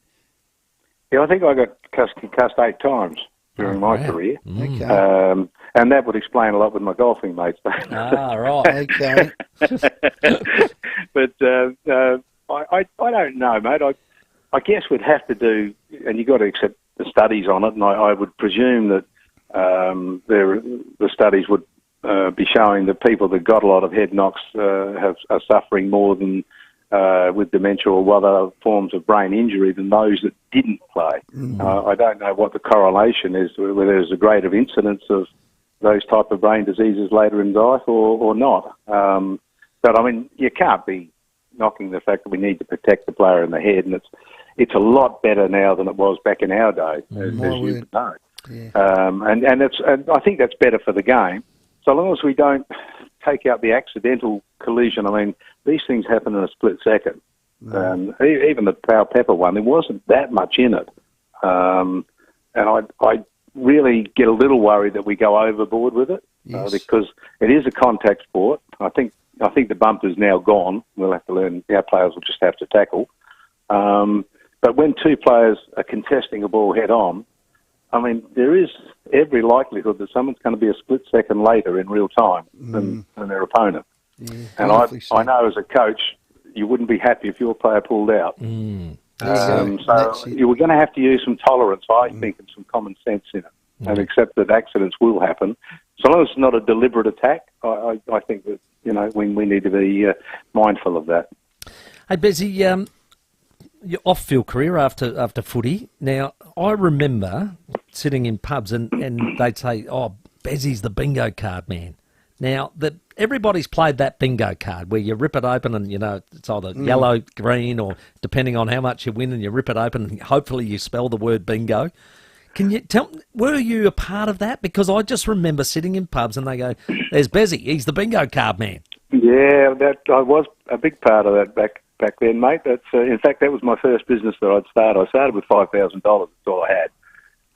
Yeah, I think I got concussed 8 times during my career. Okay. And that would explain a lot with my golfing mates. Right. Okay. But I don't know, mate. I guess we'd have to do, and you've got to accept the studies on it, and I would presume that the studies would be showing that people that got a lot of head knocks are suffering more than with dementia or other forms of brain injury than those that didn't play. I don't know what the correlation is, whether there's a greater of incidence of those type of brain diseases later in life or not. But, I mean, you can't be knocking the fact that we need to protect the player in the head, and it's a lot better now than it was back in our day, as you know. Yeah. And I think that's better for the game, so long as we don't take out the accidental collision. I mean, these things happen in a split second. Even the Powell-Pepper one, there wasn't that much in it. And I really get a little worried that we go overboard with it, because it is a contact sport. I think the bump is now gone. We'll have to learn. Our players will just have to tackle. But when 2 players are contesting a ball head on, I mean, there is every likelihood that someone's going to be a split second later in real time than their opponent. Yeah, and I know as a coach, you wouldn't be happy if your player pulled out. So you were going to have to use some tolerance, I think, and some common sense in it, and accept that accidents will happen. So long as it's not a deliberate attack, I think that we need to be mindful of that. Hey, Bezzy, your off-field career after footy. Now, I remember sitting in pubs and they'd say, "Oh, Bezzy's the bingo card man." Now, everybody's played that bingo card where you rip it open and, it's either yellow, green, or depending on how much you win, and you rip it open and hopefully you spell the word bingo. Can you tell, were you a part of that? Because I just remember sitting in pubs and they go, "There's Bezzy, he's the bingo card man." Yeah, I was a big part of that back then, mate. That's in fact, that was my first business that I'd started. I started with $5,000. That's all I had.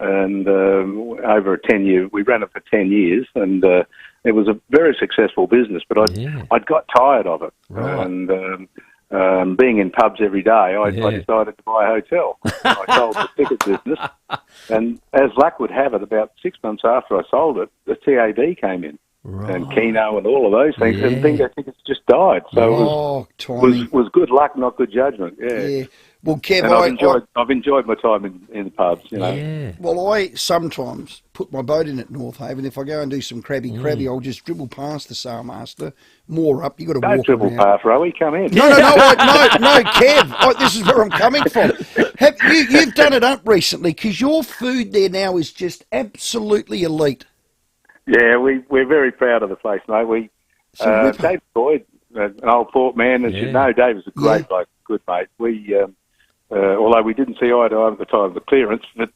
And over a 10-year, we ran it for 10 years, and it was a very successful business, but I'd got tired of it. Right. And being in pubs every day, I decided to buy a hotel. I sold the ticket business, and as luck would have it, about 6 months after I sold it, the TAB came in, and Keno and all of those things, and bingo tickets just died. So it was good luck, not good judgment. Yeah. Well, Kev, and I've enjoyed my time in the pubs. Well, I sometimes put my boat in at North Haven. If I go and do some crabby, I'll just dribble past the sailmaster, moor up. You got to walk. Don't dribble past, Rowey. Come in. No, Kev. This is where I'm coming from. You've done it up recently, because your food there now is just absolutely elite. Yeah, we're very proud of the place, mate. Dave Boyd, an old port man, as you know, Dave is a great bloke, good mate. Although we didn't see eye to eye at the time of the clearance, but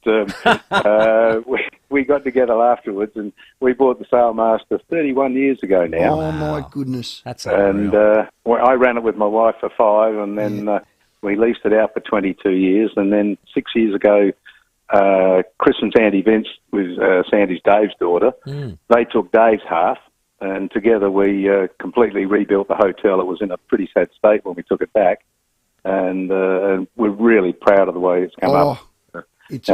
we got together afterwards, and we bought the Sailmaster 31 years ago now. Oh, my goodness. That's and I ran it with my wife for 5, and then we leased it out for 22 years, and then 6 years ago, Chris and Sandy Vince, was Sandy's Dave's daughter, they took Dave's half, and together we completely rebuilt the hotel. It was in a pretty sad state when we took it back. And we're really proud of the way it's come up.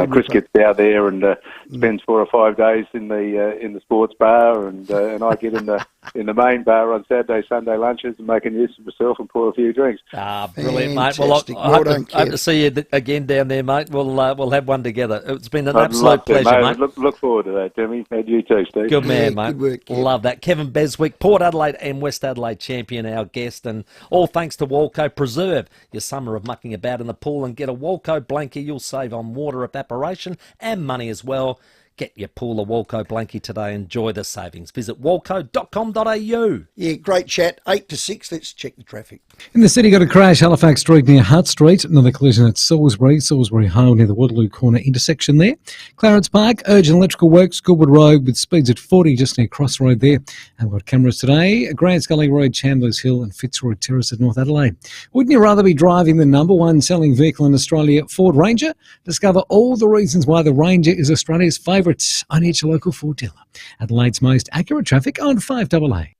Chris gets down there and spends 4 or 5 days in the sports bar, and I get in the main bar on Saturday, Sunday lunches, and making use of myself and pour a few drinks. Brilliant, mate. Well, I hope to see you again down there, mate. We'll have one together. It's been an absolute pleasure, mate. Look forward to that, Timmy. And you too, Steve. Good man, mate. Good work, love that. Kevin Beswick, Port Adelaide and West Adelaide champion, our guest, and all thanks to Walco. Preserve your summer of mucking about in the pool and get a Walco blanket. You'll save on water evaporation and money as well. Get your Pool of Walco blankie today. Enjoy the savings. Visit walco.com.au. Yeah, great chat. 8 to 6. Let's check the traffic. In the city, got a crash, Halifax Street near Hutt Street. Another collision at Salisbury Hill near the Waterloo Corner intersection there. Clarence Park, urgent electrical works, Goodwood Road with speeds at 40 just near Crossroad there. And we've got cameras today, Grants Gully Road, Chandler's Hill and Fitzroy Terrace at North Adelaide. Wouldn't you rather be driving the number one selling vehicle in Australia, Ford Ranger? Discover all the reasons why the Ranger is Australia's favourite on each local Ford dealer. Adelaide's most accurate traffic on 5AA.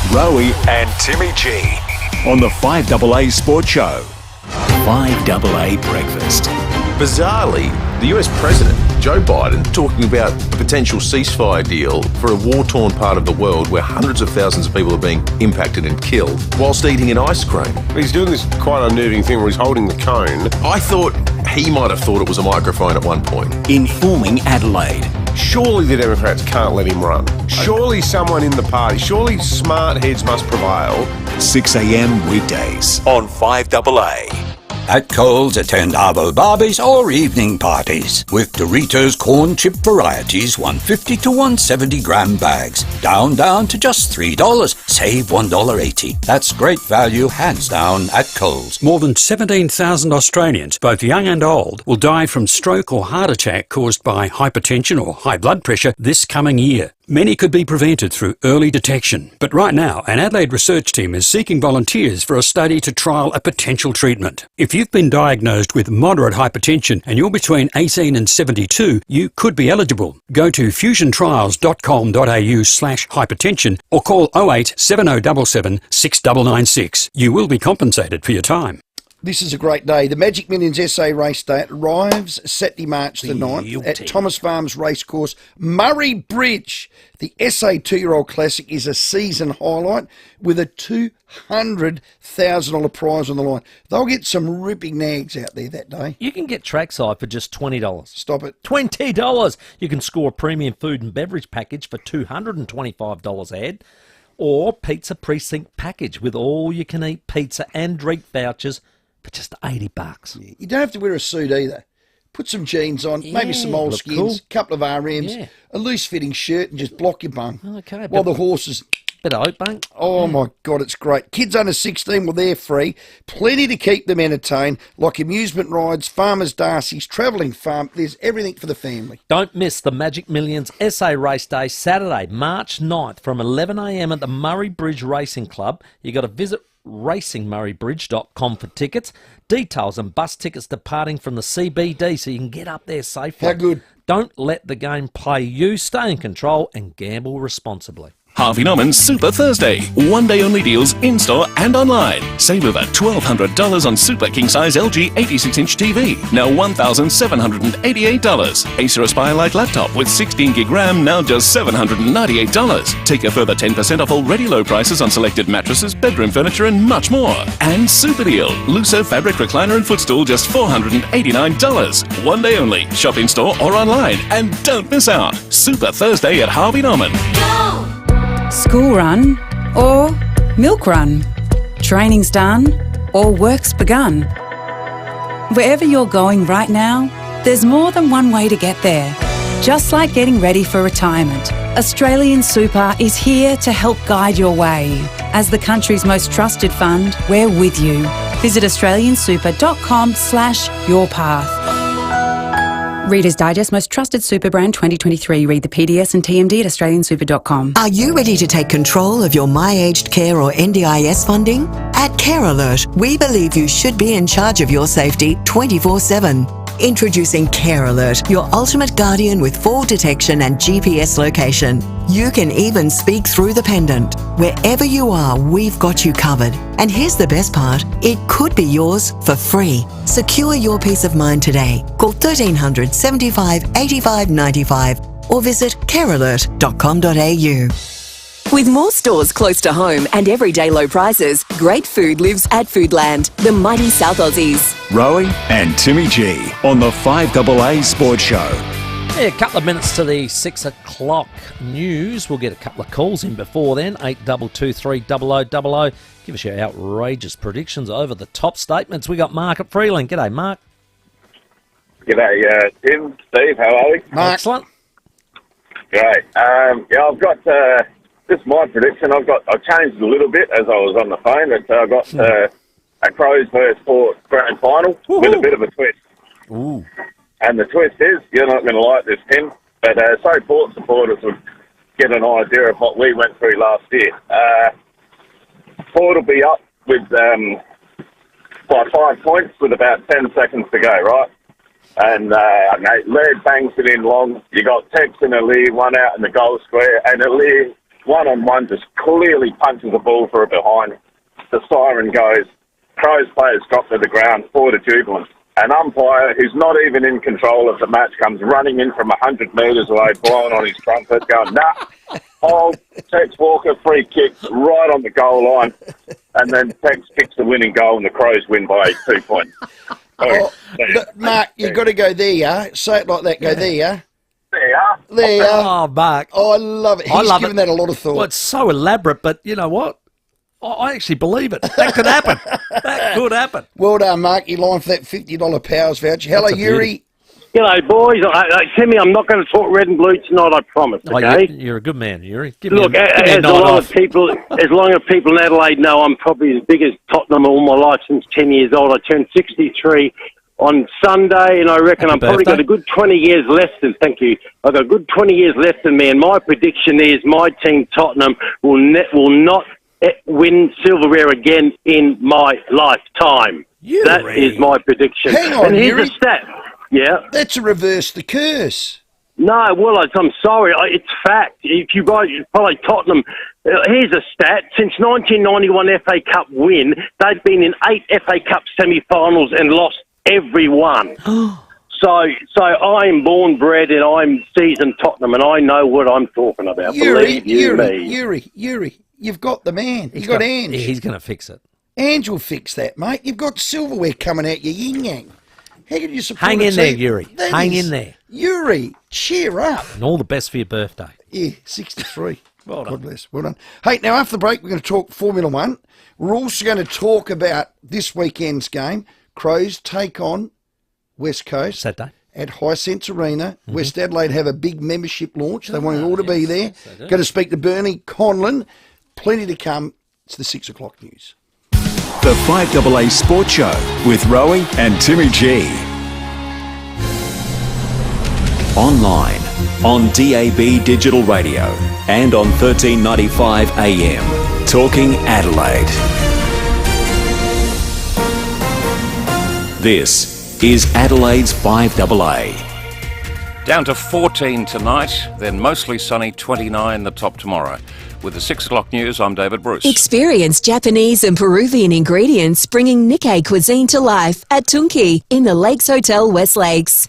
Rowey and Timmy G on the 5AA Sport Show. 5AA Breakfast. Bizarrely, the US President, Joe Biden, talking about a potential ceasefire deal for a war-torn part of the world where hundreds of thousands of people are being impacted and killed whilst eating an ice cream. He's doing this quite unnerving thing where he's holding the cone. I thought he might have thought it was a microphone at one point. Informing Adelaide. Surely the Democrats can't let him run. Surely someone in the party, surely smart heads must prevail. 6 a.m. weekdays on 5AA. At Coles, attend Arvo Barbies or evening parties with Doritos corn chip varieties, 150 to 170 gram bags. Down to just $3. Save $1.80. That's great value, hands down, at Coles. More than 17,000 Australians, both young and old, will die from stroke or heart attack caused by hypertension or high blood pressure this coming year. Many could be prevented through early detection, but right now an Adelaide research team is seeking volunteers for a study to trial a potential treatment. If you've been diagnosed with moderate hypertension and you're between 18 and 72, you could be eligible. Go to fusiontrials.com.au/hypertension or call 08 7077 6996. You will be compensated for your time. This is a great day. The Magic Millions SA Race Day arrives Saturday, March the 9th at Thomas Farms Racecourse, Murray Bridge. The SA 2-year-old Classic is a season highlight with a $200,000 prize on the line. They'll get some ripping nags out there that day. You can get trackside for just $20. Stop it. $20. You can score a premium food and beverage package for $225 a head, or pizza precinct package with all you can eat pizza and drink vouchers for just $80. Yeah, you don't have to wear a suit either. Put some jeans on, maybe some moleskins, couple of RMs, a loose-fitting shirt, and just block your bum. Okay. While the horses... Bit of oat bunk. Oh, my God, it's great. Kids under 16, well, they're free. Plenty to keep them entertained, like amusement rides, farmers' darcies, travelling farm. There's everything for the family. Don't miss the Magic Millions SA Race Day, Saturday, March 9th from 11 a.m. at the Murray Bridge Racing Club. You got to visit racingmurraybridge.com for tickets, details and bus tickets departing from the CBD so you can get up there safely. How good? Don't let the game play you. Stay in control and gamble responsibly. Harvey Norman's Super Thursday. One-day-only deals in-store and online. Save over $1,200 on Super King-size LG 86-inch TV, now $1,788. Acer Aspire Lite laptop with 16GB RAM, now just $798. Take a further 10% off already low prices on selected mattresses, bedroom furniture and much more. And Super Deal. Lusso fabric recliner and footstool, just $489. One day only. Shop in-store or online. And don't miss out. Super Thursday at Harvey Norman. Go! School run or milk run, training's done or work's begun. Wherever you're going right now, there's more than one way to get there. Just like getting ready for retirement, Australian Super is here to help guide your way. As the country's most trusted fund, we're with you. Visit australiansuper.com/yourpath. Reader's Digest Most Trusted Super Brand 2023. Read the PDS and TMD at australiansuper.com. Are you ready to take control of your My Aged Care or NDIS funding? At Care Alert, we believe you should be in charge of your safety 24/7. Introducing Care Alert, your ultimate guardian with fall detection and GPS location. You can even speak through the pendant. Wherever you are, we've got you covered. And here's the best part, it could be yours for free. Secure your peace of mind today. Call 1300 75 85 95 or visit carealert.com.au. With more stores close to home and everyday low prices, great food lives at Foodland, the mighty South Aussies. Rowey and Timmy G on the 5AA Sports Show. Yeah, a couple of minutes to the 6 o'clock news. We'll get a couple of calls in before then. 8223 0000. Give us your outrageous predictions, over the top statements. We got Mark at Freeland. G'day, Mark. G'day, Tim, Steve. How are we? Excellent. Great. Yeah, I've got this is my prediction. I changed it a little bit as I was on the phone. I've got a Crows versus Port grand final with a bit of a twist. Ooh. And the twist is, you're not going to like this, Tim, but so Port supporters would get an idea of what we went through last year. Port will be up with by 5 points with about 10 seconds to go, right? And Laird bangs it in long. You got Tex and Alir, one out in the goal square, and Alir, one-on-one, just clearly punches the ball for a behind. The siren goes. Crows players drop to the ground, Port are jubilant. An umpire who's not even in control of the match comes running in from 100 metres away, blowing on his trumpet, going, nah, hold, Tex Walker, free kick, right on the goal line. And then Tex kicks the winning goal and the Crows win by 2 points. Mark, you've got to go there, yeah? Say it like that, go there, yeah? There. Oh, Mark. Oh, I love it. He's given that a lot of thought. Well, it's so elaborate, but you know what? I actually believe it. That could happen. That could happen. Well done, Mark. You're lying for that $50 Powers voucher. Hello, Yuri. G'day, boys. Timmy, I'm not going to talk red and blue tonight, I promise, okay? You're a good man, Yuri. Look, as a lot of people in Adelaide know, I'm probably as big as Tottenham all my life since 10 years old. I turned 63 on Sunday, and I reckon I'm probably got a good 20 years left. And thank you. I've got a good 20 years left in me, and my prediction is my team, Tottenham, will not win silverware again in my lifetime. Yuri. That is my prediction. Hang on, and here's Yuri. a stat. Yeah. That's a reverse the curse. No, well, I'm sorry. It's fact. If you guys follow Tottenham, here's a stat. Since 1991 FA Cup win, they've been in 8 FA Cup semi-finals and lost every one. So I'm born, bred, and I'm seasoned Tottenham, and I know what I'm talking about. Believe you me. Yuri, you've got the man. You've got Ange. He's going to fix it. Ange will fix that, mate. You've got silverware coming out your yin-yang. How can you support Hang a in there, team? Yuri. That Hang is- in there. Yuri, cheer up. And all the best for your birthday. Yeah, 63. Well done. God bless. Well done. Hey, now after the break, we're going to talk Formula One. We're also going to talk about this weekend's game. Crows take on West Coast. Saturday. At Hisense Arena. West Adelaide have a big membership launch. They want you all to be there. Going to speak to Bernie Conlon. Plenty to come. It's the 6 o'clock news. The 5AA Sports Show with Rowey and Timmy G. Online, on DAB Digital Radio and on 1395 AM. Talking Adelaide. This is Adelaide's 5AA. Down to 14 tonight, then mostly sunny, 29 the top tomorrow. With the 6 o'clock news, I'm David Bruce. Experience Japanese and Peruvian ingredients bringing Nikkei cuisine to life at Tunki in the Lakes Hotel West Lakes.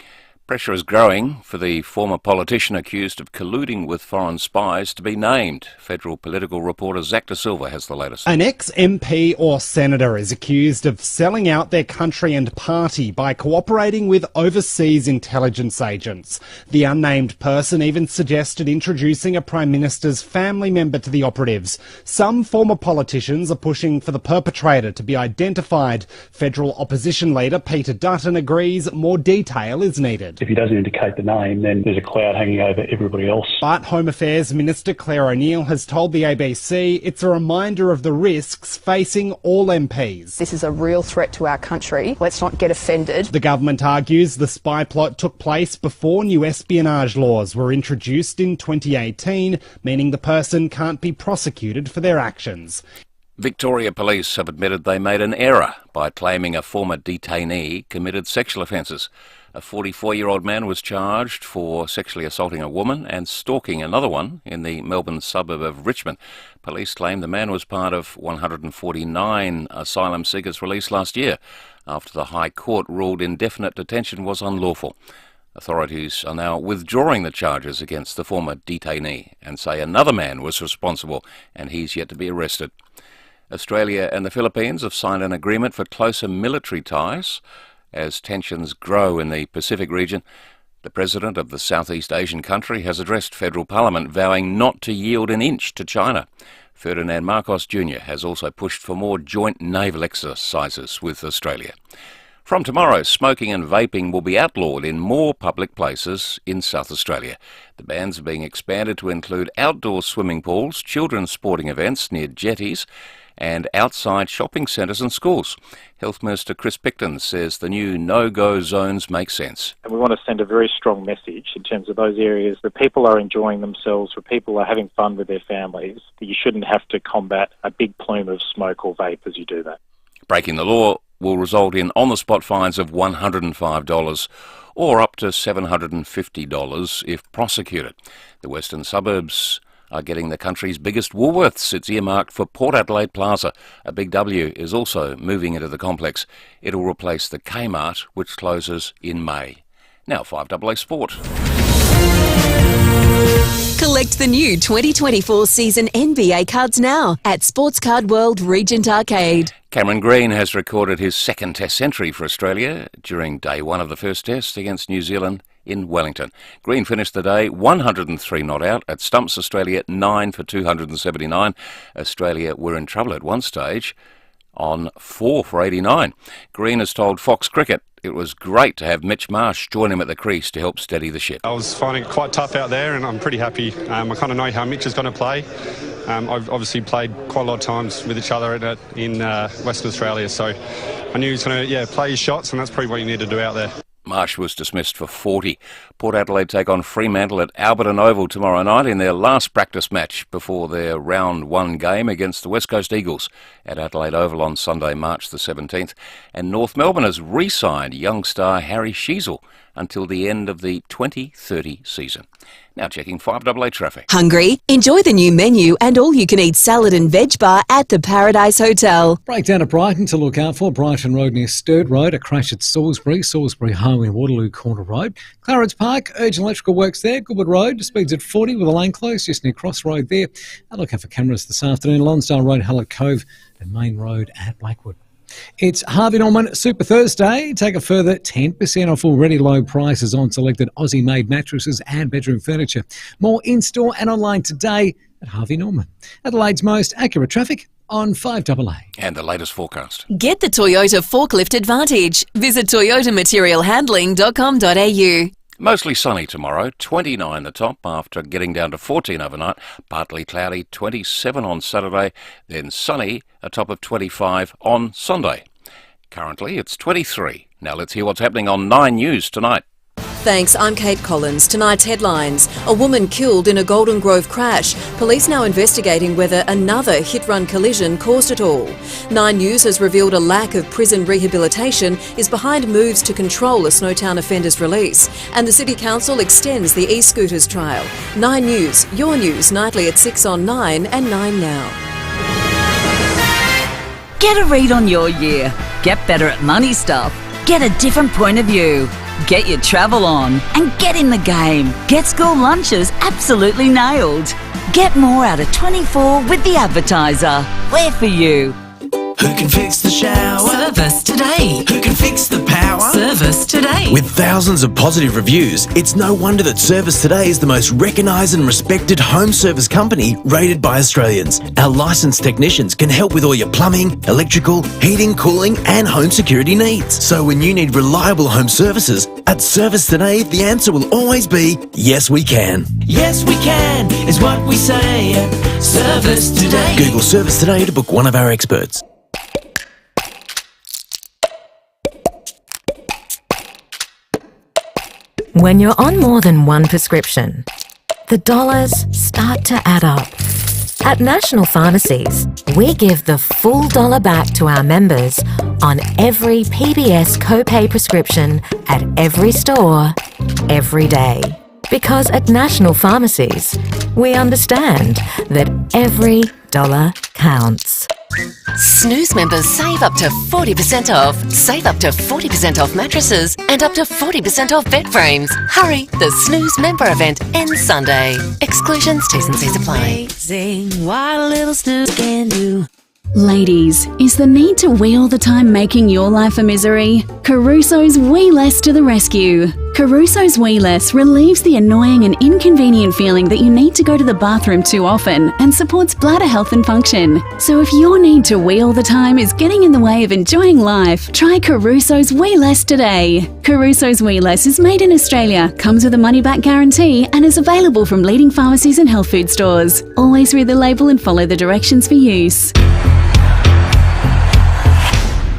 Pressure is growing for the former politician accused of colluding with foreign spies to be named. Federal political reporter Zach De Silva has the latest. An ex-MP or senator is accused of selling out their country and party by cooperating with overseas intelligence agents. The unnamed person even suggested introducing a Prime Minister's family member to the operatives. Some former politicians are pushing for the perpetrator to be identified. Federal opposition leader Peter Dutton agrees more detail is needed. If he doesn't indicate the name, then there's a cloud hanging over everybody else. But Home Affairs Minister Claire O'Neill has told the ABC it's a reminder of the risks facing all MPs. This is a real threat to our country. Let's not get offended. The government argues the spy plot took place before new espionage laws were introduced in 2018, meaning the person can't be prosecuted for their actions. Victoria Police have admitted they made an error by claiming a former detainee committed sexual offences. A 44-year-old man was charged for sexually assaulting a woman and stalking another one in the Melbourne suburb of Richmond. Police claim the man was part of 149 asylum seekers released last year after the High Court ruled indefinite detention was unlawful. Authorities are now withdrawing the charges against the former detainee and say another man was responsible and he's yet to be arrested. Australia and the Philippines have signed an agreement for closer military ties. As tensions grow in the Pacific region, the president of the Southeast Asian country has addressed federal parliament vowing not to yield an inch to China. Ferdinand Marcos Jr. has also pushed for more joint naval exercises with Australia. From tomorrow, smoking and vaping will be outlawed in more public places in South Australia. The bans are being expanded to include outdoor swimming pools, children's sporting events near jetties, and outside shopping centres and schools. Health Minister Chris Picton says the new no-go zones make sense. And we want to send a very strong message in terms of those areas where people are enjoying themselves, where people are having fun with their families, that you shouldn't have to combat a big plume of smoke or vape as you do that. Breaking the law will result in on-the-spot fines of $105 or up to $750 if prosecuted. The western suburbs are getting the country's biggest Woolworths. It's earmarked for Port Adelaide Plaza. A Big W is also moving into the complex. It'll replace the Kmart, which closes in May. Now, 5AA Sport. Collect the new 2024 season NBA cards now at Sports Card World Regent Arcade. Cameron Green has recorded his second Test century for Australia during day one of the first Test against New Zealand in Wellington. Green finished the day 103 not out at stumps Australia 9 for 279. Australia were in trouble at one stage on 4 for 89. Green has told Fox Cricket it was great to have Mitch Marsh join him at the crease to help steady the ship. I was finding it quite tough out there, and I'm pretty happy. I kind of know how Mitch is going to play. I've obviously played quite a lot of times with each other in Western Australia, so I knew he was going to play his shots, and that's probably what you need to do out there. Marsh was dismissed for 40. Port Adelaide take on Fremantle at Alberton Oval tomorrow night in their last practice match before their round one game against the West Coast Eagles at Adelaide Oval on Sunday, March the 17th. And North Melbourne has re-signed young star Harry Sheasel until the end of the 2030 season. Now checking 5AA traffic. Hungry? Enjoy the new menu and all-you-can-eat salad and veg bar at the Paradise Hotel. Breakdown at Brighton to look out for. Brighton Road near Sturt Road. A crash at Salisbury Highway, Waterloo Corner Road. Clarence Park, urgent electrical works there. Goodwood Road, speeds at 40 with a lane closed just near Cross Road there. And look out for cameras this afternoon. Lonsdale Road, Hallett Cove and Main Road at Blackwood. It's Harvey Norman Super Thursday. Take a further 10% off already low prices on selected Aussie-made mattresses and bedroom furniture. More in-store and online today at Harvey Norman. Adelaide's most accurate traffic on 5AA. And the latest forecast. Get the Toyota Forklift Advantage. Visit toyotamaterialhandling.com.au. Mostly sunny tomorrow, 29 the top after getting down to 14 overnight. Partly cloudy, 27 on Saturday, then sunny, a top of 25 on Sunday. Currently it's 23. Now let's hear what's happening on 9 News tonight. Thanks, I'm Kate Collins. Tonight's headlines. A woman killed in a Golden Grove crash. Police now investigating whether another hit-run collision caused it all. 9 News has revealed a lack of prison rehabilitation is behind moves to control a Snowtown offender's release. And the City Council extends the e-scooters trial. 9 News, your news, nightly at 6 on 9 and 9 now. Get a read on your year. Get better at money stuff. Get a different point of view. Get your travel on and get in the game. Get school lunches absolutely nailed. Get more out of 24 with The Advertiser. We're for you. Who can fix the shower? Service today. Who can fix the power? Service today. With thousands of positive reviews, it's no wonder that Service Today is the most recognised and respected home service company rated by Australians. Our licensed technicians can help with all your plumbing, electrical, heating, cooling and home security needs. So when you need reliable home services, at Service Today, the answer will always be, yes we can. Yes we can, is what we say at Service Today. Google Service Today to book one of our experts. When you're on more than one prescription, the dollars start to add up. At National Pharmacies, we give the full dollar back to our members on every PBS copay prescription at every store, every day. Because at National Pharmacies, we understand that every dollar counts. Snooze members save up to 40% off. Save up to 40% off mattresses and up to 40% off bed frames. Hurry, the Snooze member event ends Sunday. Exclusions, T's and C's apply. Amazing what a little snooze can do. Ladies, is the need to wee all the time making your life a misery? Caruso's Wee Less to the rescue. Caruso's Wee Less relieves the annoying and inconvenient feeling that you need to go to the bathroom too often and supports bladder health and function. So if your need to wee all the time is getting in the way of enjoying life, try Caruso's Wee Less today. Caruso's Wee Less is made in Australia, comes with a money-back guarantee and is available from leading pharmacies and health food stores. Always read the label and follow the directions for use.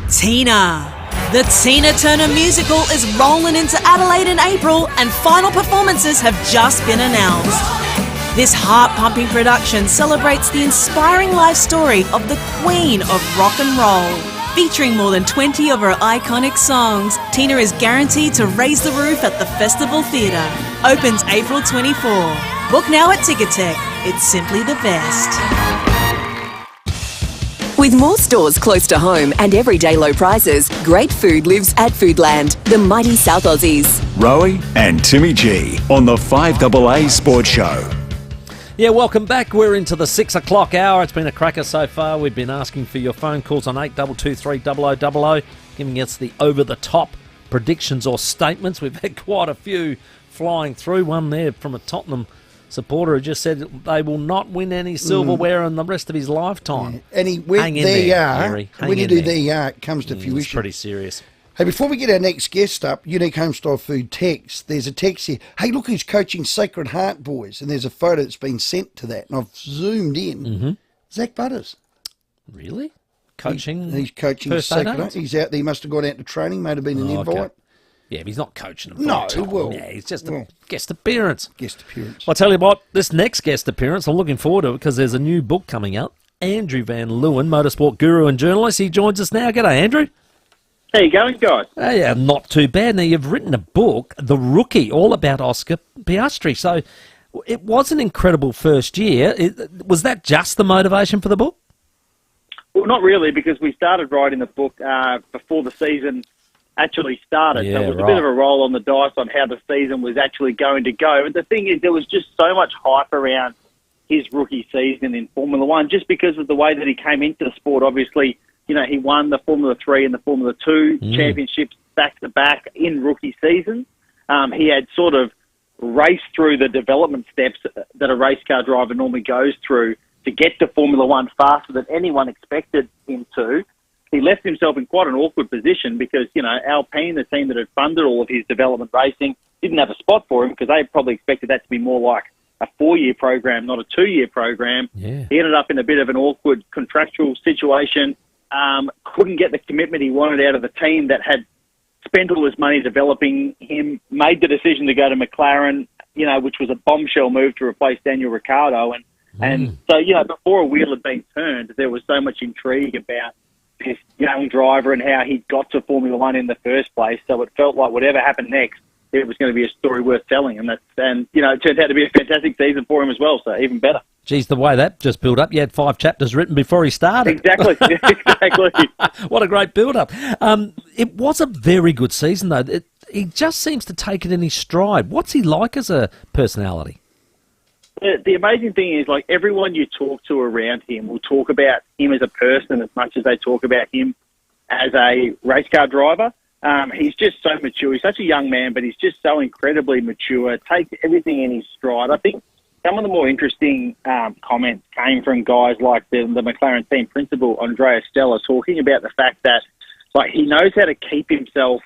Tina. The Tina Turner musical is rolling into Adelaide in April and final performances have just been announced. This heart-pumping production celebrates the inspiring life story of the Queen of Rock and Roll. Featuring more than 20 of her iconic songs, Tina is guaranteed to raise the roof at the Festival Theatre. Opens April 24. Book now at Ticketek. It's simply the best. With more stores close to home and everyday low prices, great food lives at Foodland, the mighty South Aussies. Rowey and Timmy G on the 5AA Sports Show. Yeah, welcome back. We're into the 6 o'clock hour. It's been a cracker so far. We've been asking for your phone calls on 8223 0000, giving us the over-the-top predictions or statements. We've had quite a few flying through. One there from a Tottenham supporter who just said they will not win any silverware in the rest of his lifetime. Yeah. And he went, there you are. When you do there you are, it comes to fruition. It's pretty serious. Hey, before we get our next guest up, Unique Homestyle Food text, there's a text here. Hey, look who's coaching Sacred Heart Boys. And there's a photo that's been sent to that. And I've zoomed in. Mm-hmm. Zach Butters. Really? Coaching? He's coaching Sacred Heart. He's out there. He must have gone out to training. Might have been an invite. Okay. Yeah, but he's not coaching them. No, well. Yeah, he's just a guest appearance. Guest appearance. I'll tell you what, this next guest appearance, I'm looking forward to it because there's a new book coming out. Andrew Van Leeuwen, motorsport guru and journalist. He joins us now. G'day, Andrew. How you going, guys? Yeah, not too bad. Now, you've written a book, The Rookie, all about Oscar Piastri. So it was an incredible first year. Was that just the motivation for the book? Well, not really, because we started writing the book before the season actually started. Yeah, so it was a bit of a roll on the dice on how the season was actually going to go. But the thing is, there was just so much hype around his rookie season in Formula One, just because of the way that he came into the sport. Obviously, you know, he won the Formula 3 and the Formula 2 championships back-to-back in rookie season. He had sort of raced through the development steps that a race car driver normally goes through to get to Formula 1 faster than anyone expected him to. He left himself in quite an awkward position because, you know, Alpine, the team that had funded all of his development racing, didn't have a spot for him because they probably expected that to be more like a 4-year program, not a 2-year program. Yeah. He ended up in a bit of an awkward contractual situation, couldn't get the commitment he wanted out of the team that had spent all his money developing him, made the decision to go to McLaren, you know, which was a bombshell move to replace Daniel Ricciardo. And so, you know, before a wheel had been turned, there was so much intrigue about this young driver and how he got to Formula One in the first place. So it felt like whatever happened next, it was going to be a story worth telling. And you know, it turned out to be a fantastic season for him as well, so even better. Geez, the way that just built up. You had 5 chapters written before he started. Exactly, exactly. What a great build-up. It was a very good season, though. He just seems to take it in his stride. What's he like as a personality? The amazing thing is, like, everyone you talk to around him will talk about him as a person as much as they talk about him as a race car driver. He's just so mature. He's such a young man, but he's just so incredibly mature, takes everything in his stride. I think some of the more interesting comments came from guys like the McLaren team principal, Andrea Stella, talking about the fact that, like, he knows how to keep himself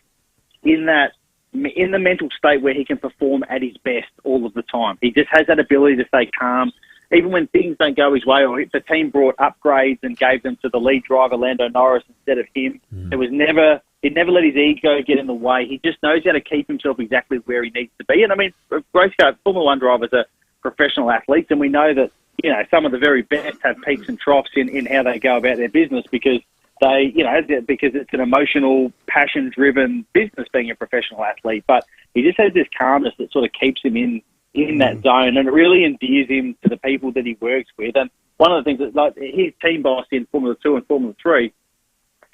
in the mental state where he can perform at his best all of the time. He just has that ability to stay calm, even when things don't go his way, or if the team brought upgrades and gave them to the lead driver, Lando Norris, instead of him. He'd never let his ego get in the way. He just knows how to keep himself exactly where he needs to be. And I mean, race car, Formula One drivers are professional athletes, and we know that, you know, some of the very best have peaks and troughs in how they go about their business because because it's an emotional, passion-driven business being a professional athlete. But he just has this calmness that sort of keeps him in that zone, and it really endears him to the people that he works with. And one of the things that, like, his team boss in Formula 2 and Formula 3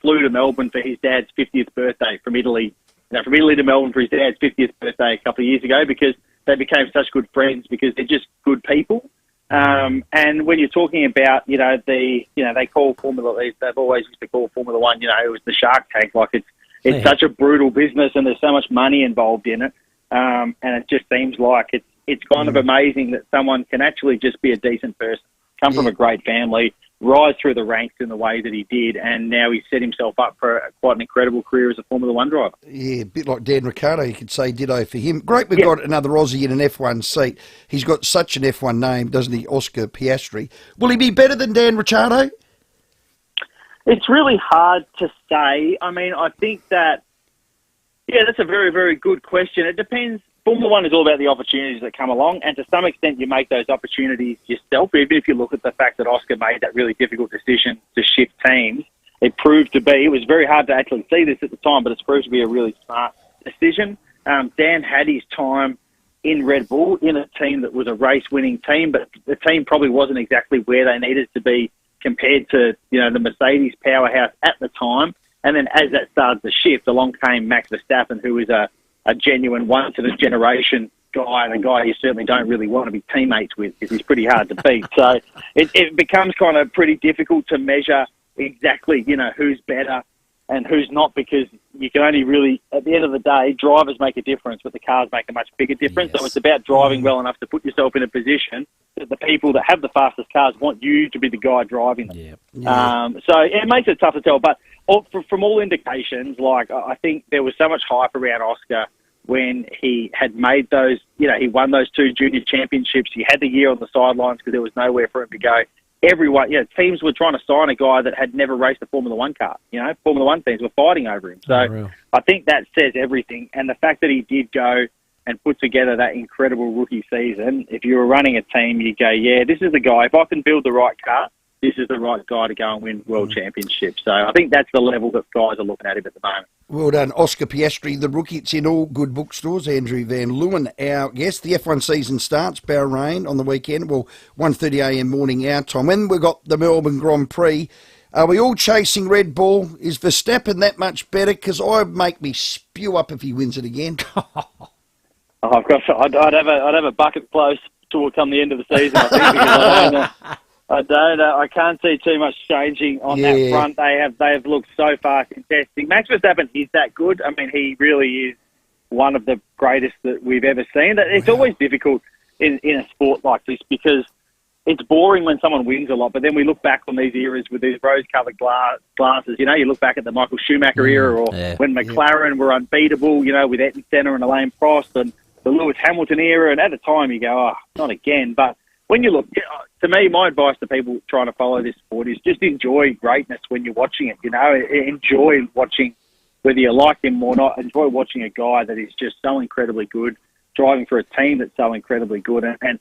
flew to Melbourne for his dad's 50th birthday from Italy. From Italy to Melbourne for his dad's 50th birthday a couple of years ago because they became such good friends because they're just good people. And when you're talking about, they call Formula, they've always used to call Formula One, it was the Shark Tank. Like it's such a brutal business, and there's so much money involved in it. And it just seems like it's kind of amazing that someone can actually just be a decent person, come from a great family, rise through the ranks in the way that he did, and now he's set himself up for quite an incredible career as a Formula One driver. Yeah, a bit like Dan Ricciardo, you could say ditto for him. Great we've got another Aussie in an F1 seat. He's got such an F1 name, doesn't he, Oscar Piastri? Will he be better than Dan Ricciardo? It's really hard to say. I mean, I think that, that's a very, very good question. It depends. Formula One is all about the opportunities that come along, and to some extent you make those opportunities yourself. Even if you look at the fact that Oscar made that really difficult decision to shift teams, it was very hard to actually see this at the time, but it's proved to be a really smart decision. Dan had his time in Red Bull in a team that was a race-winning team, but the team probably wasn't exactly where they needed to be compared to, the Mercedes powerhouse at the time. And then as that started to shift, along came Max Verstappen, who is a genuine once-in-a-generation guy, and a guy you certainly don't really want to be teammates with because he's pretty hard to beat. So it becomes kind of pretty difficult to measure exactly, who's better and who's not, because you can only really, at the end of the day, drivers make a difference, but the cars make a much bigger difference. Yes. So it's about driving well enough to put yourself in a position that the people that have the fastest cars want you to be the guy driving them. So it makes it tough to tell, but from all indications, I think there was so much hype around Oscar when he had made those, he won those 2 junior championships. He had the year on the sidelines because there was nowhere for him to go. Everyone, teams were trying to sign a guy that had never raced a Formula One car. Formula One teams were fighting over him. So I think that says everything. And the fact that he did go and put together that incredible rookie season, if you were running a team, you go, this is the guy. If I can build the right car, this is the right guy to go and win world championships. So I think that's the level that guys are looking at him at the moment. Well done, Oscar Piastri, the rookie. It's in all good bookstores. Andrew Van Leeuwen, our guest. The F1 season starts, Bahrain, on the weekend. Well, 1:30am morning our time. When we've got the Melbourne Grand Prix, are we all chasing Red Bull? Is Verstappen that much better? Because I'd make me spew up if he wins it again. I'd have a bucket close till come the end of the season, I think, because I can't see too much changing on that front. They have looked so fast in testing. Max Verstappen is that good. I mean, he really is one of the greatest that we've ever seen. It's always difficult in a sport like this because it's boring when someone wins a lot, but then we look back on these eras with these rose-coloured glasses. You look back at the Michael Schumacher era or when McLaren were unbeatable, with Ayrton Senna and Alain Prost, and the Lewis Hamilton era, and at the time you go, not again. But when you look, to me, my advice to people trying to follow this sport is just enjoy greatness when you're watching it. Enjoy watching, whether you like him or not, enjoy watching a guy that is just so incredibly good, driving for a team that's so incredibly good. And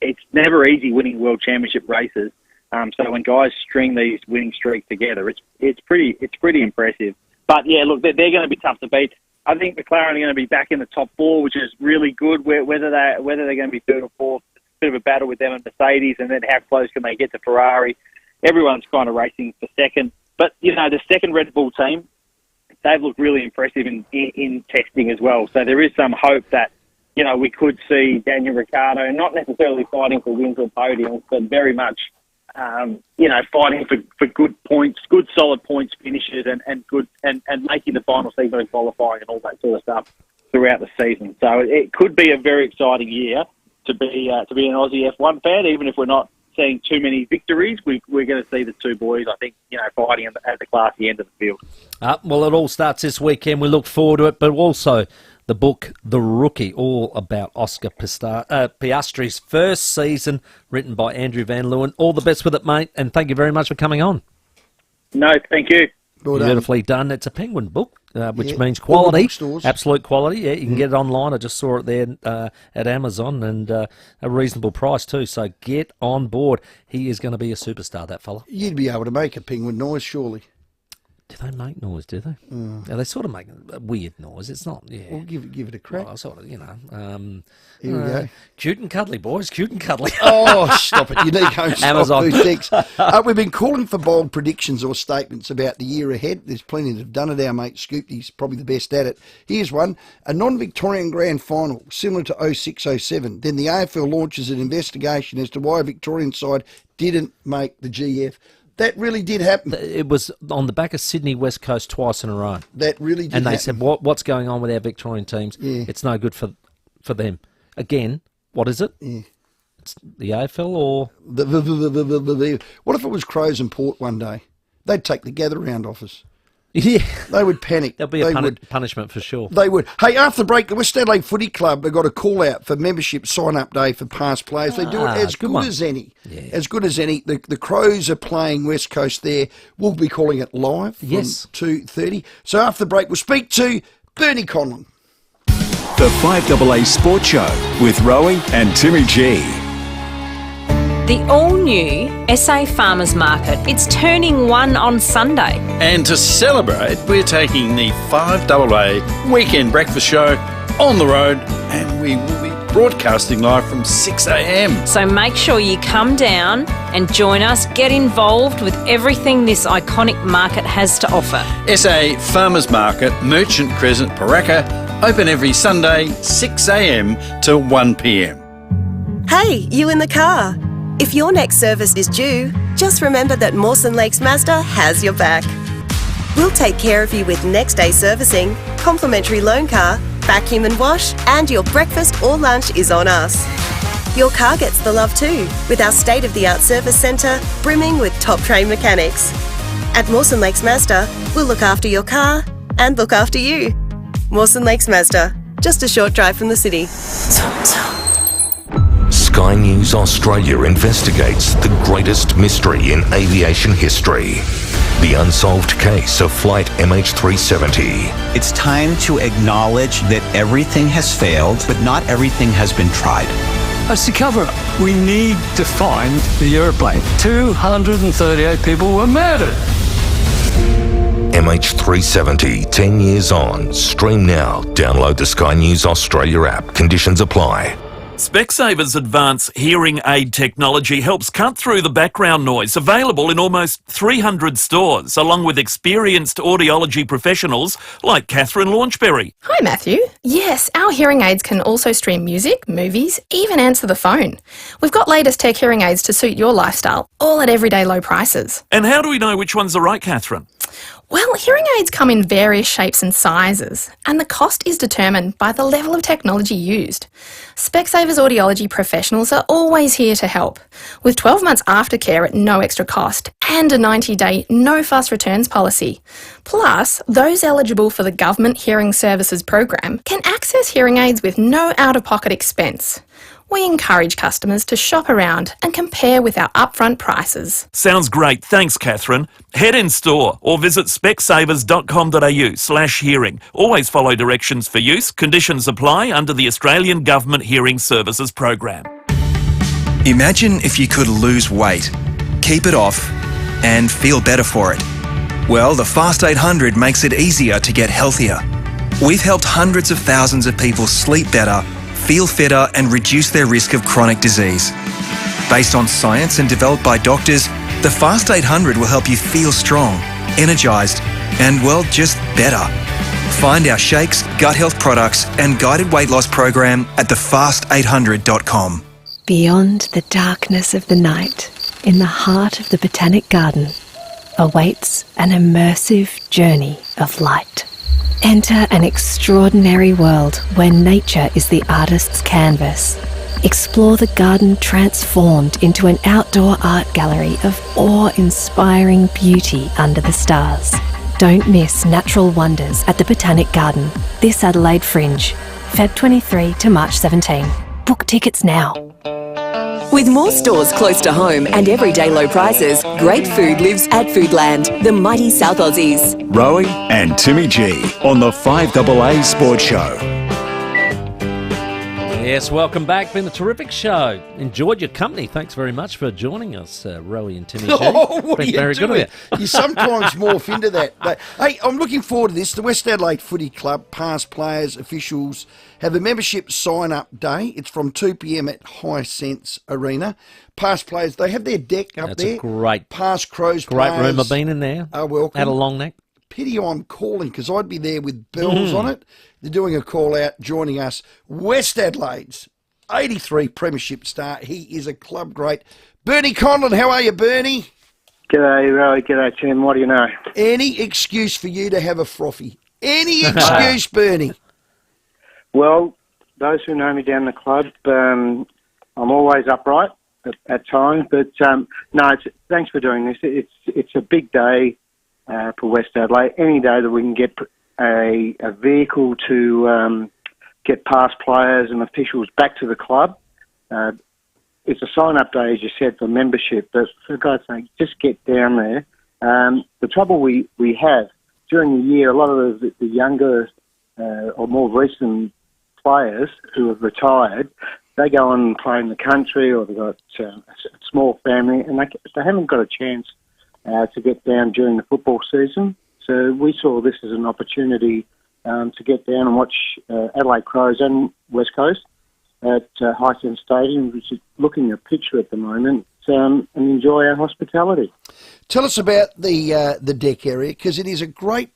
it's never easy winning world championship races. So when guys string these winning streaks together, it's pretty impressive. But look, they're going to be tough to beat. I think McLaren are going to be back in the top 4, which is really good. Whether they're going to be 3rd or 4th, it's a bit of a battle with them and Mercedes, and then how close can they get to Ferrari? Everyone's kind of racing for second. But the second Red Bull team, they've looked really impressive in testing as well. So there is some hope that we could see Daniel Ricciardo not necessarily fighting for wins or podiums, but very much fighting for good points, good solid points finishes, and good and making the final season and qualifying and all that sort of stuff throughout the season. So it could be a very exciting year to be an Aussie F1 fan, even if we're not seeing too many victories. We're going to see the two boys, I think, fighting at the classy end of the field. Well, it all starts this weekend. We look forward to it, but also the book, The Rookie, all about Oscar Piastri's first season, written by Andrew Van Leeuwen. All the best with it, mate, and thank you very much for coming on. No, thank you. Beautifully done. It's a Penguin book, which means quality, absolute quality. Yeah, you can get it online. I just saw it there at Amazon, and a reasonable price too. So get on board. He is going to be a superstar, that fella. You'd be able to make a penguin noise, surely. Do they make noise, do they? Yeah, they sort of make a weird noise. It's not, yeah. Well, give it a crack. Well, sort of, you know. Here we go. Cute and cuddly, boys. Cute and cuddly. Oh, stop it. Unique home Amazon. boutiques. We've been calling for bold predictions or statements about the year ahead. There's plenty that have done it. Our mate Scoopy's probably the best at it. Here's one. A non-Victorian grand final, similar to 06-07. Then the AFL launches an investigation as to why a Victorian side didn't make the GF. That really did happen. It was on the back of Sydney West Coast twice in a row. That really did And they happen. said, what's going on with our Victorian teams? Yeah. It's no good for them. Again, what is it? Yeah. It's the AFL or... What if it was Crows and Port one day? They'd take the gather round off us. Yeah. They would panic. There'll be a punishment for sure. They would. Hey, after the break, the West Adelaide Footy Club have got a call out for membership sign-up day for past players. They do it as good as any. Yeah. As good as any. The Crows are playing West Coast there. We'll be calling it live from 2:30. So after the break, we'll speak to Bernie Conlon. The 5AA Sports Show with Rowey and Timmy G. The all-new SA Farmers Market. It's turning 1 on Sunday. And to celebrate, we're taking the 5AA Weekend Breakfast Show on the road, and we will be broadcasting live from 6 a.m. So make sure you come down and join us. Get involved with everything this iconic market has to offer. SA Farmers Market, Merchant Crescent, Paraka, open every Sunday, 6 a.m. to 1 p.m. Hey, you in the car? If your next service is due, just remember that Mawson Lakes Mazda has your back. We'll take care of you with next day servicing, complimentary loan car, vacuum and wash, and your breakfast or lunch is on us. Your car gets the love too, with our state-of-the-art service centre brimming with top-trained mechanics. At Mawson Lakes Mazda, we'll look after your car and look after you. Mawson Lakes Mazda, just a short drive from the city. Sky News Australia investigates the greatest mystery in aviation history. The unsolved case of flight MH370. It's time to acknowledge that everything has failed, but not everything has been tried. That's the cover-up. We need to find the airplane. 238 people were murdered. MH370, 10 years on. Stream now. Download the Sky News Australia app. Conditions apply. Specsavers Advanced Hearing Aid technology helps cut through the background noise, available in almost 300 stores, along with experienced audiology professionals like Catherine Launchberry. Hi, Matthew. Yes, our hearing aids can also stream music, movies, even answer the phone. We've got latest tech hearing aids to suit your lifestyle, all at everyday low prices. And how do we know which one's the right, Catherine? Well, hearing aids come in various shapes and sizes, and the cost is determined by the level of technology used. Specsavers audiology professionals are always here to help, with 12 months aftercare at no extra cost and a 90-day no-fuss returns policy. Plus, those eligible for the Government Hearing Services program can access hearing aids with no out-of-pocket expense. We encourage customers to shop around and compare with our upfront prices. Sounds great. Thanks, Catherine. Head in store or visit specsavers.com.au/hearing. Always follow directions for use. Conditions apply under the Australian Government Hearing Services program. Imagine if you could lose weight, keep it off, and feel better for it. Well, the Fast 800 makes it easier to get healthier. We've helped hundreds of thousands of people sleep better, feel fitter and reduce their risk of chronic disease. Based on science and developed by doctors, the Fast 800 will help you feel strong, energised and, well, just better. Find our shakes, gut health products and guided weight loss program at thefast800.com. Beyond the darkness of the night, in the heart of the Botanic Garden, awaits an immersive journey of light. Enter an extraordinary world where nature is the artist's canvas. Explore the garden transformed into an outdoor art gallery of awe-inspiring beauty under the stars. Don't miss natural wonders at the Botanic Garden, this Adelaide Fringe, Feb 23 to March 17. Book tickets now. With more stores close to home and everyday low prices, great food lives at Foodland, the mighty South Aussies. Rowey and Timmy G on the 5AA Sports Show. Yes, welcome back. Been a terrific show. Enjoyed your company. Thanks very much for joining us, Rowey and Timmy. Oh, what are Been you very doing? good of you. You sometimes morph into that. But, hey, I'm looking forward to this. The West Adelaide Footy Club, past players, officials, have a membership sign-up day. It's from 2 p.m. at High Sense Arena. Past players, they have their deck up That's there. a great, past Crows great players room. I've been in there. are welcome. Had a long neck. Pity I'm calling because I'd be there with bells on it. They're doing a call out, joining us. West Adelaide's 83 premiership star. He is a club great. Bernie Conlon, how are you, Bernie? G'day, Roy. G'day, Tim. What do you know? Any excuse for you to have a frothy? Any excuse, Bernie? Well, those who know me down the club, I'm always upright at times. But no, thanks for doing this. It's a big day for West Adelaide. Any day that we can get a vehicle to get past players and officials back to the club. It's a sign-up day, as you said, for membership, but for God's sake, just get down there. The trouble we have, during the year, a lot of the younger or more recent players who have retired, they go on and play in the country or they've got a small family, and they haven't got a chance to get down during the football season. So we saw this as an opportunity to get down and watch Adelaide Crows and West Coast at Highton Stadium, which is looking a picture at the moment, and enjoy our hospitality. Tell us about the deck area, because it is a great,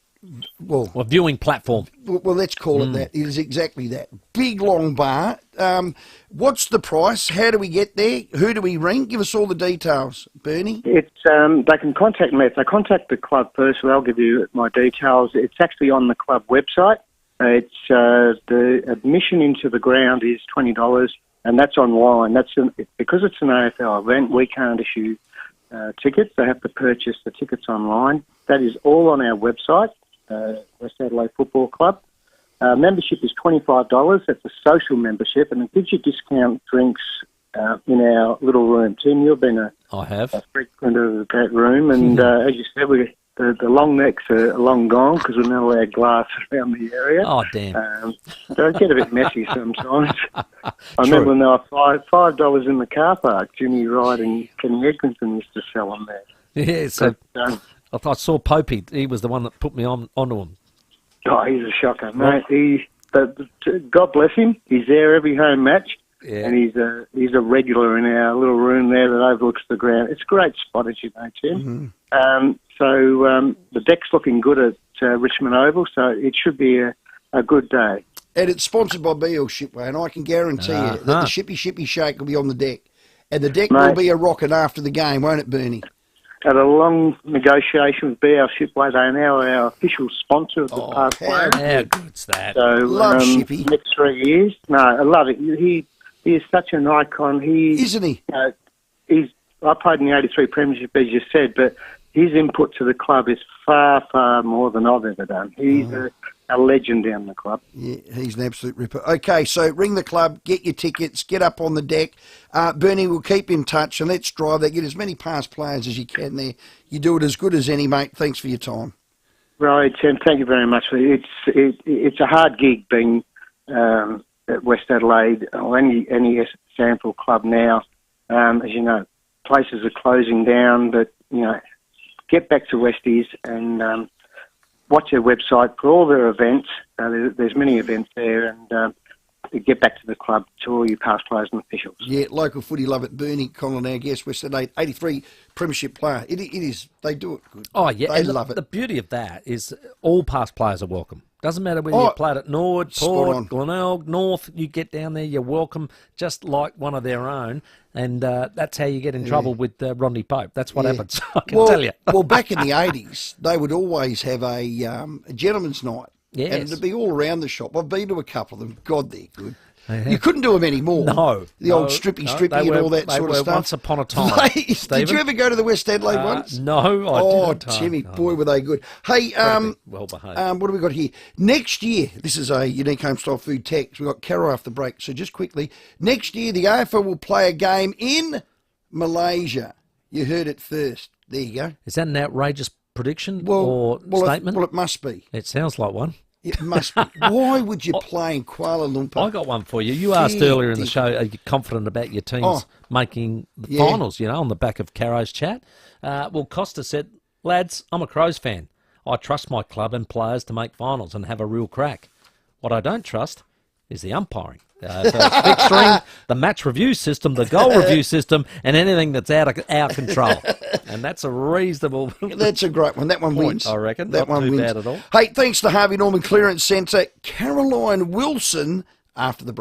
a viewing platform. Well, let's call it that. It is exactly that. Big, long bar. What's the price? How do we get there? Who do we ring? Give us all the details, Bernie. It's they can contact me. If they contact the club first, I'll give you my details. It's actually on the club website. It's the admission into the ground is $20, and that's online. Because it's an AFL event, we can't issue tickets. They have to purchase the tickets online. That is all on our website, West Adelaide Football Club. Membership is $25. That's a social membership, and it gives you discount drinks in our little room. Tim, you've been a frequent of that room, and as you said, the long necks are long gone because we're not allowed glass around the area. Oh, damn. They get a bit messy sometimes. I remember when they were $5 in the car park, Jimmy Wright and Kenny Eglinton used to sell them there. Yeah, so I saw Popey. He was the one that put me onto him. Oh, he's a shocker, mate. God bless him. He's there every home match, and he's a regular in our little room there that overlooks the ground. It's a great spot, as you know, Tim. So the deck's looking good at Richmond Oval, so it should be a good day. And it's sponsored by BL Shipway, and I can guarantee you that the Shippy Shake will be on the deck. And the deck will be a rocking after the game, won't it, Bernie? Had a long negotiation with BL Shipway. They are now our official sponsor of the past player. How good's that? So, love Shippy. Next 3 years. No, I love it. He is such an icon. Isn't he? I played in the 83 Premiership, as you said, but his input to the club is far, far more than I've ever done. He's a legend down the club. Yeah, he's an absolute ripper. Okay, so ring the club, get your tickets, get up on the deck. Bernie, we'll keep in touch and let's drive there. Get as many past players as you can there. You do it as good as any, mate. Thanks for your time. Right, Tim, thank you very much. It's a hard gig being at West Adelaide or any sample club now. As you know, places are closing down, but, get back to Westies and watch their website for all their events. There's many events there, and get back to the club, to all you past players and officials. Yeah, local footy love it. Bernie Conlon, our guest, West Adelaide, 83 premiership player. It is. They do it good. Oh, yeah. They love it. The beauty of that is all past players are welcome. Doesn't matter whether you played at Nord, Port, Glenelg, North, you get down there, you're welcome, just like one of their own. And that's how you get in trouble with Rodney Pope. That's what happens, I can tell you. Well, back in the 80s, they would always have a gentleman's night. Yes. And it'd be all around the shop. I've been to a couple of them. God, they're good. You couldn't do them anymore. No. The old strippy and all that sort of stuff. Once upon a time. Did you ever go to the West Adelaide ones? No, I didn't. Oh, Timmy, boy, were they good. Hey, well behaved. What have we got here? Next year, this is a unique home-style food text. We've got Caro after the break. So just quickly, next year, the AFL will play a game in Malaysia. You heard it first. There you go. Is that an outrageous prediction or statement? Well, it must be. It sounds like one. It must be. Why would you play in Kuala Lumpur? I got one for you. You asked earlier in the show, are you confident about your teams making the finals, on the back of Caro's chat? Well, Costa said, lads, I'm a Crows fan. I trust my club and players to make finals and have a real crack. What I don't trust is the umpiring. So it's fixturing, the match review system, the goal review system, and anything that's out of our control. And that's a reasonable... That's a great one. That one point, wins. I reckon. That Not one too wins. bad at all. Hey, thanks to Harvey Norman Clearance Centre, Caroline Wilson after the break.